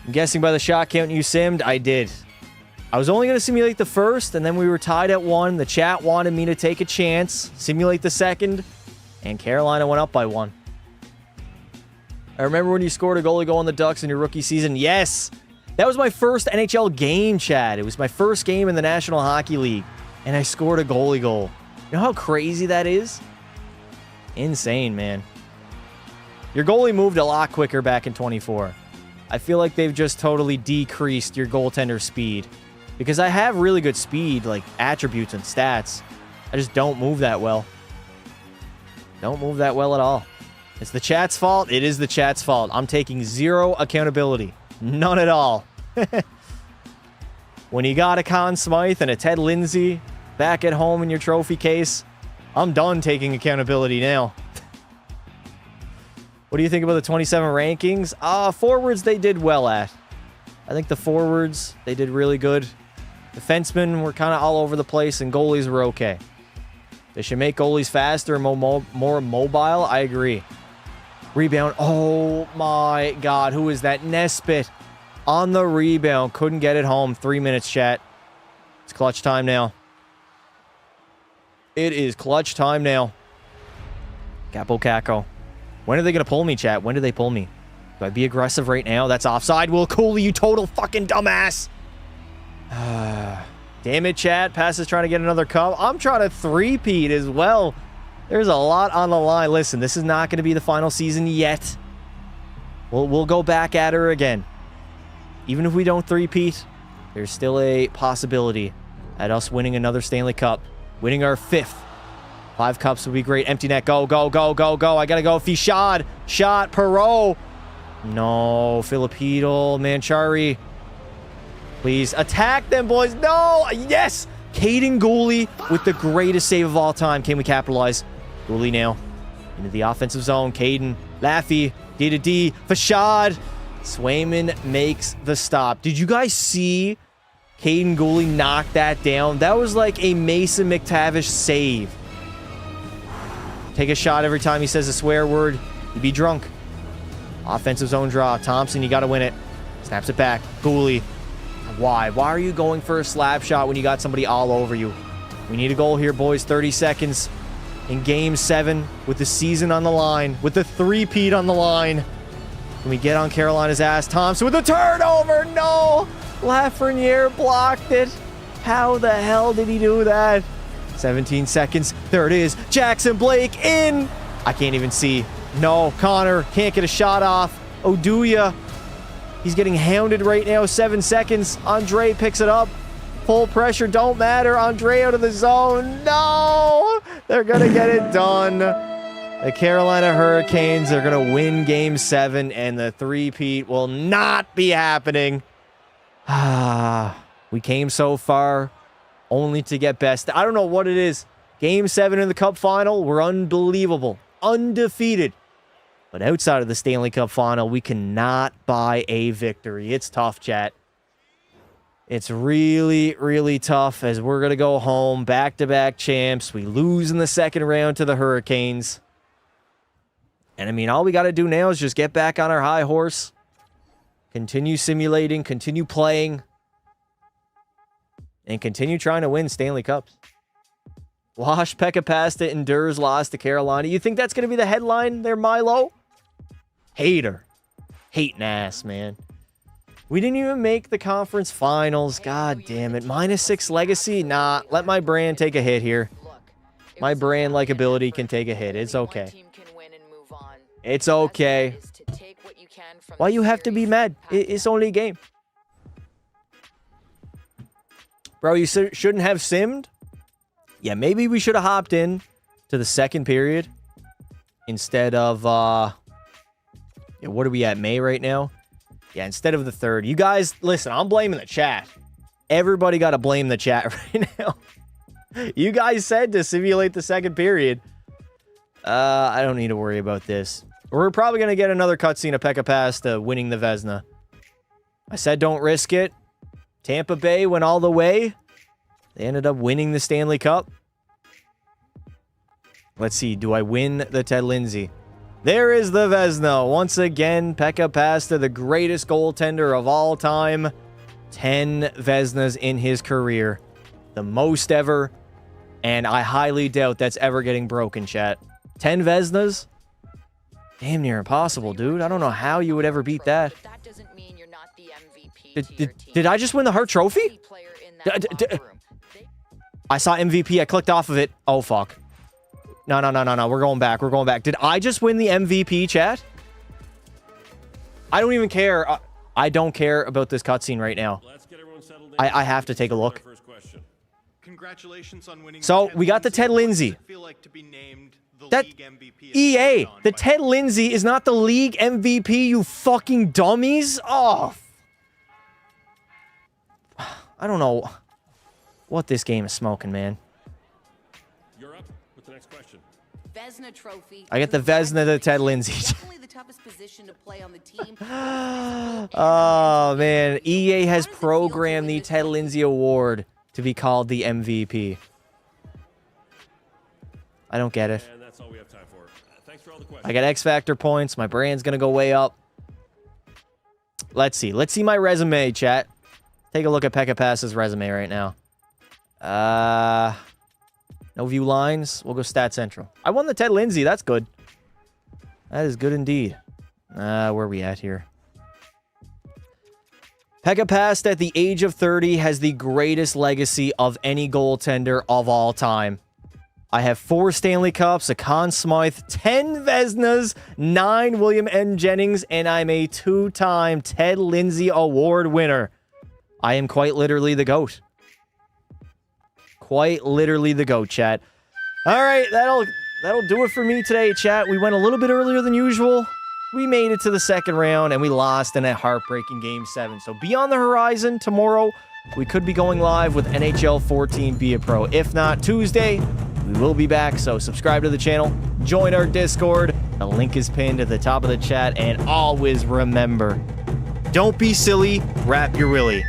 Speaker 1: I'm guessing by the shot count you simmed, I did. I was only going to simulate the first, and then we were tied at 1. The chat wanted me to take a chance, simulate the second, and Carolina went up by 1. I remember when you scored a goalie goal on the Ducks in your rookie season. Yes! That was my first NHL game, Chad. It was my first game in the National Hockey League, and I scored a goalie goal. You know how crazy that is? Insane, man. Your goalie moved a lot quicker back in 24. I feel like they've just totally decreased your goaltender speed. Because I have really good speed, like attributes and stats. I just don't move that well. Don't move that well at all. It's the chat's fault. It is the chat's fault. I'm taking zero accountability. None at all. When you got a Conn Smythe and a Ted Lindsay back at home in your trophy case, I'm done taking accountability now. What do you think about the 27 rankings? Forwards they did well at. I think the forwards, they did really good. Defensemen were kind of all over the place, and goalies were okay. They should make goalies faster and more mobile. I agree. Rebound. Oh, my God. Who is that? Nesbitt on the rebound. Couldn't get it home. 3 minutes, chat. It's clutch time now. It is clutch time now. Capo Caco. When are they going to pull me, chat? When do they pull me? Do I be aggressive right now? That's offside. Will Cooley, you total fucking dumbass. Damn it, chat. Pass is trying to get another cup. I'm trying to three-peat as well. There's a lot on the line. Listen, this is not going to be the final season yet. We'll go back at her again. Even if we don't three-peat, there's still a possibility at us winning another Stanley Cup. Winning our 5th. 5 cups would be great. Empty net. Go, go, go, go, go. I got to go. Fichard. Shot. Perreault. No. Filipino. Manchari. Please attack them, boys. No. Yes. Caden Goalie with the greatest save of all time. Can we capitalize? Goalie now. Into the offensive zone. Caden. Laffy. D to D. Fichard. Swayman makes the stop. Did you guys see Caden Goalie knock that down? That was like a Mason McTavish save. Take a shot every time he says a swear word. You'd be drunk. Offensive zone draw. Thompson, you got to win it. Snaps it back. Goalie. Why? Why are you going for a slap shot when you got somebody all over you? We need a goal here, boys. 30 seconds in Game 7 with the season on the line, with the three-peat on the line. Can we get on Carolina's ass? Thompson with a turnover. No! Lafreniere blocked it. How the hell did he do that? 17 seconds. There it is. Jackson Blake in. I can't even see. No, Connor can't get a shot off. Oduya. He's getting hounded right now. 7 seconds. Andre picks it up. Full pressure. Don't matter. Andre out of the zone. No! They're going to get it done. The Carolina Hurricanes are going to win Game 7, and the three-peat will not be happening. We came so far only to get best. I don't know what it is. Game 7 in the Cup final, we're unbelievable. Undefeated. But outside of the Stanley Cup final, we cannot buy a victory. It's tough, chat. It's really, really tough as we're going to go home. Back-to-back champs. We lose in the second round to the Hurricanes. And, I mean, all we got to do now is just get back on our high horse. Continue simulating. Continue playing. And continue trying to win Stanley Cups. Wash, Pekka Pasta endures loss to Carolina. You think that's going to be the headline there, Milo? Hater. Hating ass, man. We didn't even make the conference finals. God damn it. -6 legacy? Nah, let my brand take a hit here. My brand likability can take a hit. It's okay. It's okay. Why you have to be mad? It's only a game. Bro, you shouldn't have simmed? Yeah, maybe we should have hopped in to the second period instead of, yeah, what are we at, May right now? Yeah, instead of the third. You guys, listen, I'm blaming the chat. Everybody got to blame the chat right now. You guys said to simulate the second period. I don't need to worry about this. We're probably going to get another cutscene of Pekka Pasta winning the Vezina. I said don't risk it. Tampa Bay went all the way. They ended up winning the Stanley Cup. Let's see. Do I win the Ted Lindsay? There is the Vezina. Once again, Pekka Pasta, the greatest goaltender of all time. 10 Vezinas in his career. The most ever. And I highly doubt that's ever getting broken, chat. 10 Vezinas? Damn near impossible, dude. I don't know how you would ever beat that. Did I just win the Hart Trophy? I saw MVP. I clicked off of it. Oh, fuck. No. We're going back. We're going back. Did I just win the MVP, chat? I don't even care. I don't care about this cutscene right now. I have to take a look.
Speaker 5: Congratulations on winning.
Speaker 1: So, we got the Ted Lindsay. That EA, the Ted Lindsay is not the league MVP, you fucking dummies. Oh. I don't know what this game is smoking, man.
Speaker 3: You're up with the next question.
Speaker 2: Vezina Trophy.
Speaker 1: I get the Vezina to Ted Lindsay.
Speaker 2: Definitely the toughest position to play on the team.
Speaker 1: Oh, man. EA has programmed the Ted Lindsay Award to be called the MVP. I don't get it.
Speaker 3: And that's all we have time for. Thanks for all the questions.
Speaker 1: I got X Factor points. My brand's going to go way up. Let's see. Let's see my resume, chat. Take a look at Pekka Pasta's resume right now. No view lines. We'll go Stat Central. I won the Ted Lindsay. That's good. That is good indeed. Where are we at here? Pekka Pasta at the age of 30 has the greatest legacy of any goaltender of all time. I have 4 Stanley Cups, a Conn Smythe, 10 Vezinas, 9 William N. Jennings, and I'm a 2-time Ted Lindsay Award winner. I am quite literally the GOAT. Quite literally the GOAT, chat. All right, that'll do it for me today, chat. We went a little bit earlier than usual. We made it to the second round, and we lost in a heartbreaking Game 7. So be on the horizon tomorrow. We could be going live with NHL 14 Be a Pro. If not, Tuesday, we will be back. So subscribe to the channel. Join our Discord. The link is pinned at the top of the chat. And always remember, don't be silly, wrap your willy.